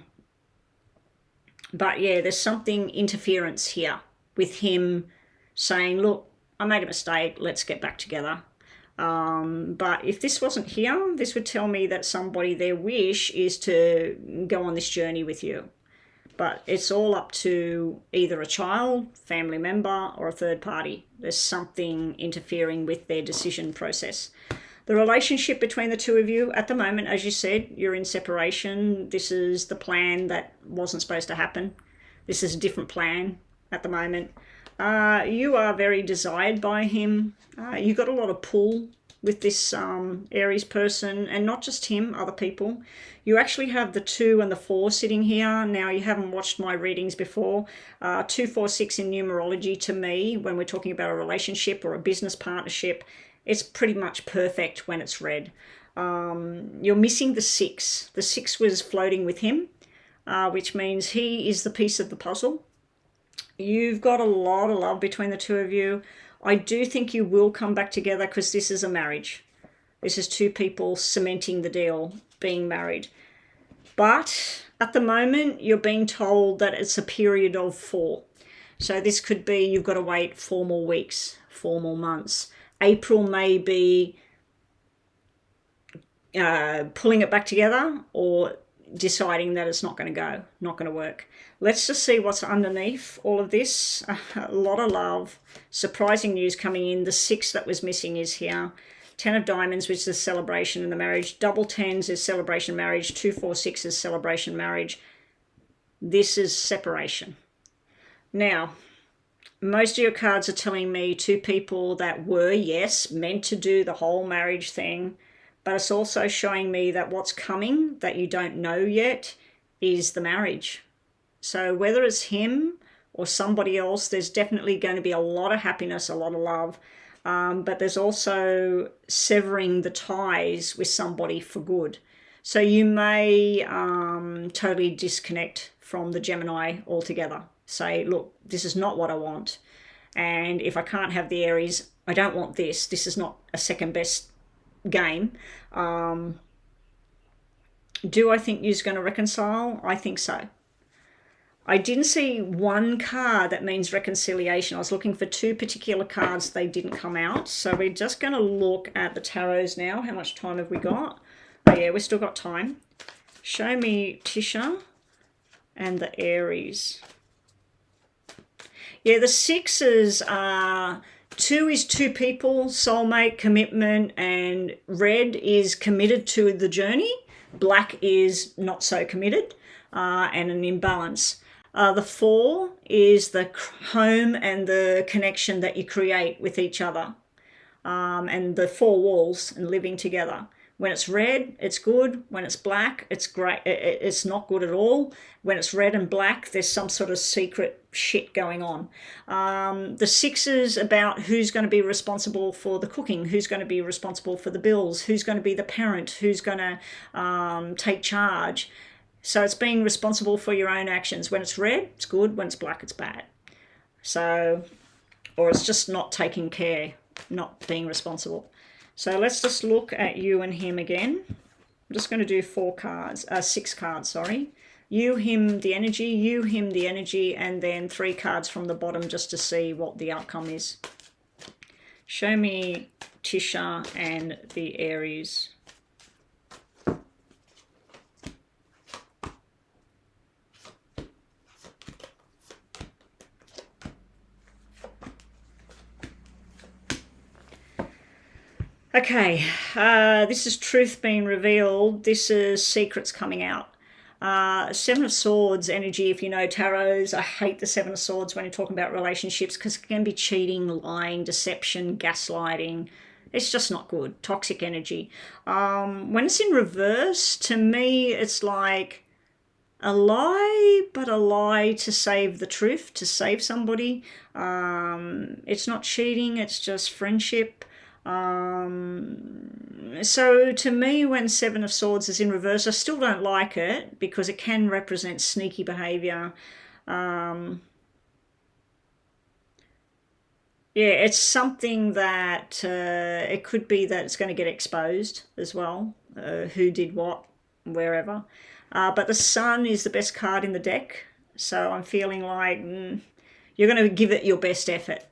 yeah, there's something interference here with him saying, look, I made a mistake, let's get back together. But if this wasn't here, this would tell me that somebody, their wish is to go on this journey with you. but it's all up to either a child, family member, or a third party. There's something interfering with their decision process. The relationship between the two of you at the moment, as you said, you're in separation. This is the plan that wasn't supposed to happen. This is a different plan at the moment. You are very desired by him. You've got a lot of pull with this Aries person, and not just him, other people. You actually have the 2 and the 4 sitting here. Now, you haven't watched my readings before. 2, 4, 6 in numerology, to me, when we're talking about a relationship or a business partnership, it's pretty much perfect when it's read. You're missing the 6. The 6 was floating with him, which means he is the piece of the puzzle. You've got a lot of love between the two of you. I do think you will come back together, because this is a marriage. This is 2 people cementing the deal, being married. But at the moment, you're being told that it's a period of 4. So this could be you've got to wait 4 more weeks, 4 more months. April may be pulling it back together, or deciding that it's not going to go, not going to work. Let's just see what's underneath all of this. A lot of love, surprising news coming in. The 6 that was missing is here. 10 of diamonds, which is celebration in the marriage. Double 10s is celebration marriage. 2, 4, 6 is celebration marriage. This is separation. Now, most of your cards are telling me 2 people that were, yes, meant to do the whole marriage thing, but it's also showing me that what's coming that you don't know yet is the marriage. So whether it's him or somebody else, there's definitely going to be a lot of happiness, a lot of love, but there's also severing the ties with somebody for good. So you may totally disconnect from the Gemini altogether. Say, look, this is not what I want. And if I can't have the Aries, I don't want this. This is not a second best game. Do I think you're going to reconcile? I think so. I didn't see one card that means reconciliation. I was looking for 2 particular cards. They didn't come out. So we're just going to look at the tarots now. How much time have we got? Oh yeah, we've still got time. Show me Tisha and the Aries. Yeah, the 6s are 2 is 2 people, soulmate, commitment, and red is committed to the journey. Black is not so committed, and an imbalance. The 4 is the home and the connection that you create with each other, and the 4 walls and living together. When it's red, it's good. When it's black, it's great. It's not good at all. When it's red and black, there's some sort of secret shit going on. The 6s about who's going to be responsible for the cooking, who's going to be responsible for the bills, who's going to be the parent, who's going to take charge. So it's being responsible for your own actions. When it's red, it's good. When it's black, it's bad. So, or it's just not taking care, not being responsible. So let's just look at you and him again. I'm just going to do 6 cards, sorry. You, him, the energy, you, him, the energy, and then 3 cards from the bottom just to see what the outcome is. Show me Tisha and the Aries. Okay, this is truth being revealed. This is secrets coming out. 7 of Swords energy, if you know tarots. I hate the 7 of Swords when you're talking about relationships, because it can be cheating, lying, deception, gaslighting. It's just not good. Toxic energy. When it's in reverse, to me, it's like a lie, but a lie to save the truth, to save somebody. It's not cheating, it's just friendship. So to me, when 7 of Swords is in reverse, I still don't like it, because it can represent sneaky behavior. Yeah, it's something that it could be that it's going to get exposed as well, who did what, wherever. But the Sun is the best card in the deck, so I'm feeling like you're going to give it your best effort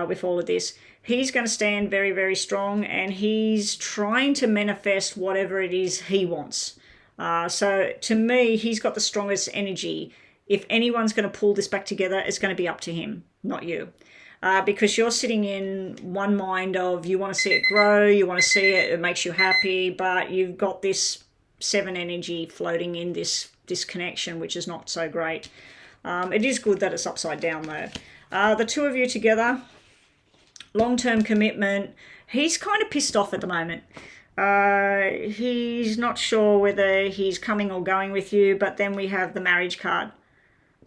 with all of this. He's going to stand very, very strong, and he's trying to manifest whatever it is he wants. So to me, he's got the strongest energy. If anyone's going to pull this back together, it's going to be up to him, not you. Because you're sitting in one mind of you want to see it grow, you want to see it, it makes you happy, but you've got this 7 energy floating in this connection, which is not so great. It is good that it's upside down though. The two of you together, long-term commitment. He's kind of pissed off at the moment. He's not sure whether he's coming or going with you, but then we have the marriage card.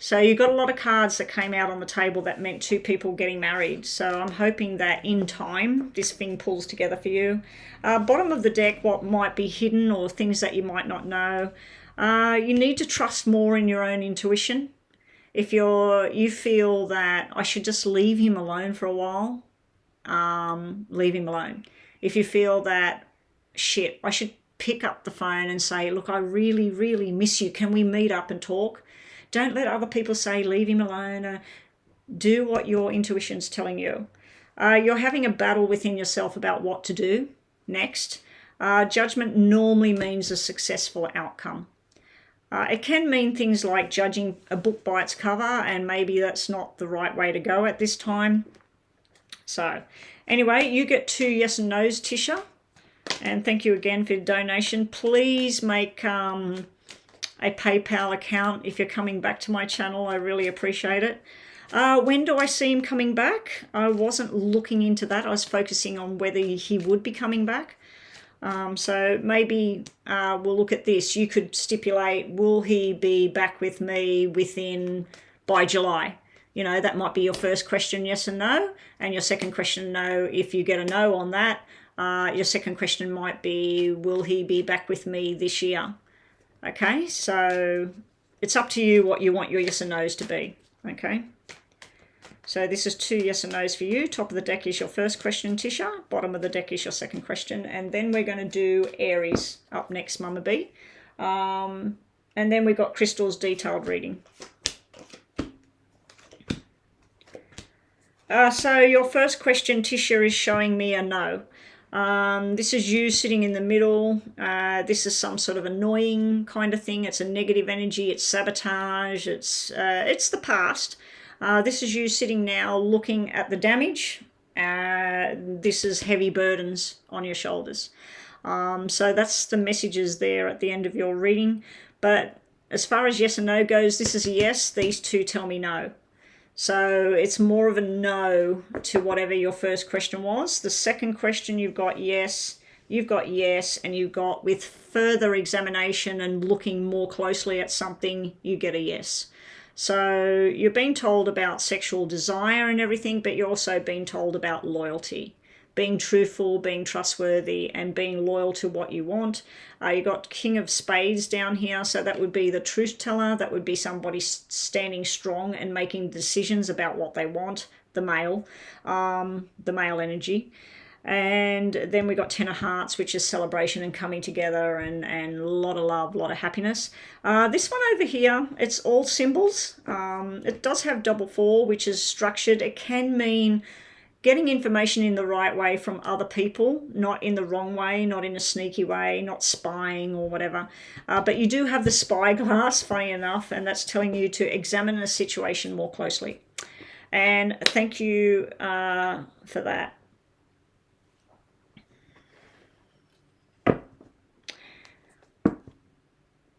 So you've got a lot of cards that came out on the table that meant 2 people getting married. So I'm hoping that in time, this thing pulls together for you. Bottom of the deck, what might be hidden or things that you might not know. You need to trust more in your own intuition. If you feel that I should just leave him alone for a while, leave him alone. If you feel that, shit, I should pick up the phone and say, look, I really, really miss you. Can we meet up and talk? Don't let other people say, leave him alone. Do what your intuition's telling you. You're having a battle within yourself about what to do next. Judgment normally means a successful outcome. It can mean things like judging a book by its cover, and maybe that's not the right way to go at this time. So anyway, you get 2 yes and no's, Tisha. And thank you again for your donation. Please make a PayPal account if you're coming back to my channel. I really appreciate it. When do I see him coming back? I wasn't looking into that. I was focusing on whether he would be coming back. So maybe we'll look at this. You could stipulate, will he be back with me by July? You know, that might be your first question, yes and no. And your second question, no. If you get a no on that, your second question might be, will he be back with me this year? Okay, so it's up to you what you want your yes and no's to be. Okay, so this is 2 yes and no's for you. Top of the deck is your first question, Tisha. Bottom of the deck is your second question. And then we're going to do Aries up next, Mama B. And then we've got Crystal's detailed reading. So your first question, Tisha, is showing me a no. This is you sitting in the middle. This is some sort of annoying kind of thing. It's a negative energy. It's sabotage. It's the past. This is you sitting now looking at the damage. This is heavy burdens on your shoulders. So that's the messages there at the end of your reading. But as far as yes and no goes, this is a yes. These 2 tell me no. So it's more of a no to whatever your first question was. The second question, you've got yes, and you've got with further examination and looking more closely at something, you get a yes. So you're being told about sexual desire and everything, but you're also being told about loyalty. Being truthful, being trustworthy, and being loyal to what you want. You got King of Spades down here, so that would be the truth teller. That would be somebody standing strong and making decisions about what they want, the male energy. And then we got 10 of Hearts, which is celebration and coming together and a lot of love, a lot of happiness. This one over here, it's all symbols. It does have double 4, which is structured. It can mean getting information in the right way from other people, not in the wrong way, not in a sneaky way, not spying or whatever. But you do have the spyglass, funny enough, and that's telling you to examine a situation more closely. And thank you for that.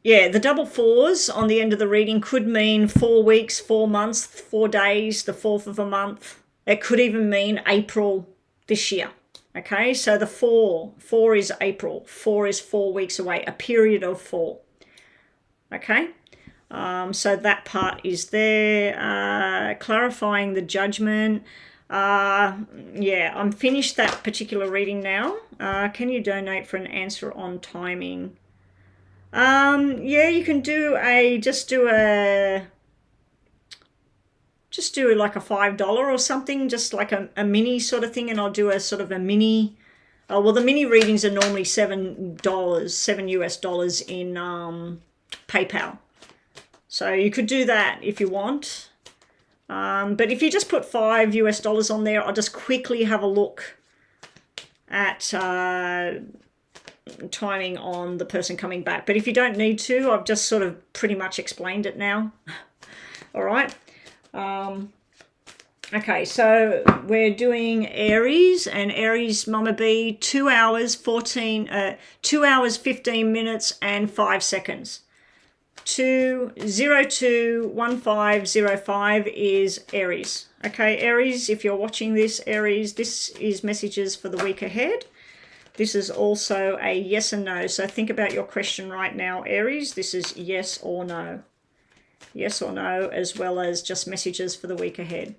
Yeah, the double 4s on the end of the reading could mean 4 weeks, 4 months, 4 days, the 4th of a month. It could even mean April this year. Okay, so the 4 is April. 4 is 4 weeks away, a period of 4. Okay, so that part is there. Clarifying the judgment. Yeah, I'm finished that particular reading now. Can you donate for an answer on timing? Yeah, you can do just do like a $5 or something, just like a mini sort of thing, and I'll do a sort of a mini. Well, the mini readings are normally $7 US in PayPal, so you could do that if you want. But if you just put $5 US on there, I'll just quickly have a look at timing on the person coming back. But if you don't need to, I've just sort of pretty much explained it now. All right. Okay, so we're doing Aries, and Aries, Mama B, 2 hours 15 minutes and 5 seconds. 2021505 is Aries. Okay, Aries, if you're watching this, Aries, this is messages for the week ahead. This is also a yes and no. So think about your question right now, Aries. This is yes or no. Yes or no, as well as just messages for the week ahead.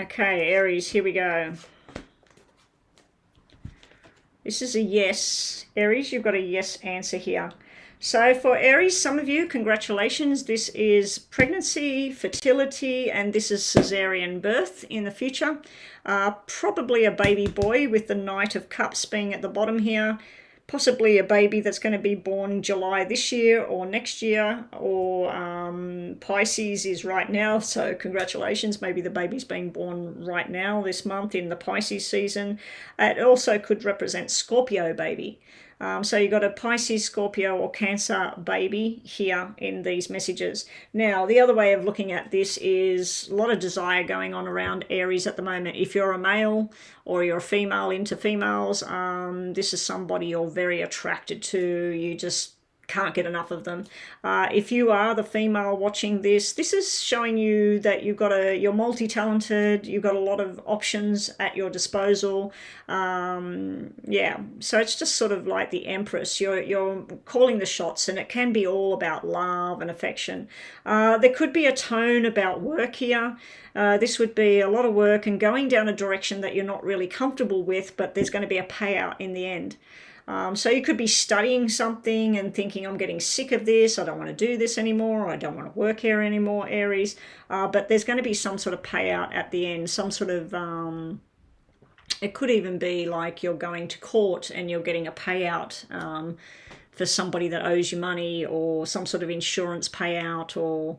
Okay, Aries, here we go. This is a yes. Aries, you've got a yes answer here. So for Aries, some of you, congratulations. This is pregnancy, fertility, and this is cesarean birth in the future. Probably a baby boy with the Knight of Cups being at the bottom here. Possibly a baby that's going to be born July this year or next year, or Pisces is right now, so congratulations, maybe the baby's being born right now this month in the Pisces season. It also could represent Scorpio baby. So you've got a Pisces, Scorpio or Cancer baby here in these messages. Now, the other way of looking at this is a lot of desire going on around Aries at the moment. If you're a male or you're a female into females, this is somebody you're very attracted to. You just can't get enough of them. If you are the female watching this, this is showing you that you're multi-talented, you've got a lot of options at your disposal. Yeah, so it's just sort of like the Empress. You're calling the shots, and it can be all about love and affection. There could be a tone about work here. This would be a lot of work and going down a direction that you're not really comfortable with, but there's going to be a payout in the end. So you could be studying something and thinking, I'm getting sick of this, I don't want to do this anymore, or I don't want to work here anymore, Aries. But there's going to be some sort of payout at the end, some sort of, it could even be like you're going to court and you're getting a payout for somebody that owes you money, or some sort of insurance payout, or,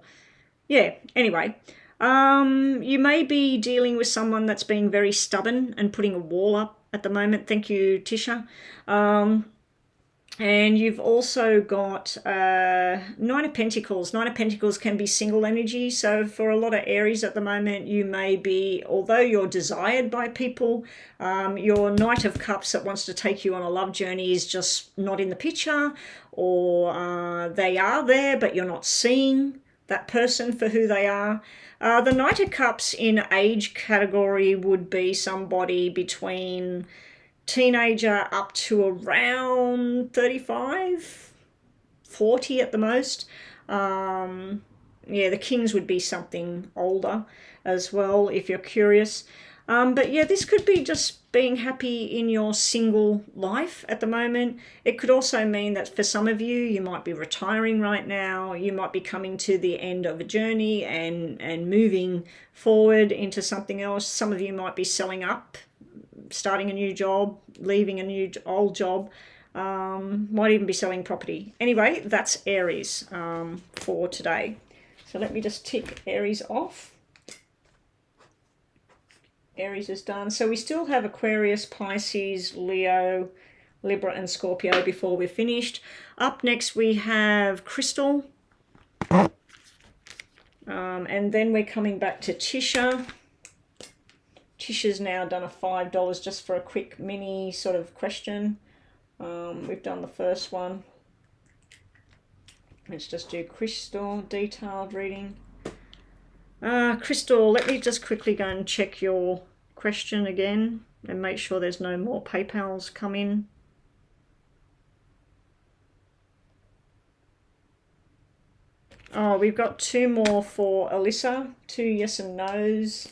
yeah, anyway. You may be dealing with someone that's being very stubborn and putting a wall up at the moment. Thank you, Tisha. And you've also got Nine of Pentacles. Nine of Pentacles can be single energy. So for a lot of Aries at the moment, you may be, although you're desired by people, your Knight of Cups that wants to take you on a love journey is just not in the picture, or they are there, but you're not seeing that person for who they are. The Knight of Cups in age category would be somebody between teenager up to around 35, 40 at the most. Yeah, the Kings would be something older as well, if you're curious. But yeah, this could be just being happy in your single life at the moment. It could also mean that for some of you, you might be retiring right now. You might be coming to the end of a journey and moving forward into something else. Some of you might be selling up, starting a new job, leaving a old job, might even be selling property. Anyway, that's Aries for today. So let me just tick Aries off. Aries is done. So we still have Aquarius, Pisces, Leo, Libra and Scorpio before we're finished. Up next we have Crystal. And then we're coming back to Tisha. Tisha's now done a $5 just for a quick mini sort of question. We've done the first one. Let's just do Crystal, detailed reading. Crystal, let me just quickly go and check your question again and make sure there's no more PayPals come in. Oh, we've got 2 more for Alyssa, 2 yes and no's.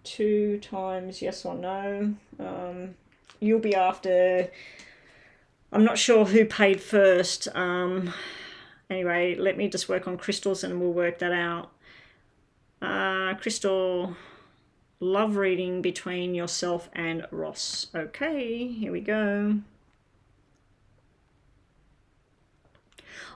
2 times yes or no. You'll be after... I'm not sure who paid first. Anyway, let me just work on crystals and we'll work that out. Crystal, Love reading between yourself and Ross. Okay, here we go.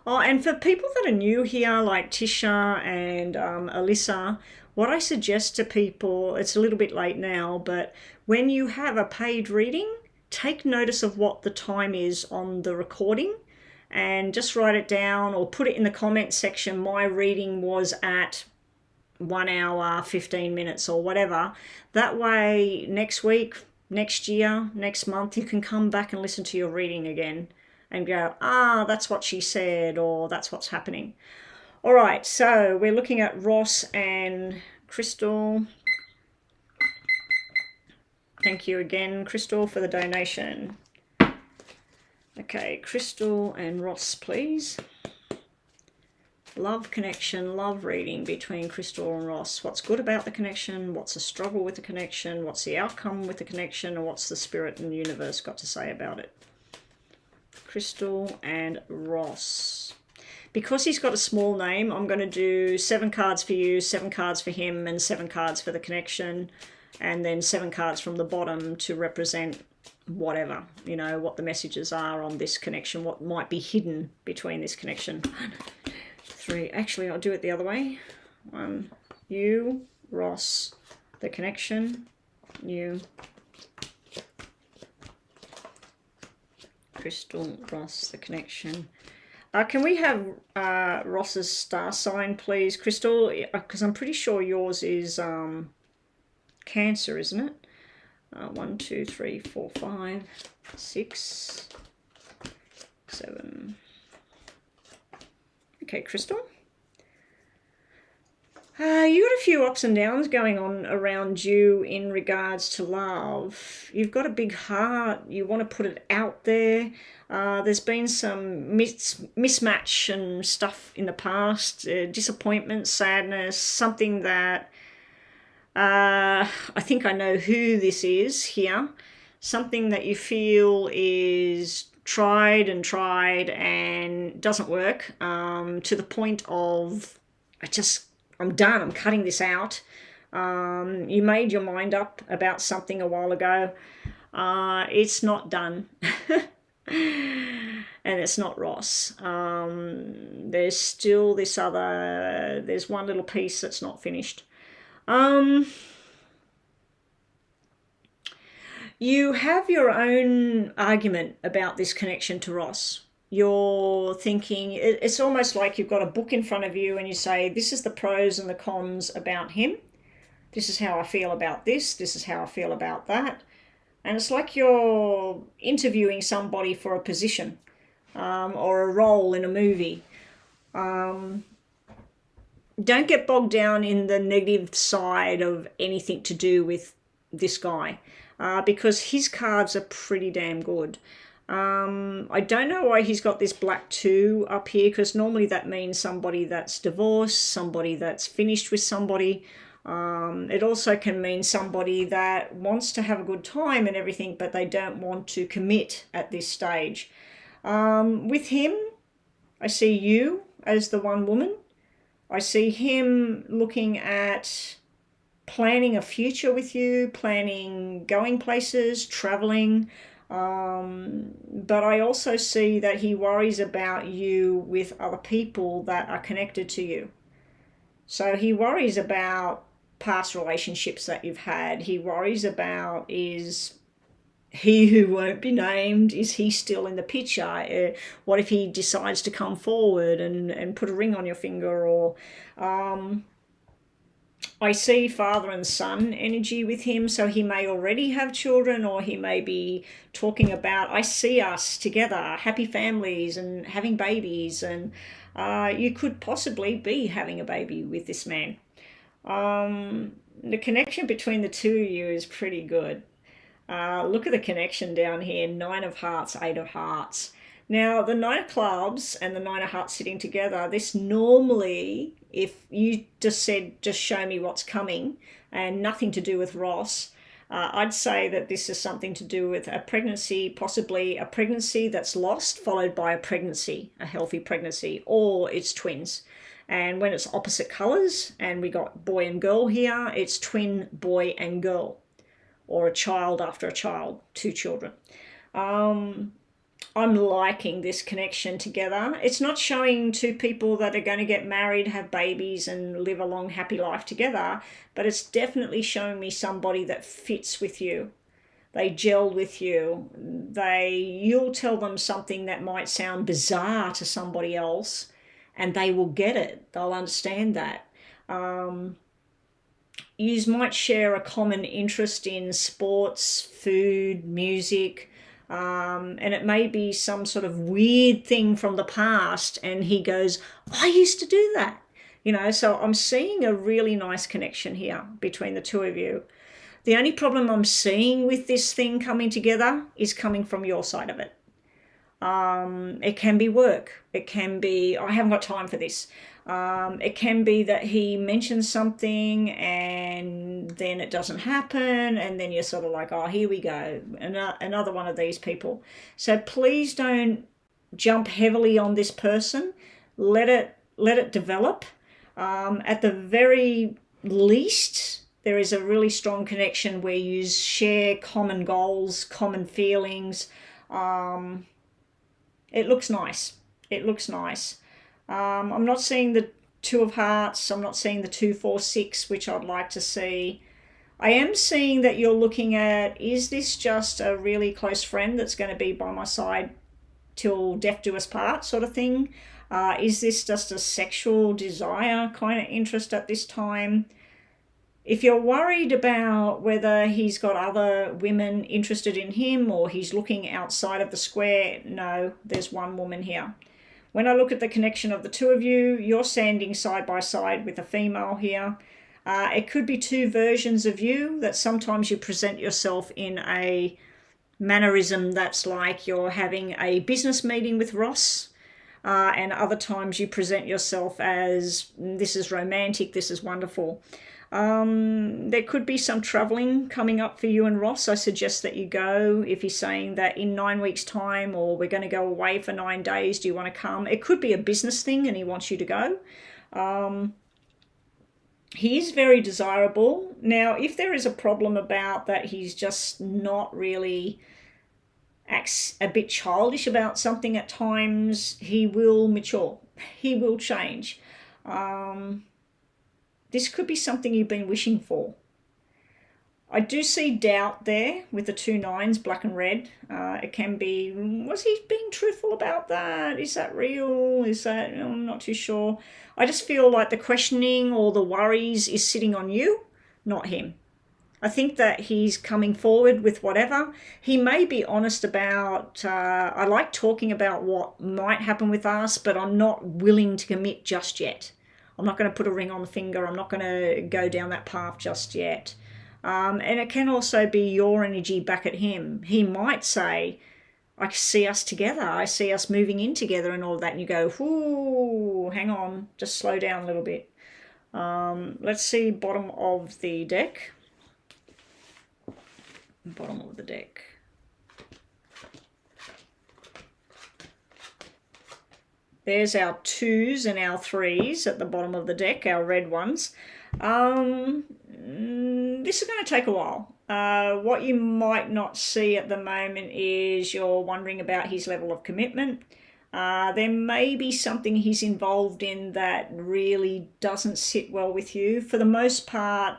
Oh, and for people that are new here, like Tisha and Alyssa, what I suggest to people, it's a little bit late now, but when you have a paid reading, take notice of what the time is on the recording and just write it down or put it in the comment section. My reading was at 1 hour, 15 minutes or whatever. That way, next week, next year, next month, you can come back and listen to your reading again and go, ah, that's what she said, or that's what's happening. All right, so we're looking at Ross and Crystal. Thank you again, Crystal, for the donation. Okay, Crystal and Ross, please. Love connection, love reading between Crystal and Ross. What's good about the connection? What's the struggle with the connection? What's the outcome with the connection? And what's the spirit and the universe got to say about it? Crystal and Ross. Because he's got a small name, I'm going to do 7 cards for you, 7 cards for him, and 7 cards for the connection. And then 7 cards from the bottom to represent whatever, you know, what the messages are on this connection, what might be hidden between this connection. 1, 3, actually I'll do it the other way. 1, you, Ross, the connection, you, Crystal, Ross, the connection. Can we have Ross's star sign, please, Crystal? Because I'm pretty sure yours is Cancer, isn't it? 1, 2, 3, 4, 5, 6, 7. Okay, Crystal. You got a few ups and downs going on around you in regards to love. You've got a big heart. You want to put it out there. There's been some mismatch and stuff in the past, disappointment, sadness, something that I think I know who this is here. Something that you feel is tried and doesn't work, to the point of, I'm done, I'm cutting this out. You made your mind up about something a while ago. It's not done. And it's not Ross. There's still there's one little piece that's not finished. You have your own argument about this connection to Ross. You're thinking, it's almost like you've got a book in front of you and you say, this is the pros and the cons about him. This is how I feel about this. This is how I feel about that. And it's like you're interviewing somebody for a position, or a role in a movie. Don't get bogged down in the negative side of anything to do with this guy, because his cards are pretty damn good. I don't know why he's got this black 2 up here, because normally that means somebody that's divorced, somebody that's finished with somebody. It also can mean somebody that wants to have a good time and everything, but they don't want to commit at this stage. With him, I see you as the one woman. I see him looking at planning a future with you, planning going places, traveling. But I also see that he worries about you with other people that are connected to you. So he worries about past relationships that you've had. He worries about, is he who won't be named, is he still in the picture? What if he decides to come forward and put a ring on your finger? Or I see father and son energy with him, so he may already have children, or he may be talking about, I see us together, happy families and having babies, and you could possibly be having a baby with this man. The connection between the two of you is pretty good. Look at the connection down here, 9 of hearts, 8 of hearts. Now, the 9 of clubs and the 9 of hearts sitting together, this normally, if you just said, just show me what's coming, and nothing to do with Ross, I'd say that this is something to do with a pregnancy, possibly a pregnancy that's lost, followed by a pregnancy, a healthy pregnancy, or it's twins. And when it's opposite colours, and we got boy and girl here, it's twin boy and girl, or a child after a child, two children. I'm liking this connection together. It's not showing two people that are going to get married, have babies, and live a long, happy life together, but it's definitely showing me somebody that fits with you. They gel with you. You'll tell them something that might sound bizarre to somebody else, and they will get it. They'll understand that. You might share a common interest in sports, food, music, and it may be some sort of weird thing from the past, and he goes, I used to do that. So I'm seeing a really nice connection here between the two of you. The only problem I'm seeing with this thing coming together is coming from your side of it. It can be work. It can be, I haven't got time for this. It can be that he mentions something and then it doesn't happen, and then you're sort of like, oh, here we go, another one of these people. So please don't jump heavily on this person. Let it develop. At the very least, there is a really strong connection where you share common goals, common feelings. It looks nice. It looks nice. I'm not seeing the Two of Hearts. I'm not seeing the 2, 4, 6, which I'd like to see. I am seeing that you're looking at, is this just a really close friend that's going to be by my side till death do us part sort of thing? Is this just a sexual desire kind of interest at this time? If you're worried about whether he's got other women interested in him or he's looking outside of the square, no, there's one woman here. When I look at the connection of the two of you, you're standing side by side with a female here. It could be two versions of you, that sometimes you present yourself in a mannerism that's like you're having a business meeting with Ross, and other times you present yourself as, this is romantic, this is wonderful. There could be some traveling coming up for you and Ross. I suggest that you go. If he's saying that in 9 weeks' time, or we're going to go away for 9 days, do you want to come? It could be a business thing and he wants you to go. He is very desirable. Now, if there is a problem about that he's just not really, acts a bit childish about something at times, he will mature. He will change. This could be something you've been wishing for. I do see doubt there with the 2 9s, black and red. It can be, was he being truthful about that? Is that real? Is that, I'm not too sure. I just feel like the questioning or the worries is sitting on you, not him. I think that he's coming forward with whatever. He may be honest about, I like talking about what might happen with us, but I'm not willing to commit just yet. I'm not going to put a ring on the finger. I'm not going to go down that path just yet. And it can also be your energy back at him. He might say, I see us together. I see us moving in together and all that. And you go, whoo, hang on, just slow down a little bit. Let's see bottom of the deck. Bottom of the deck. There's our 2s and our 3s at the bottom of the deck, our red ones. This is going to take a while. What you might not see at the moment is you're wondering about his level of commitment. There may be something he's involved in that really doesn't sit well with you. For the most part,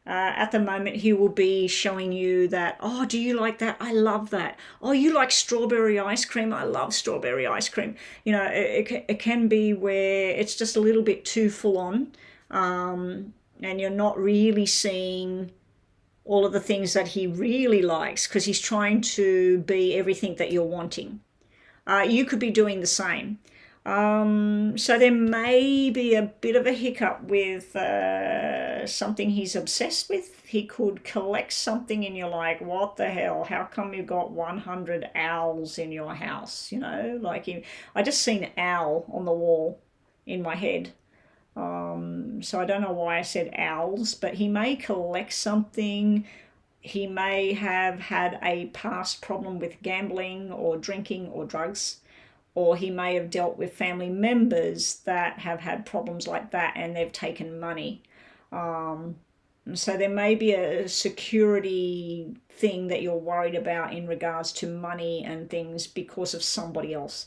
at the moment, he will be showing you that, oh, do you like that? I love that. Oh, you like strawberry ice cream? I love strawberry ice cream. It can be where it's just a little bit too full on, and you're not really seeing all of the things that he really likes, because he's trying to be everything that you're wanting. You could be doing the same. So there may be a bit of a hiccup with something he's obsessed with. He could collect something and you're like, what the hell? How come you got 100 owls in your house? I just seen owl on the wall in my head. So I don't know why I said owls, but he may collect something. he may have had a past problem with gambling or drinking or drugs, or he may have dealt with family members that have had problems like that and they've taken money. So there may be a security thing that you're worried about in regards to money and things because of somebody else.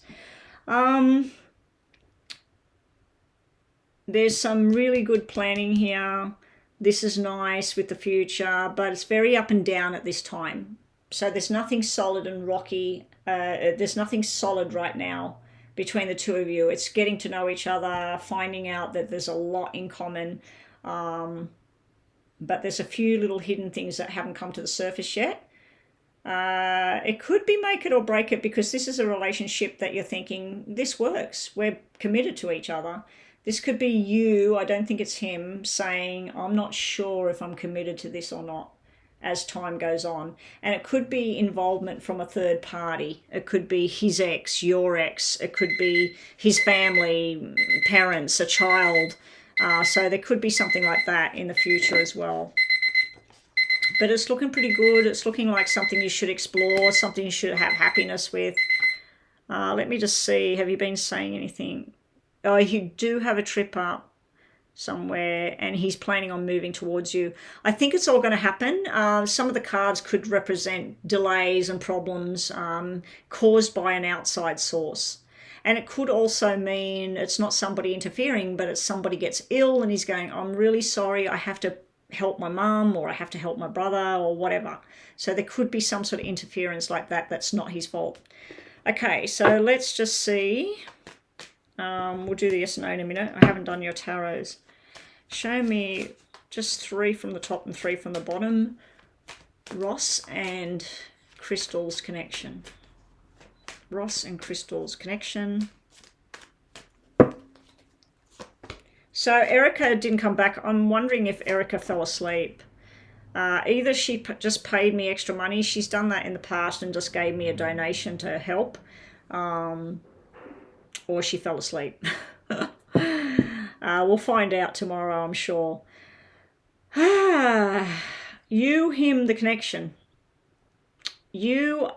There's some really good planning here. This is nice with the future, but it's very up and down at this time. So there's nothing solid and rocky. There's nothing solid right now between the two of you. It's getting to know each other, finding out that there's a lot in common. But there's a few little hidden things that haven't come to the surface yet. It could be make it or break it, because this is a relationship that you're thinking, this works. We're committed to each other. This could be you, I don't think it's him, saying, I'm not sure if I'm committed to this or not as time goes on. And it could be involvement from a third party. It could be his ex, your ex. It could be his family, parents, a child. So there could be something like that in the future as well. But it's looking pretty good. It's looking like something you should explore, something you should have happiness with. Let me just see. Have you been saying anything? Oh, you do have a trip up somewhere, and he's planning on moving towards you. I think it's all going to happen. Some of the cards could represent delays and problems caused by an outside source. And it could also mean it's not somebody interfering, but it's somebody gets ill and he's going, I'm really sorry, I have to help my mum, or I have to help my brother, or whatever. So there could be some sort of interference like that that's not his fault. Okay, so let's just see. We'll do the yes and no in a minute. I haven't done your tarots. Show me just 3 from the top and 3 from the bottom. Ross and Crystal's connection. Ross and Crystal's connection. So Erica didn't come back. I'm wondering if Erica fell asleep. Either she just paid me extra money. She's done that in the past and just gave me a donation to help. Or she fell asleep. We'll find out tomorrow, I'm sure. You, him, the connection. You're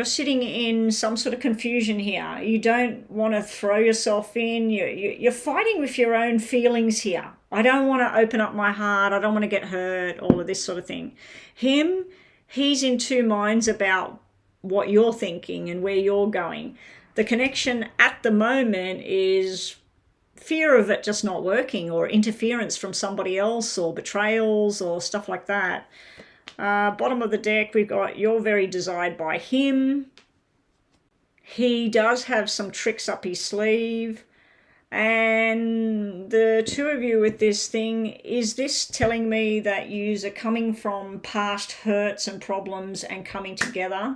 sitting in some sort of confusion here. You don't want to throw yourself in. You're fighting with your own feelings here. I don't want to open up my heart. I don't want to get hurt, all of this sort of thing. Him, he's in two minds about what you're thinking and where you're going. The connection at the moment is fear of it just not working, or interference from somebody else, or betrayals or stuff like that. Bottom of the deck, we've got you're very desired by him. He does have some tricks up his sleeve. And the two of you with this thing, is this telling me that yous are coming from past hurts and problems and coming together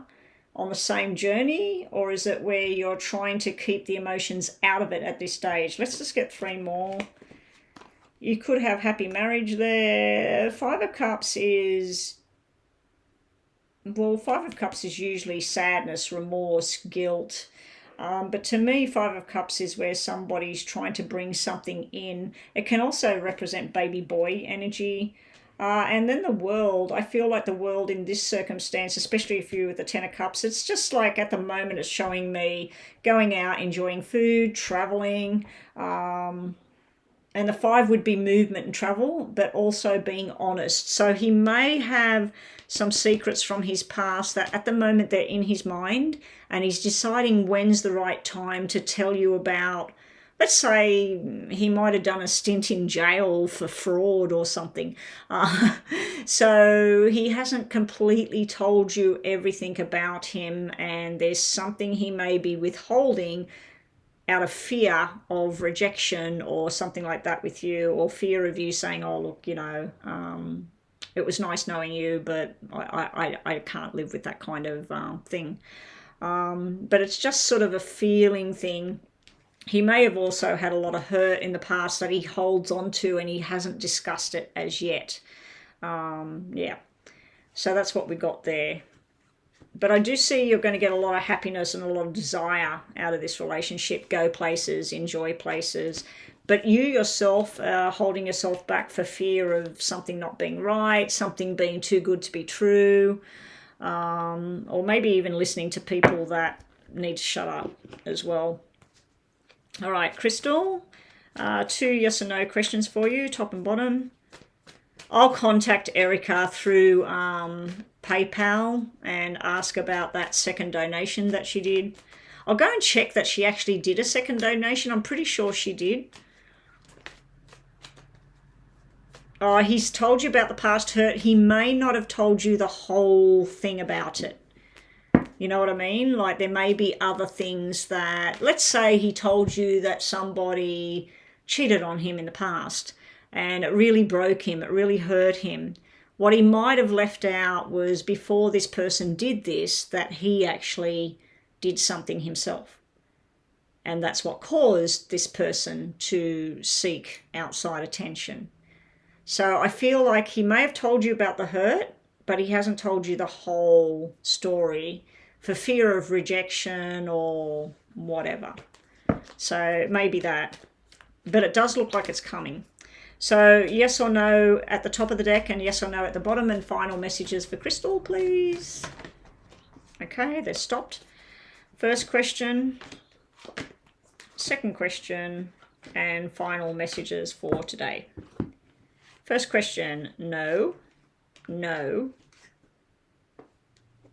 on the same journey? Or is it where you're trying to keep the emotions out of it at this stage? Let's just get 3 more. You could have happy marriage there. 5 of Cups is... Well, 5 of Cups is usually sadness, remorse, guilt. But to me, 5 of Cups is where somebody's trying to bring something in. It can also represent baby boy energy. And then the World, I feel like the World in this circumstance, especially if you're with the 10 of Cups, it's just like at the moment it's showing me going out, enjoying food, traveling. And the 5 would be movement and travel, but also being honest. So he may have some secrets from his past that at the moment they're in his mind, and he's deciding when's the right time to tell you about. Let's say he might have done a stint in jail for fraud or something. So he hasn't completely told you everything about him, and there's something he may be withholding out of fear of rejection or something like that with you, or fear of you saying, oh, look, you know, it was nice knowing you, but I can't live with that kind of thing. But it's just sort of a feeling thing. He may have also had a lot of hurt in the past that he holds on to, and he hasn't discussed it as yet. Yeah. So that's what we got there. But I do see you're going to get a lot of happiness and a lot of desire out of this relationship. Go places, enjoy places. But you yourself are holding yourself back for fear of something not being right, something being too good to be true, or maybe even listening to people that need to shut up as well. All right, Crystal, 2 yes or no questions for you, top and bottom. I'll contact Erica through PayPal and ask about that second donation that she did. I'll go and check that she actually did a second donation. I'm pretty sure she did. Oh, he's told you about the past hurt. He may not have told you the whole thing about it. You know what I mean? Like there may be other things that, let's say he told you that somebody cheated on him in the past and it really broke him, it really hurt him. What he might have left out was before this person did this, that he actually did something himself. And that's what caused this person to seek outside attention. So I feel like he may have told you about the hurt, but he hasn't told you the whole story for fear of rejection or whatever. So maybe that. But it does look like it's coming. So yes or no at the top of the deck and yes or no at the bottom, and final messages for Crystal, please. Okay, they're stopped. First question, second question, and final messages for today. First question, no, no,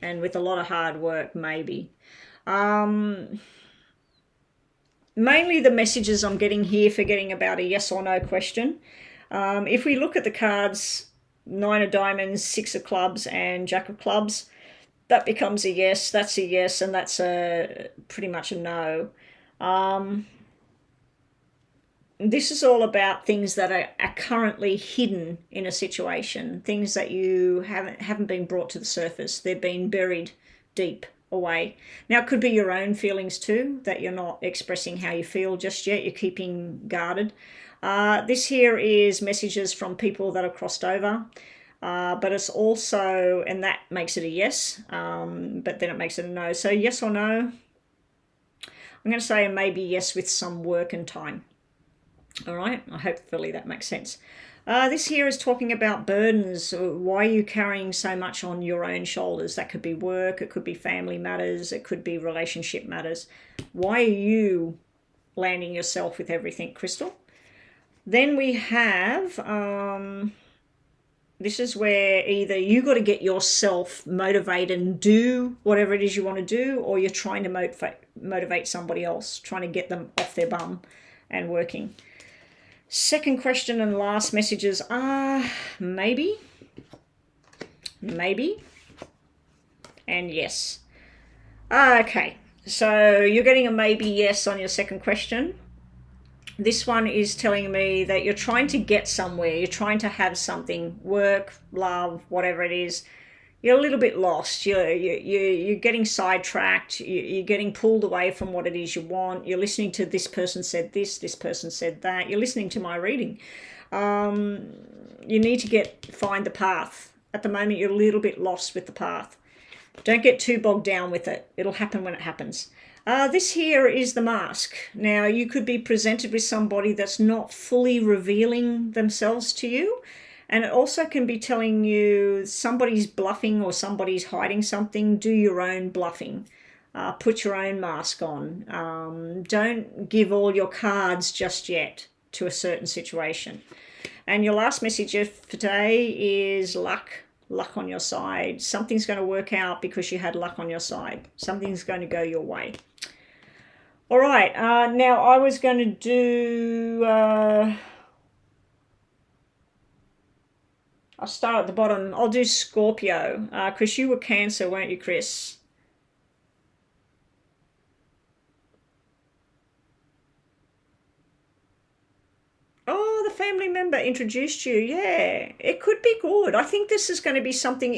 and with a lot of hard work, maybe. Mainly the messages I'm getting here for getting about a yes or no question. If we look at the cards, 9 of diamonds, 6 of clubs, and Jack of clubs, that becomes a yes, that's a yes, and that's a pretty much a no. This is all about things that are currently hidden in a situation, things that you haven't been brought to the surface. They've been buried deep away. Now, it could be your own feelings too, that you're not expressing how you feel just yet. You're keeping guarded. This here is messages from people that have crossed over, but it's also, and that makes it a yes, but then it makes it a no. So yes or no, I'm going to say maybe yes with some work and time. All right, hopefully that makes sense. This here is talking about burdens. Why are you carrying so much on your own shoulders? That could be work, it could be family matters, it could be relationship matters. Why are you landing yourself with everything, Crystal? Then we have, this is where either you got to get yourself motivated and do whatever it is you want to do, or you're trying to motivate somebody else, trying to get them off their bum and working. Second question and last messages are maybe, and yes. Okay, so you're getting a maybe yes on your second question. This one is telling me that you're trying to get somewhere, you're trying to have something, work, love, whatever it is. You're a little bit lost. You're getting sidetracked. You're getting pulled away from what it is you want. You're listening to this person said this person said that. You're listening to my reading. You need to find the path. At the moment, you're a little bit lost with the path. Don't get too bogged down with it. It'll happen when it happens. This here is the mask. Now, you could be presented with somebody that's not fully revealing themselves to you. And it also can be telling you somebody's bluffing or somebody's hiding something. Do your own bluffing. Put your own mask on. Don't give all your cards just yet to a certain situation. And your last message for today is luck. Luck on your side. Something's going to work out because you had luck on your side. Something's going to go your way. All right. Now, I was going to do... I'll start at the bottom. I'll do Scorpio. Chris, you were Cancer, weren't you, Chris? Oh, the family member introduced you. Yeah, it could be good. I think this is going to be something,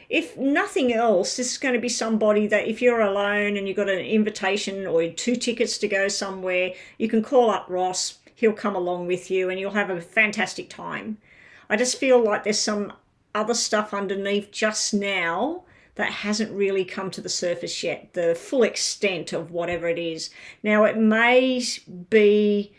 if nothing else, this is going to be somebody that if you're alone and you've got an invitation or 2 tickets to go somewhere, you can call up Ross. He'll come along with you and you'll have a fantastic time. I just feel like there's some other stuff underneath just now that hasn't really come to the surface yet, the full extent of whatever it is. Now, it may be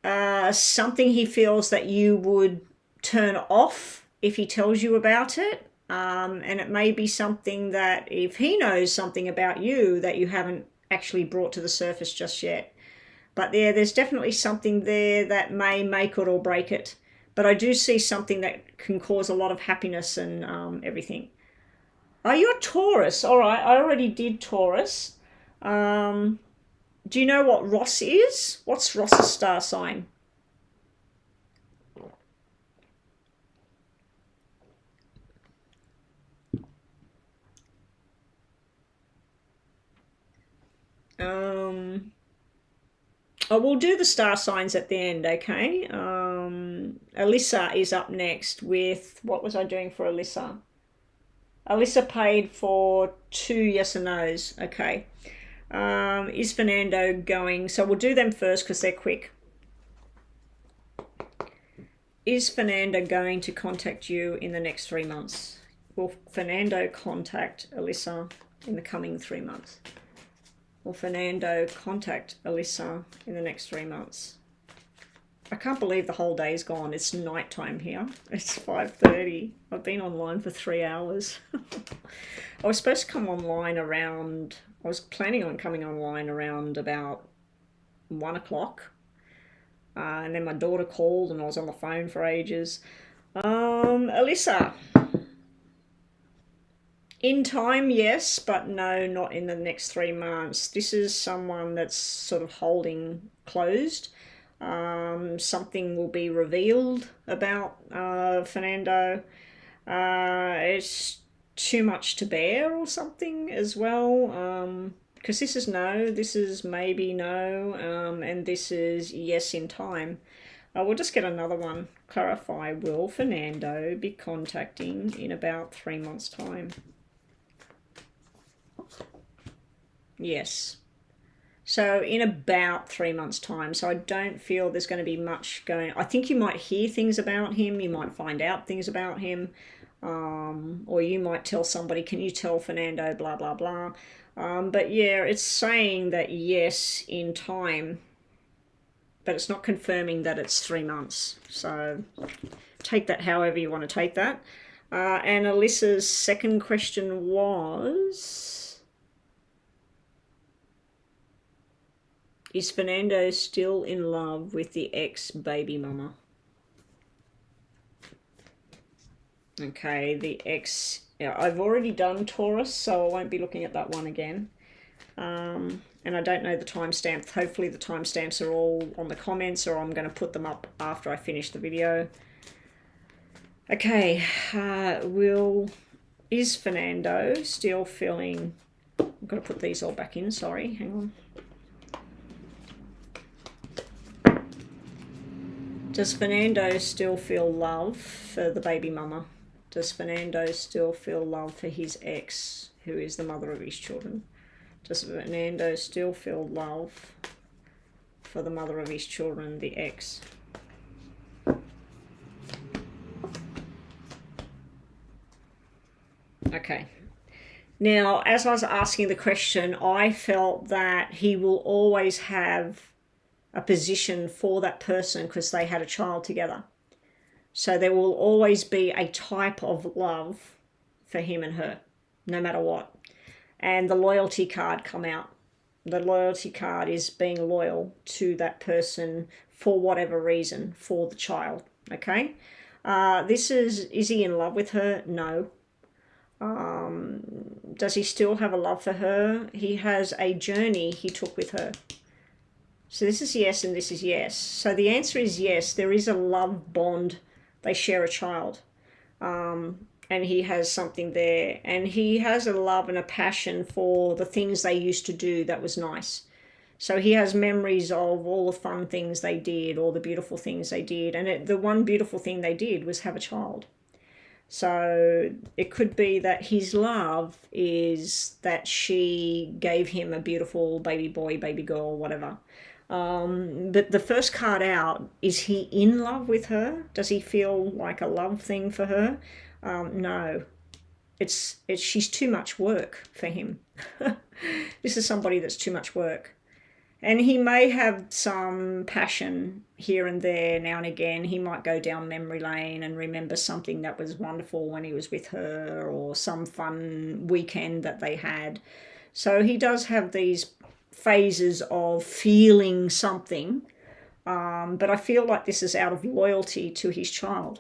something he feels that you would turn off if he tells you about it. And it may be something that if he knows something about you that you haven't actually brought to the surface just yet. But there's definitely something there that may make it or break it. But I do see something that can cause a lot of happiness and everything. Oh, you're Taurus. All right, I already did Taurus. Do you know what Ross is? What's Ross's star sign? Oh, we'll do the star signs at the end, okay? Alyssa is up next with, what was I doing for Alyssa? Alyssa paid for 2 yes and no's, okay. Is Fernando going, so we'll do them first because they're quick. Is Fernando going to contact you in the next 3 months? Will Fernando contact Alyssa in the coming 3 months? Will Fernando contact Alyssa in the next 3 months? I can't believe the whole day's gone. It's nighttime here. It's 5:30. I've been online for 3 hours. I was supposed to come online around, I was planning on coming online around about 1 o'clock. And then my daughter called and I was on the phone for ages. Alyssa. In time, yes, but no, not in the next 3 months. This is someone that's sort of holding closed. Something will be revealed about Fernando. It's too much to bear or something as well. Because this is no, this is maybe no, and this is yes in time. We'll just get another one. Clarify, will Fernando be contacting in about 3 months' time? Yes. So in about 3 months' time. So I don't feel there's going to be much going. I think you might hear things about him. You might find out things about him. Or you might tell somebody, can you tell Fernando, blah, blah, blah. But yeah, it's saying that yes, in time. But it's not confirming that it's 3 months. So take that however you want to take that. And Alyssa's second question was... Is Fernando still in love with the ex-baby mama? Okay, the ex... Yeah, I've already done Taurus, so I won't be looking at that one again. And I don't know the timestamp. Hopefully the timestamps are all on the comments, or I'm going to put them up after I finish the video. Okay, is Fernando still feeling... I've got to put these all back in, sorry, hang on. Does Fernando still feel love for the baby mama? Does Fernando still feel love for his ex, who is the mother of his children? Does Fernando still feel love for the mother of his children, the ex? Okay. Now, as I was asking the question, I felt that he will always have a position for that person because they had a child together. So there will always be a type of love for him and her, no matter what. And the loyalty card come out. The loyalty card is being loyal to that person for whatever reason, for the child, okay? Is he in love with her? No. Does he still have a love for her? He has a journey he took with her. So this is yes and this is yes. So the answer is yes, there is a love bond. They share a child. And he has something there. And he has a love and a passion for the things they used to do that was nice. So he has memories of all the fun things they did, all the beautiful things they did. And the one beautiful thing they did was have a child. So it could be that his love is that she gave him a beautiful baby boy, baby girl, whatever. But the first card out, is he in love with her? Does he feel like a love thing for her? No. she's too much work for him. This is somebody that's too much work. And he may have some passion here and there now and again. He might go down memory lane and remember something that was wonderful when he was with her, or some fun weekend that they had. So he does have these phases of feeling something, but I feel like this is out of loyalty to his child.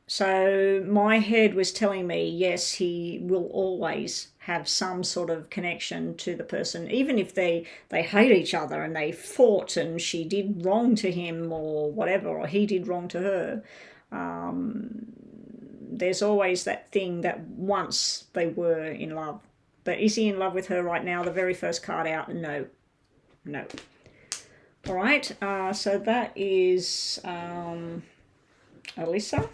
So my head was telling me, yes, he will always have some sort of connection to the person, even if they hate each other and they fought and she did wrong to him or whatever, or he did wrong to her. There's always that thing that once they were in love. But is he in love with her right now? The very first card out, no. No. All right, so that is Alyssa.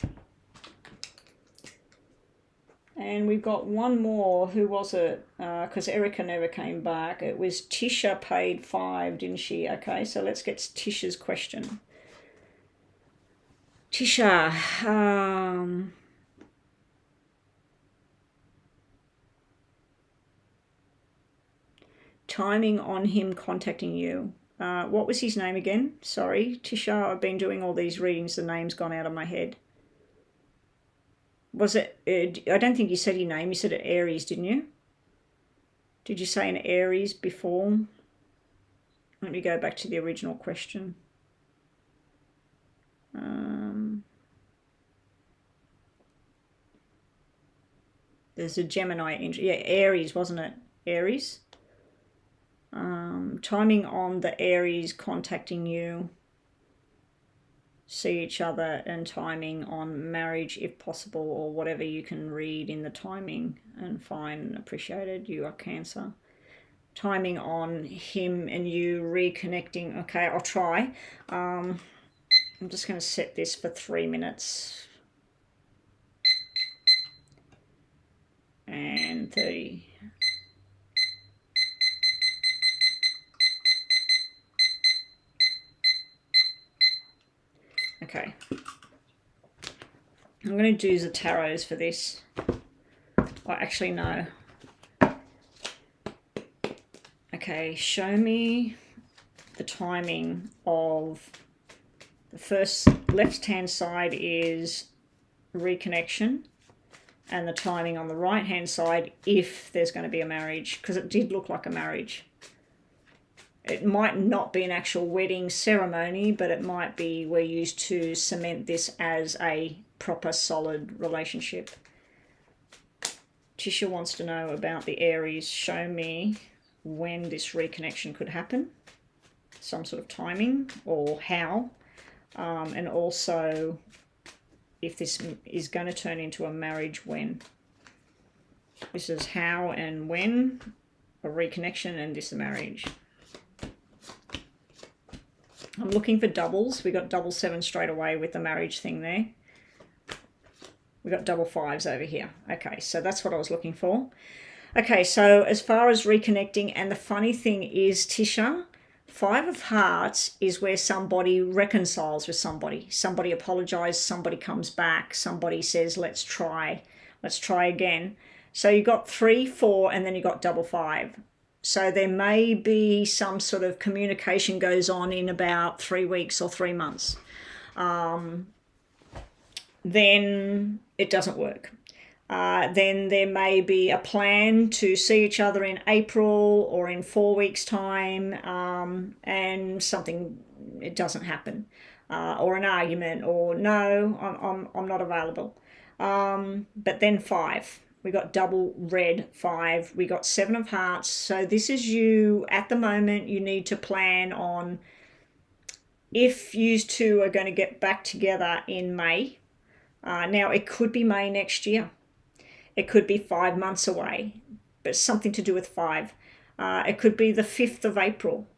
And we've got one more. Who was it? Because Erica never came back. It was Tisha paid 5, didn't she? Okay, so let's get Tisha's question. Tisha, timing on him contacting you. What was his name again? Sorry, Tisha, I've been doing all these readings. The name's gone out of my head. Was it, I don't think you said your name. You said it Aries, didn't you? Did you say an Aries before? Let me go back to the original question. There's a Gemini. Yeah, Aries, wasn't it? Aries. Timing on the Aries contacting you. See each other, and timing on marriage if possible, or whatever you can read in the timing and find appreciated. You are Cancer. Timing on him and you reconnecting. Okay, I'll try. I'm just going to set this for 3 minutes. And 30. Okay, I'm going to do the tarots for this. Well, actually, no. Okay, show me the timing of the first left-hand side is reconnection, and the timing on the right-hand side if there's going to be a marriage, because it did look like a marriage. It might not be an actual wedding ceremony, but it might be we're used to cement this as a proper solid relationship. Tisha wants to know about the Aries. Show me when this reconnection could happen. Some sort of timing or how. And also if this is going to turn into a marriage when. This is how and when, a reconnection, and this a marriage. I'm looking for doubles. We got double 7 straight away with the marriage thing there. We got double 5s over here. Okay, so that's what I was looking for. Okay, so as far as reconnecting, and the funny thing is, Tisha, 5 of Hearts is where somebody reconciles with somebody. Somebody apologizes, somebody comes back, somebody says, let's try again. So you got 3, 4, and then you got double 5. So there may be some sort of communication goes on in about 3 weeks or 3 months. Then it doesn't work. Then there may be a plan to see each other in April or in 4 weeks' time, and something, it doesn't happen. Or an argument, or no, I'm not available. But then 5. We got double red 5. We got 7 of Hearts. So this is you at the moment. You need to plan on if you two are going to get back together in May. Now, it could be May next year. It could be 5 months away, but something to do with 5. It could be the 5th of April.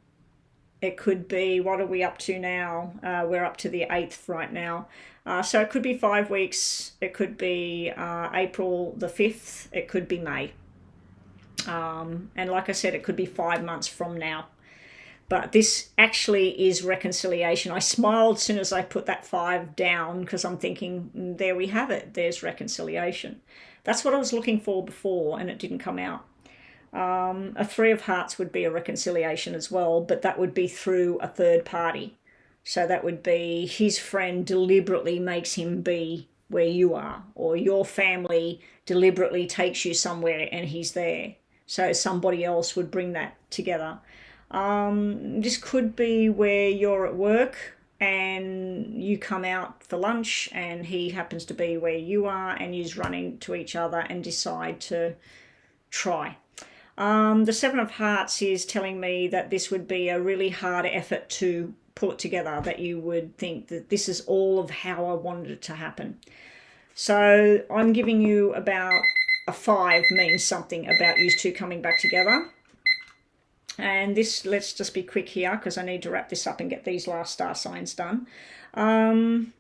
It could be, what are we up to now? We're up to the 8th right now. So it could be 5 weeks. It could be April the 5th. It could be May. And like I said, it could be 5 months from now. But this actually is reconciliation. I smiled as soon as I put that 5 down because I'm thinking, there we have it. There's reconciliation. That's what I was looking for before, and it didn't come out. A 3 of Hearts would be a reconciliation as well, but that would be through a third party. So that would be his friend deliberately makes him be where you are, or your family deliberately takes you somewhere and he's there. So somebody else would bring that together. This could be where you're at work and you come out for lunch and he happens to be where you are, and you run into each other and decide to try. The 7 of Hearts is telling me that this would be a really hard effort to pull it together, that you would think that this is all of how I wanted it to happen. So I'm giving you about a 5 means something about you two coming back together. And this, let's just be quick here because I need to wrap this up and get these last star signs done. The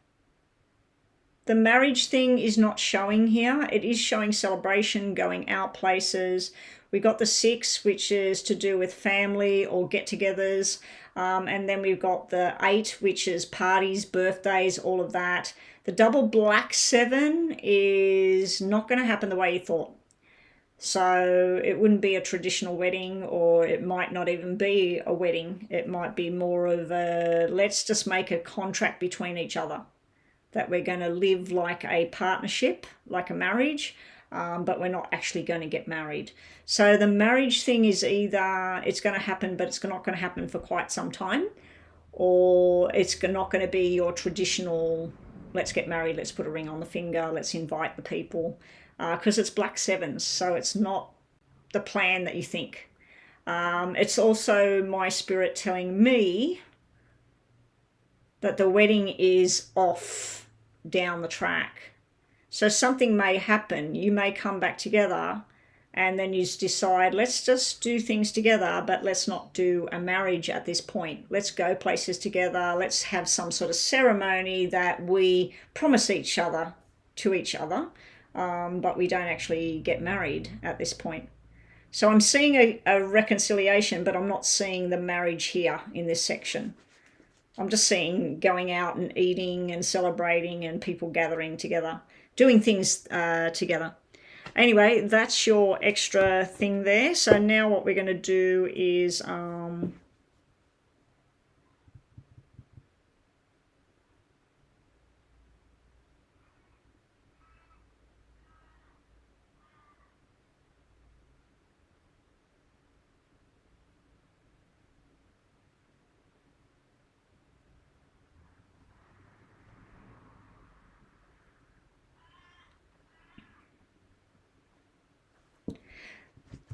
marriage thing is not showing here. It is showing celebration, going out places. We got the 6, which is to do with family or get-togethers. And then we've got the 8, which is parties, birthdays, all of that. The double black 7 is not going to happen the way you thought. So it wouldn't be a traditional wedding, or it might not even be a wedding. It might be more of a, let's just make a contract between each other that we're going to live like a partnership, like a marriage, but we're not actually going to get married. So the marriage thing is either it's going to happen, but it's not going to happen for quite some time, or it's not going to be your traditional, let's get married, let's put a ring on the finger, let's invite the people. Because it's black 7s, so it's not the plan that you think. It's also my spirit telling me that the wedding is off down the track. So something may happen. You may come back together and then you decide, let's just do things together, but let's not do a marriage at this point. Let's go places together. Let's have some sort of ceremony that we promise each other to each other. But we don't actually get married at this point. So I'm seeing a reconciliation, but I'm not seeing the marriage here in this section. I'm just seeing going out and eating and celebrating and people gathering together, doing things together. Anyway, that's your extra thing there. So now what we're going to do is...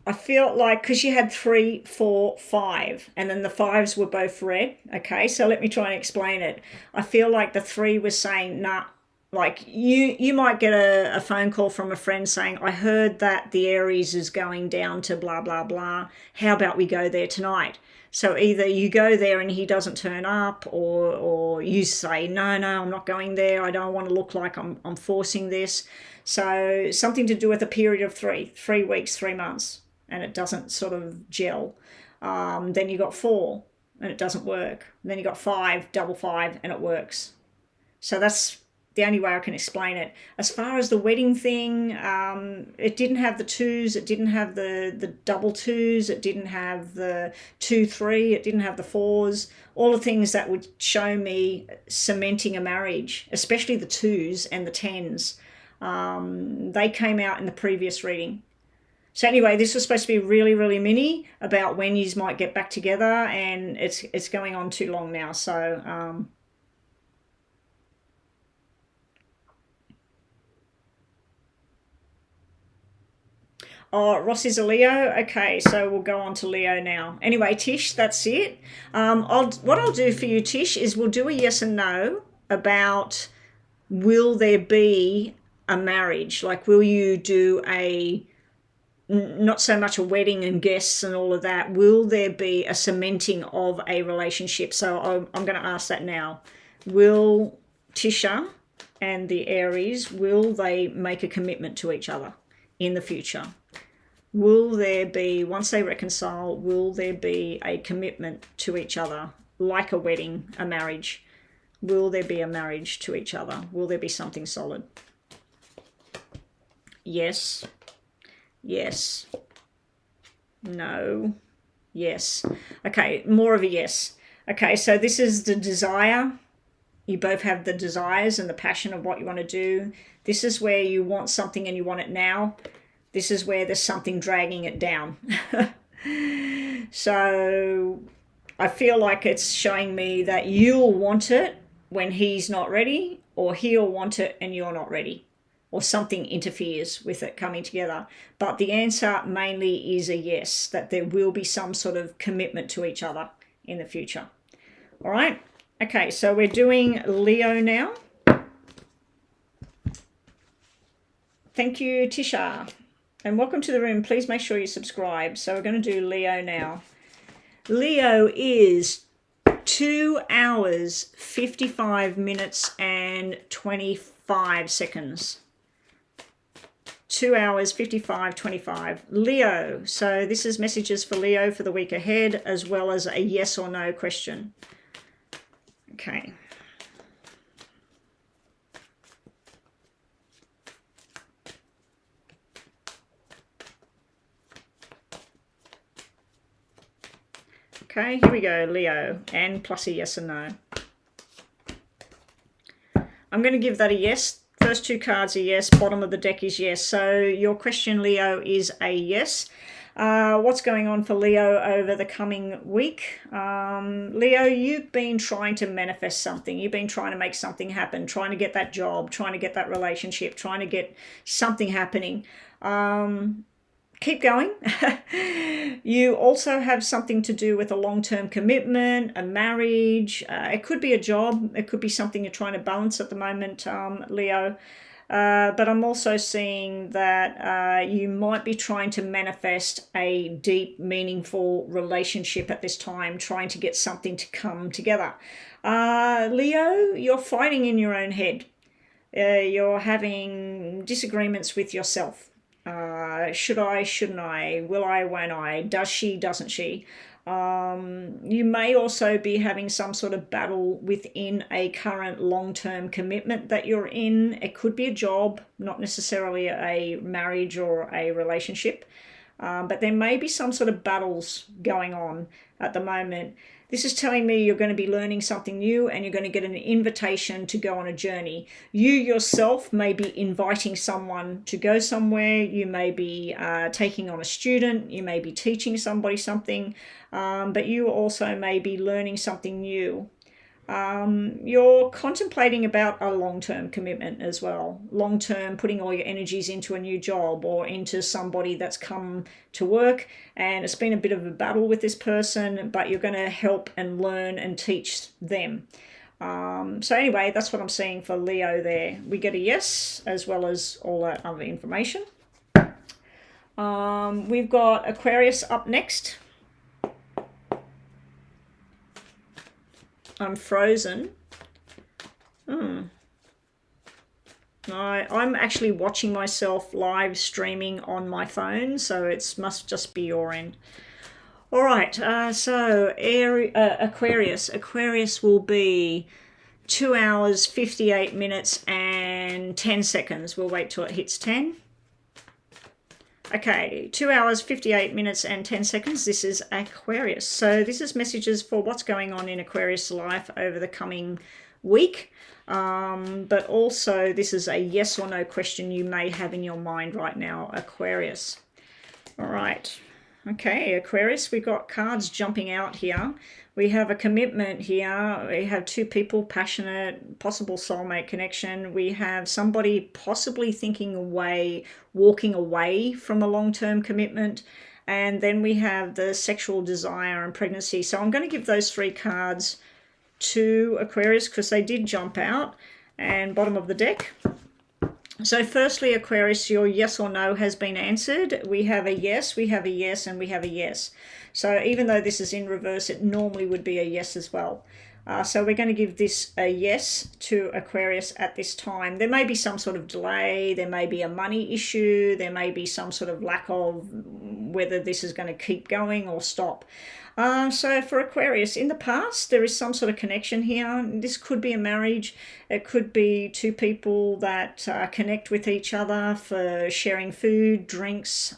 I feel like, because you had 3, 4, 5, and then the 5s were both red. Okay, so let me try and explain it. I feel like the 3 was saying, nah, like you might get a phone call from a friend saying, I heard that the Aries is going down to blah, blah, blah. How about we go there tonight? So either you go there and he doesn't turn up, or you say, no, I'm not going there. I don't want to look like I'm forcing this. So something to do with a period of 3 weeks, 3 months. And it doesn't sort of gel. Then you got 4 and it doesn't work. And then you got 5, double 5, and it works. So that's the only way I can explain it. As far as the wedding thing, it didn't have the 2s, it didn't have the double 2s, it didn't have the 2, 3, it didn't have the 4s. All the things that would show me cementing a marriage, especially the 2s and the 10s. They came out in the previous reading. So anyway, this was supposed to be really, really mini about when you might get back together, and it's going on too long now. So oh, Ross is a Leo. Okay, so we'll go on to Leo now. Anyway, Tish, that's it. What I'll do for you, Tish, is we'll do a yes and no about will there be a marriage? Like, will you do not so much a wedding and guests and all of that. Will there be a cementing of a relationship? So I'm going to ask that now. Will Tisha and the Aries, will they make a commitment to each other in the future? Will there be, once they reconcile, will there be a commitment to each other, like a wedding, a marriage? Will there be a marriage to each other? Will there be something solid? Yes. Yes. No. Yes. Okay, more of a yes. Okay, so this is the desire. You both have the desires and the passion of what you want to do. This is where you want something and you want it now. This is where there's something dragging it down. So I feel like it's showing me that you'll want it when he's not ready, or he'll want it and you're not ready, or something interferes with it coming together. But the answer mainly is a yes, that there will be some sort of commitment to each other in the future. All right. Okay, so we're doing Leo now. Thank you, Tisha. And welcome to the room. Please make sure you subscribe. So we're going to do Leo now. Leo is 2 hours, 55 minutes and 25 seconds. 2 hours, 55, 25. Leo. So this is messages for Leo for the week ahead, as well as a yes or no question. Okay. Okay, here we go, Leo, and plus a yes or no. I'm going to give that a yes. First two cards are yes, bottom of the deck is yes. So your question, Leo, is a yes. What's going on for Leo over the coming week? Leo, you've been trying to manifest something. You've been trying to make something happen, trying to get that job, trying to get that relationship, trying to get something happening. Keep going. You also have something to do with a long-term commitment, a marriage. It could be a job. It could be something you're trying to balance at the moment, Leo. But I'm also seeing that you might be trying to manifest a deep, meaningful relationship at this time, trying to get something to come together. Leo, you're fighting in your own head. You're having disagreements with yourself. Should I, shouldn't I, will I, won't I, does she, doesn't she? You may also be having some sort of battle within a current long-term commitment that you're in. It could be a job, not necessarily a marriage or a relationship, but there may be some sort of battles going on at the moment. This is telling me you're going to be learning something new and you're going to get an invitation to go on a journey. You yourself may be inviting someone to go somewhere. You may be taking on a student. You may be teaching somebody something, but you also may be learning something new. You're contemplating about a long-term commitment as well. Long-term, putting all your energies into a new job or into somebody that's come to work, and it's been a bit of a battle with this person, but you're going to help and learn and teach them. So anyway, that's what I'm seeing for Leo there. We get a yes, as well as all that other information. We've got Aquarius up next. I'm frozen. I'm actually watching myself live streaming on my phone, so it must just be your end. All right, so Aquarius. Aquarius will be 2 hours, 58 minutes and 10 seconds. We'll wait till it hits 10. Okay, 2 hours, 58 minutes and 10 seconds. This is Aquarius. So this is messages for what's going on in Aquarius life over the coming week. But also this is a yes or no question you may have in your mind right now, Aquarius. All right. Okay, Aquarius, we've got cards jumping out here. We have a commitment here. We have two people, passionate, possible soulmate connection. We have somebody possibly walking away from a long-term commitment. And then we have the sexual desire and pregnancy. So I'm going to give those three cards to Aquarius because they did jump out. And bottom of the deck. So firstly, Aquarius, your yes or no has been answered. We have a yes, we have a yes, and we have a yes. So even though this is in reverse, it normally would be a yes as well. So we're going to give this a yes to Aquarius at this time. There may be some sort of delay, there may be a money issue, there may be some sort of lack of whether this is going to keep going or stop. So for Aquarius, in the past, there is some sort of connection here. This could be a marriage. It could be two people that connect with each other for sharing food, drinks.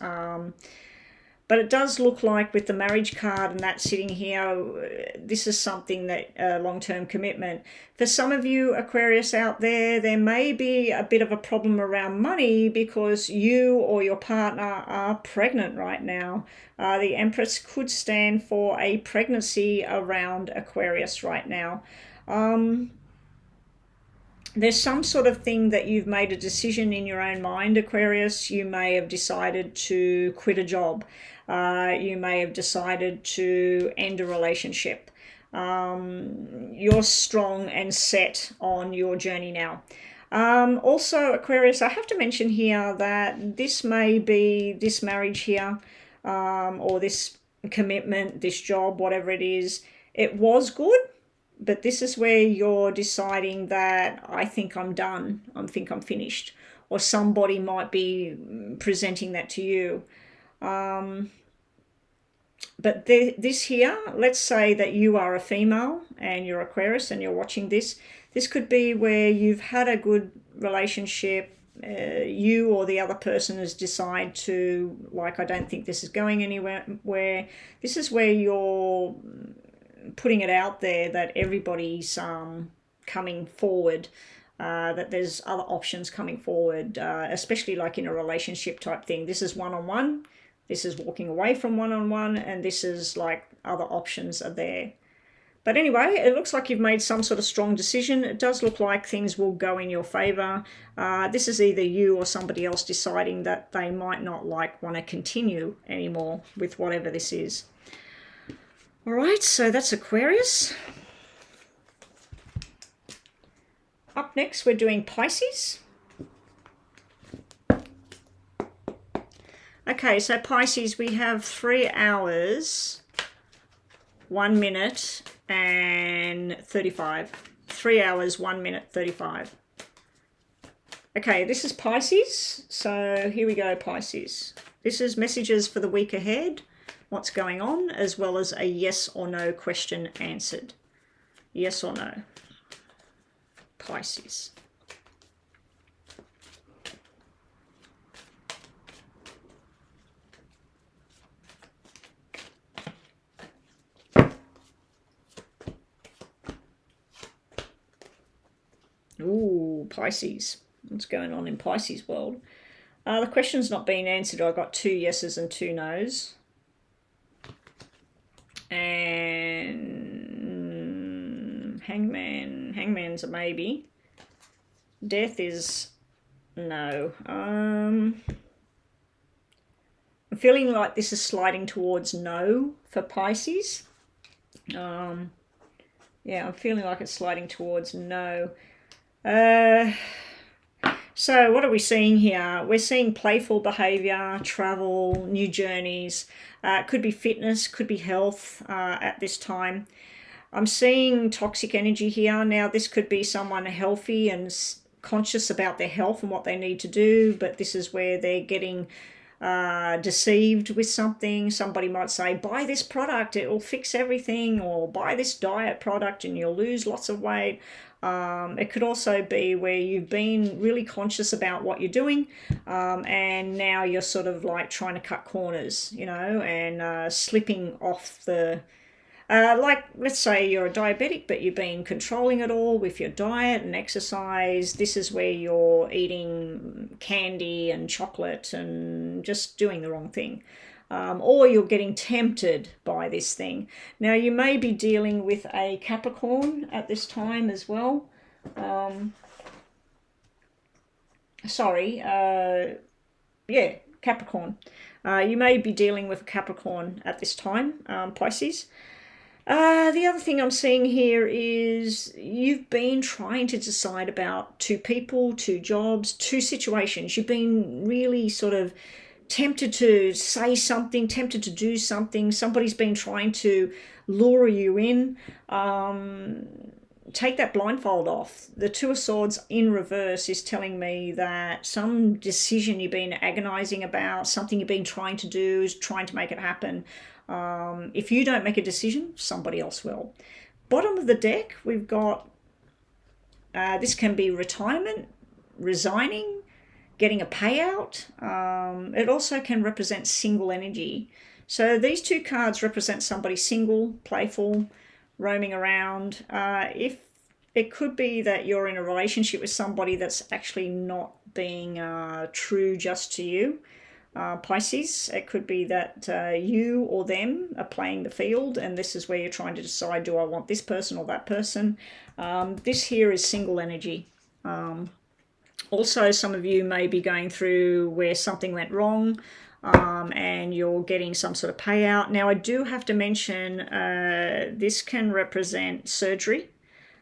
But it does look like with the marriage card and that sitting here, this is something that long-term commitment. For some of you Aquarius out there, there may be a bit of a problem around money because you or your partner are pregnant right now. The Empress could stand for a pregnancy around Aquarius right now. There's some sort of thing that you've made a decision in your own mind, Aquarius. You may have decided to quit a job. You may have decided to end a relationship. You're strong and set on your journey now. Also, Aquarius, I have to mention here that this may be this marriage here, or this commitment, this job, whatever it is. It was good, but this is where you're deciding that I think I'm done, I think I'm finished, or somebody might be presenting that to you. But this here, let's say that you are a female and you're Aquarius and you're watching this. This could be where you've had a good relationship. You or the other person has decided to, like, I don't think this is going anywhere. Where this is where you're putting it out there that everybody's coming forward, that there's other options coming forward, especially like in a relationship type thing. This is one-on-one, this is walking away from one-on-one, and this is like other options are there. But anyway, it looks like you've made some sort of strong decision. It does look like things will go in your favor. This is either you or somebody else deciding that they might not want to continue anymore with whatever this is. All right, so that's Aquarius. Up next, we're doing Pisces. Okay, so Pisces, we have 3 hours, 1 minute and 35. 3 hours, 1 minute, 35. Okay, this is Pisces. So here we go, Pisces. This is messages for the week ahead, what's going on, as well as a yes or no question answered. Yes or no. Pisces. Ooh, Pisces. What's going on in Pisces world? The question's not being answered. I got 2 yeses and 2 nos. And hangman's a maybe. Death is no. I'm feeling like this is sliding towards no for Pisces. Yeah, I'm feeling like it's sliding towards no. So what are we seeing here? We're seeing playful behavior, travel, new journeys. Could be fitness, could be health at this time. I'm seeing toxic energy here. Now, this could be someone healthy and conscious about their health and what they need to do, but this is where they're getting deceived with something. Somebody might say, buy this product, it will fix everything, or buy this diet product and you'll lose lots of weight. It could also be where you've been really conscious about what you're doing, and now you're sort of like trying to cut corners, you know, and slipping off the... like, let's say you're a diabetic, but you've been controlling it all with your diet and exercise. This is where you're eating candy and chocolate and just doing the wrong thing. Or you're getting tempted by this thing. Now, you may be dealing with a Capricorn at this time as well. Yeah, Capricorn. You may be dealing with a Capricorn at this time, Pisces. The other thing I'm seeing here is you've been trying to decide about 2 people, 2 jobs, 2 situations. You've been really sort of tempted to say something, tempted to do something. Somebody's been trying to lure you in. Take that blindfold off. The Two of Swords in reverse is telling me that some decision you've been agonizing about, something you've been trying to do, is trying to make it happen. If you don't make a decision, somebody else will. Bottom of the deck, we've got, this can be retirement, resigning, getting a payout. It also can represent single energy. So these two cards represent somebody single, playful, roaming around. If it could be that you're in a relationship with somebody that's actually not being true just to you, Pisces. It could be that you or them are playing the field, and this is where you're trying to decide, do I want this person or that person? This here is single energy. Also, some of you may be going through where something went wrong, and you're getting some sort of payout. Now, I do have to mention this can represent surgery,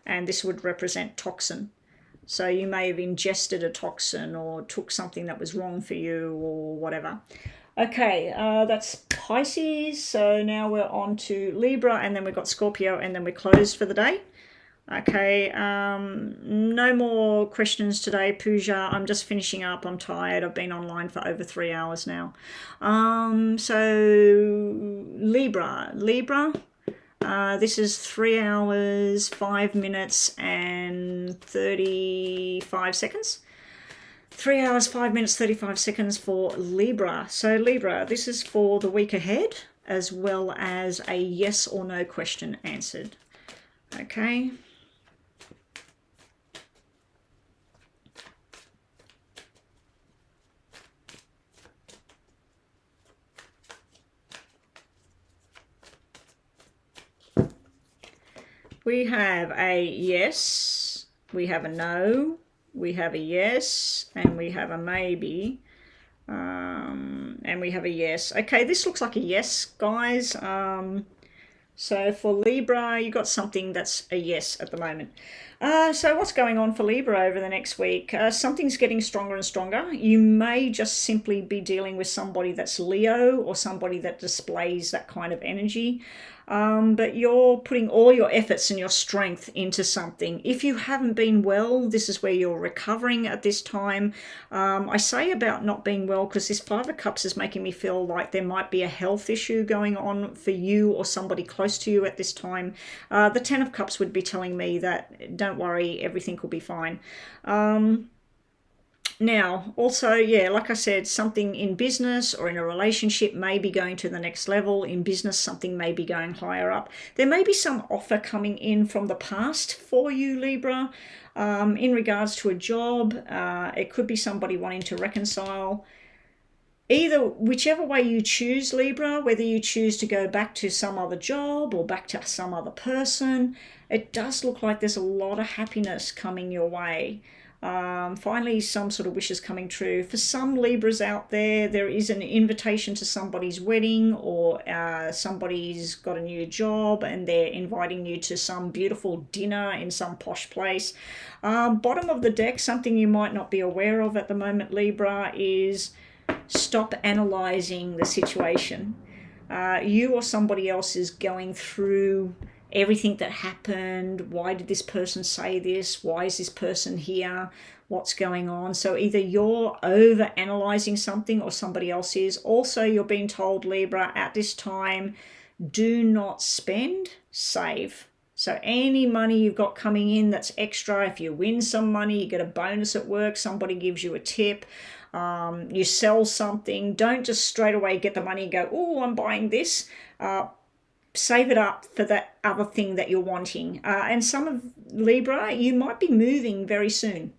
and this would represent toxin. So you may have ingested a toxin or took something that was wrong for you or whatever. Okay, that's Pisces. So now we're on to Libra, and then we've got Scorpio, and then we're closed for the day. Okay, no more questions today, Pooja. I'm just finishing up. I'm tired. I've been online for over 3 hours now. So Libra. This is 3 hours, 5 minutes, and 35 seconds. 3 hours, 5 minutes, 35 seconds for Libra. So Libra, this is for the week ahead, as well as a yes or no question answered. Okay. We have a yes, we have a no, we have a yes, and we have a maybe, and we have a yes. Okay, this looks like a yes, guys. So for Libra, you got something that's a yes at the moment. So what's going on for Libra over the next week? Something's getting stronger and stronger. You may just simply be dealing with somebody that's Leo or somebody that displays that kind of energy. But you're putting all your efforts and your strength into something. If you haven't been well, this is where you're recovering at this time. I say about not being well because this Five of Cups is making me feel like there might be a health issue going on for you or somebody close to you at this time. The Ten of Cups would be telling me that don't worry, everything will be fine. Now, also, yeah, like I said, something in business or in a relationship may be going to the next level. In business, something may be going higher up. There may be some offer coming in from the past for you, Libra, in regards to a job. It could be somebody wanting to reconcile. Whichever way you choose, Libra, whether you choose to go back to some other job or back to some other person, it does look like there's a lot of happiness coming your way. Finally, some sort of wishes coming true. For some Libras out there, there is an invitation to somebody's wedding, or somebody's got a new job and they're inviting you to some beautiful dinner in some posh place. Bottom of the deck, something you might not be aware of at the moment, Libra, is stop analyzing the situation. You or somebody else is going through everything that happened. Why did this person say this? Why is this person here? What's going on? So either you're over analyzing something or somebody else is. Also, you're being told, Libra, at this time, do not spend, save. So any money you've got coming in that's extra, if you win some money, you get a bonus at work, somebody gives you a tip, you sell something, don't just straight away get the money and go, oh, I'm buying this. Save it up for that other thing that you're wanting. And some of Libra, you might be moving very soon.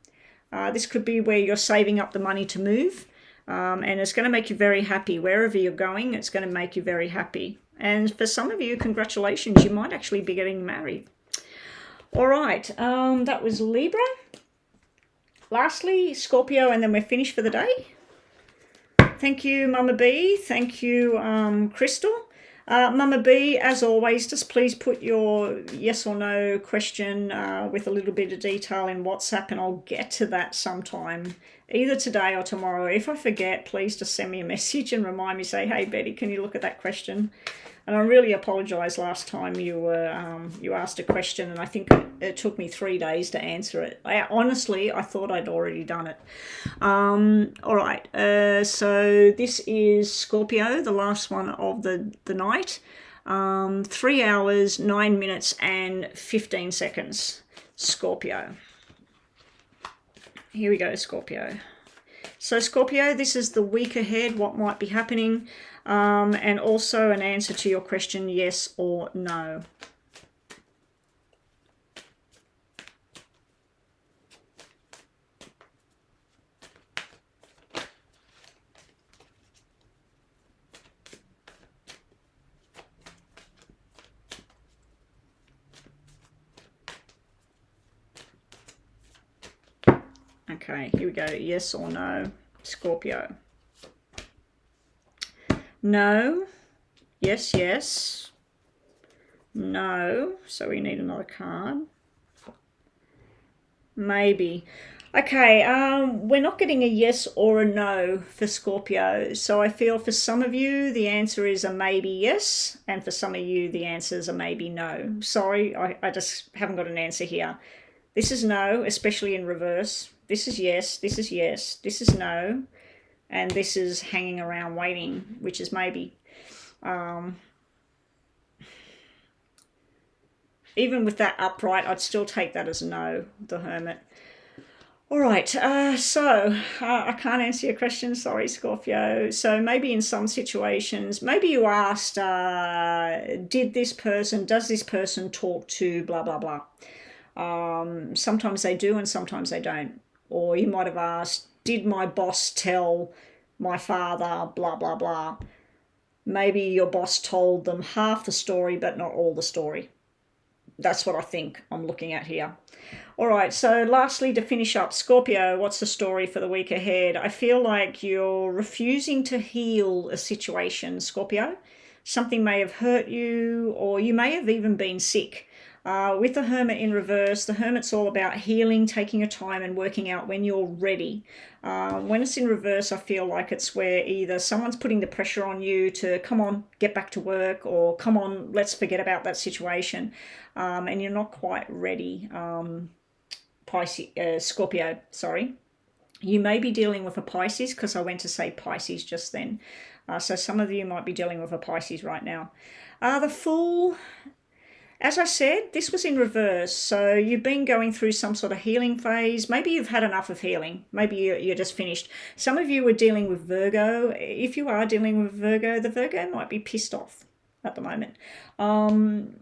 This could be where you're saving up the money to move, and it's going to make you very happy. Wherever you're going, it's going to make you very happy. And for some of you, congratulations, you might actually be getting married. All right, that was Libra. Lastly, Scorpio, and then we're finished for the day. Thank you, Mama B. Thank you, Crystal. Mama B, as always, just please put your yes or no question with a little bit of detail in WhatsApp, and I'll get to that sometime, either today or tomorrow. If I forget, please just send me a message and remind me, say, hey, Betty, can you look at that question? And I really apologise last time you asked a question, and I think it took me 3 days to answer it. Honestly, I thought I'd already done it. All right, so this is Scorpio, the last one of the night. 3 hours, 9 minutes and 15 seconds. Scorpio. Here we go, Scorpio. So Scorpio, this is the week ahead, what might be happening, and also an answer to your question, yes or no. Okay, here we go. Yes or no, Scorpio. No. Yes, yes. No. So we need another card. Maybe. Okay, we're not getting a yes or a no for Scorpio. So I feel for some of you, the answer is a maybe yes. And for some of you, the answer is a maybe no. Sorry, I just haven't got an answer here. This is no, especially in reverse. This is yes, this is yes, this is no, and this is hanging around waiting, which is maybe. Even with that upright, I'd still take that as a no, the Hermit. All right, so I can't answer your question, sorry, Scorpio. So maybe in some situations, maybe you asked, does this person talk to blah, blah, blah. Sometimes they do and sometimes they don't. Or you might have asked, did my boss tell my father blah, blah, blah. Maybe your boss told them half the story but not all the story. That's what I think I'm looking at here. All right, so lastly, to finish up, Scorpio, what's the story for the week ahead? I feel like you're refusing to heal a situation, Scorpio. Something may have hurt you, or you may have even been sick. With the Hermit in reverse, the Hermit's all about healing, taking your time and working out when you're ready. When it's in reverse, I feel like it's where either someone's putting the pressure on you to come on, get back to work, or come on, let's forget about that situation, and you're not quite ready. Scorpio, sorry. You may be dealing with a Pisces, because I went to say Pisces just then. So some of you might be dealing with a Pisces right now. The Fool... As I said, this was in reverse, so you've been going through some sort of healing phase. Maybe you've had enough of healing. Maybe you're just finished. Some of you are dealing with Virgo. If you are dealing with Virgo, the Virgo might be pissed off at the moment.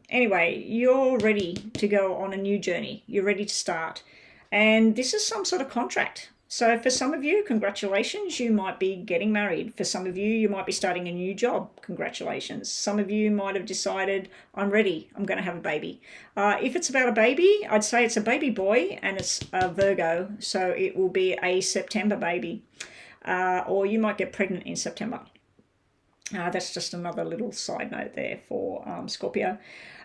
Anyway, you're ready to go on a new journey. You're ready to start. And this is some sort of contract. So for some of you, congratulations, you might be getting married. For some of you, you might be starting a new job. Congratulations. Some of you might have decided, I'm ready, I'm going to have a baby. If it's about a baby, I'd say it's a baby boy and it's a Virgo. So it will be a September baby. Or you might get pregnant in September. That's just another little side note there for Scorpio.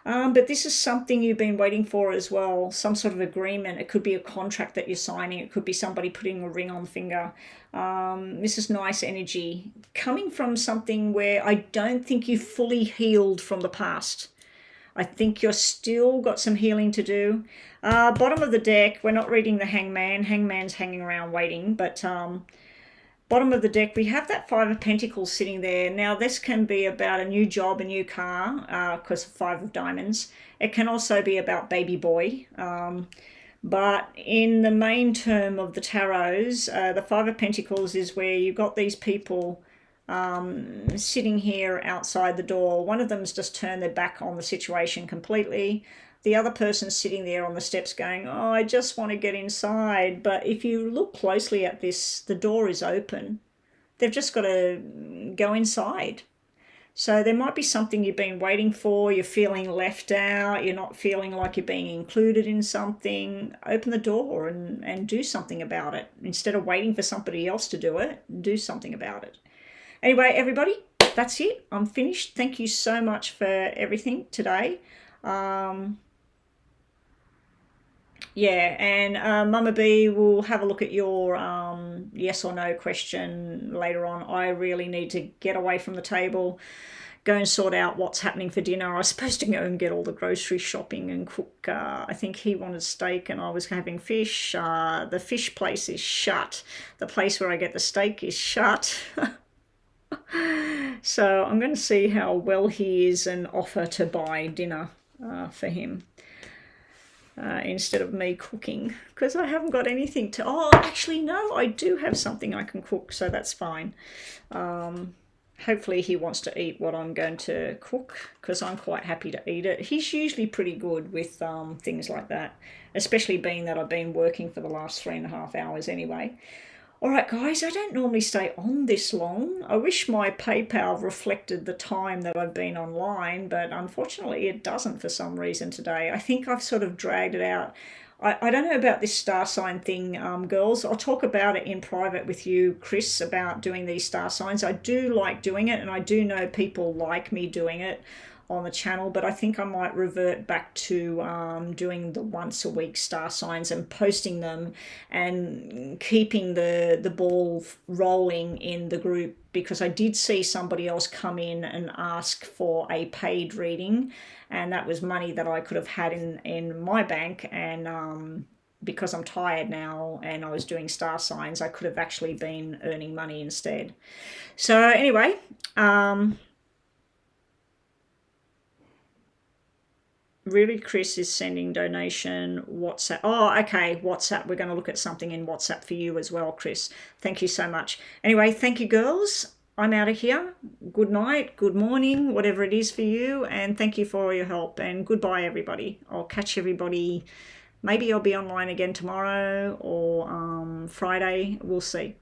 But this is something you've been waiting for as well, some sort of agreement. It could be a contract that you're signing. It could be somebody putting a ring on the finger. This is nice energy coming from something where I don't think you've fully healed from the past. I think you're still got some healing to do. Bottom of the deck, we're not reading the Hangman. Hangman's hanging around waiting, but... bottom of the deck, we have that Five of Pentacles sitting there. Now, this can be about a new job, a new car, because of Five of Diamonds. It can also be about baby boy. But in the main term of the tarots, the Five of Pentacles is where you've got these people sitting here outside the door. One of them's just turned their back on the situation completely. The other person's sitting there on the steps going, oh, I just want to get inside. But if you look closely at this, the door is open. They've just got to go inside. So there might be something you've been waiting for. You're feeling left out. You're not feeling like you're being included in something. Open the door and do something about it. Instead of waiting for somebody else to do it, do something about it. Anyway, everybody, that's it. I'm finished. Thank you so much for everything today. Yeah, and Mama B will have a look at your yes or no question later on. I really need to get away from the table, go and sort out what's happening for dinner. I was supposed to go and get all the grocery shopping and cook. I think he wanted steak and I was having fish. The fish place is shut. The place where I get the steak is shut. So I'm going to see how well he is and offer to buy dinner for him. Instead of me cooking, because I haven't got anything to... Oh, actually, no, I do have something I can cook, so that's fine. Hopefully he wants to eat what I'm going to cook, because I'm quite happy to eat it. He's usually pretty good with things like that, especially being that I've been working for the last 3.5 hours anyway. All right, guys, I don't normally stay on this long. I wish my PayPal reflected the time that I've been online, but unfortunately it doesn't for some reason today. I think I've sort of dragged it out. I don't know about this star sign thing, girls. I'll talk about it in private with you, Chris, about doing these star signs. I do like doing it, and I do know people like me doing it on the channel, but I think I might revert back to doing the once a week star signs and posting them and keeping the ball rolling in the group, because I did see somebody else come in and ask for a paid reading, and that was money that I could have had in my bank, and because I'm tired now and I was doing star signs, I could have actually been earning money instead. So anyway, really, Chris is sending donation WhatsApp. Oh, okay, WhatsApp. We're going to look at something in WhatsApp for you as well, Chris. Thank you so much. Anyway, thank you, girls. I'm out of here. Good night, good morning, whatever it is for you. And thank you for all your help. And goodbye, everybody. I'll catch everybody. Maybe I'll be online again tomorrow or Friday. We'll see.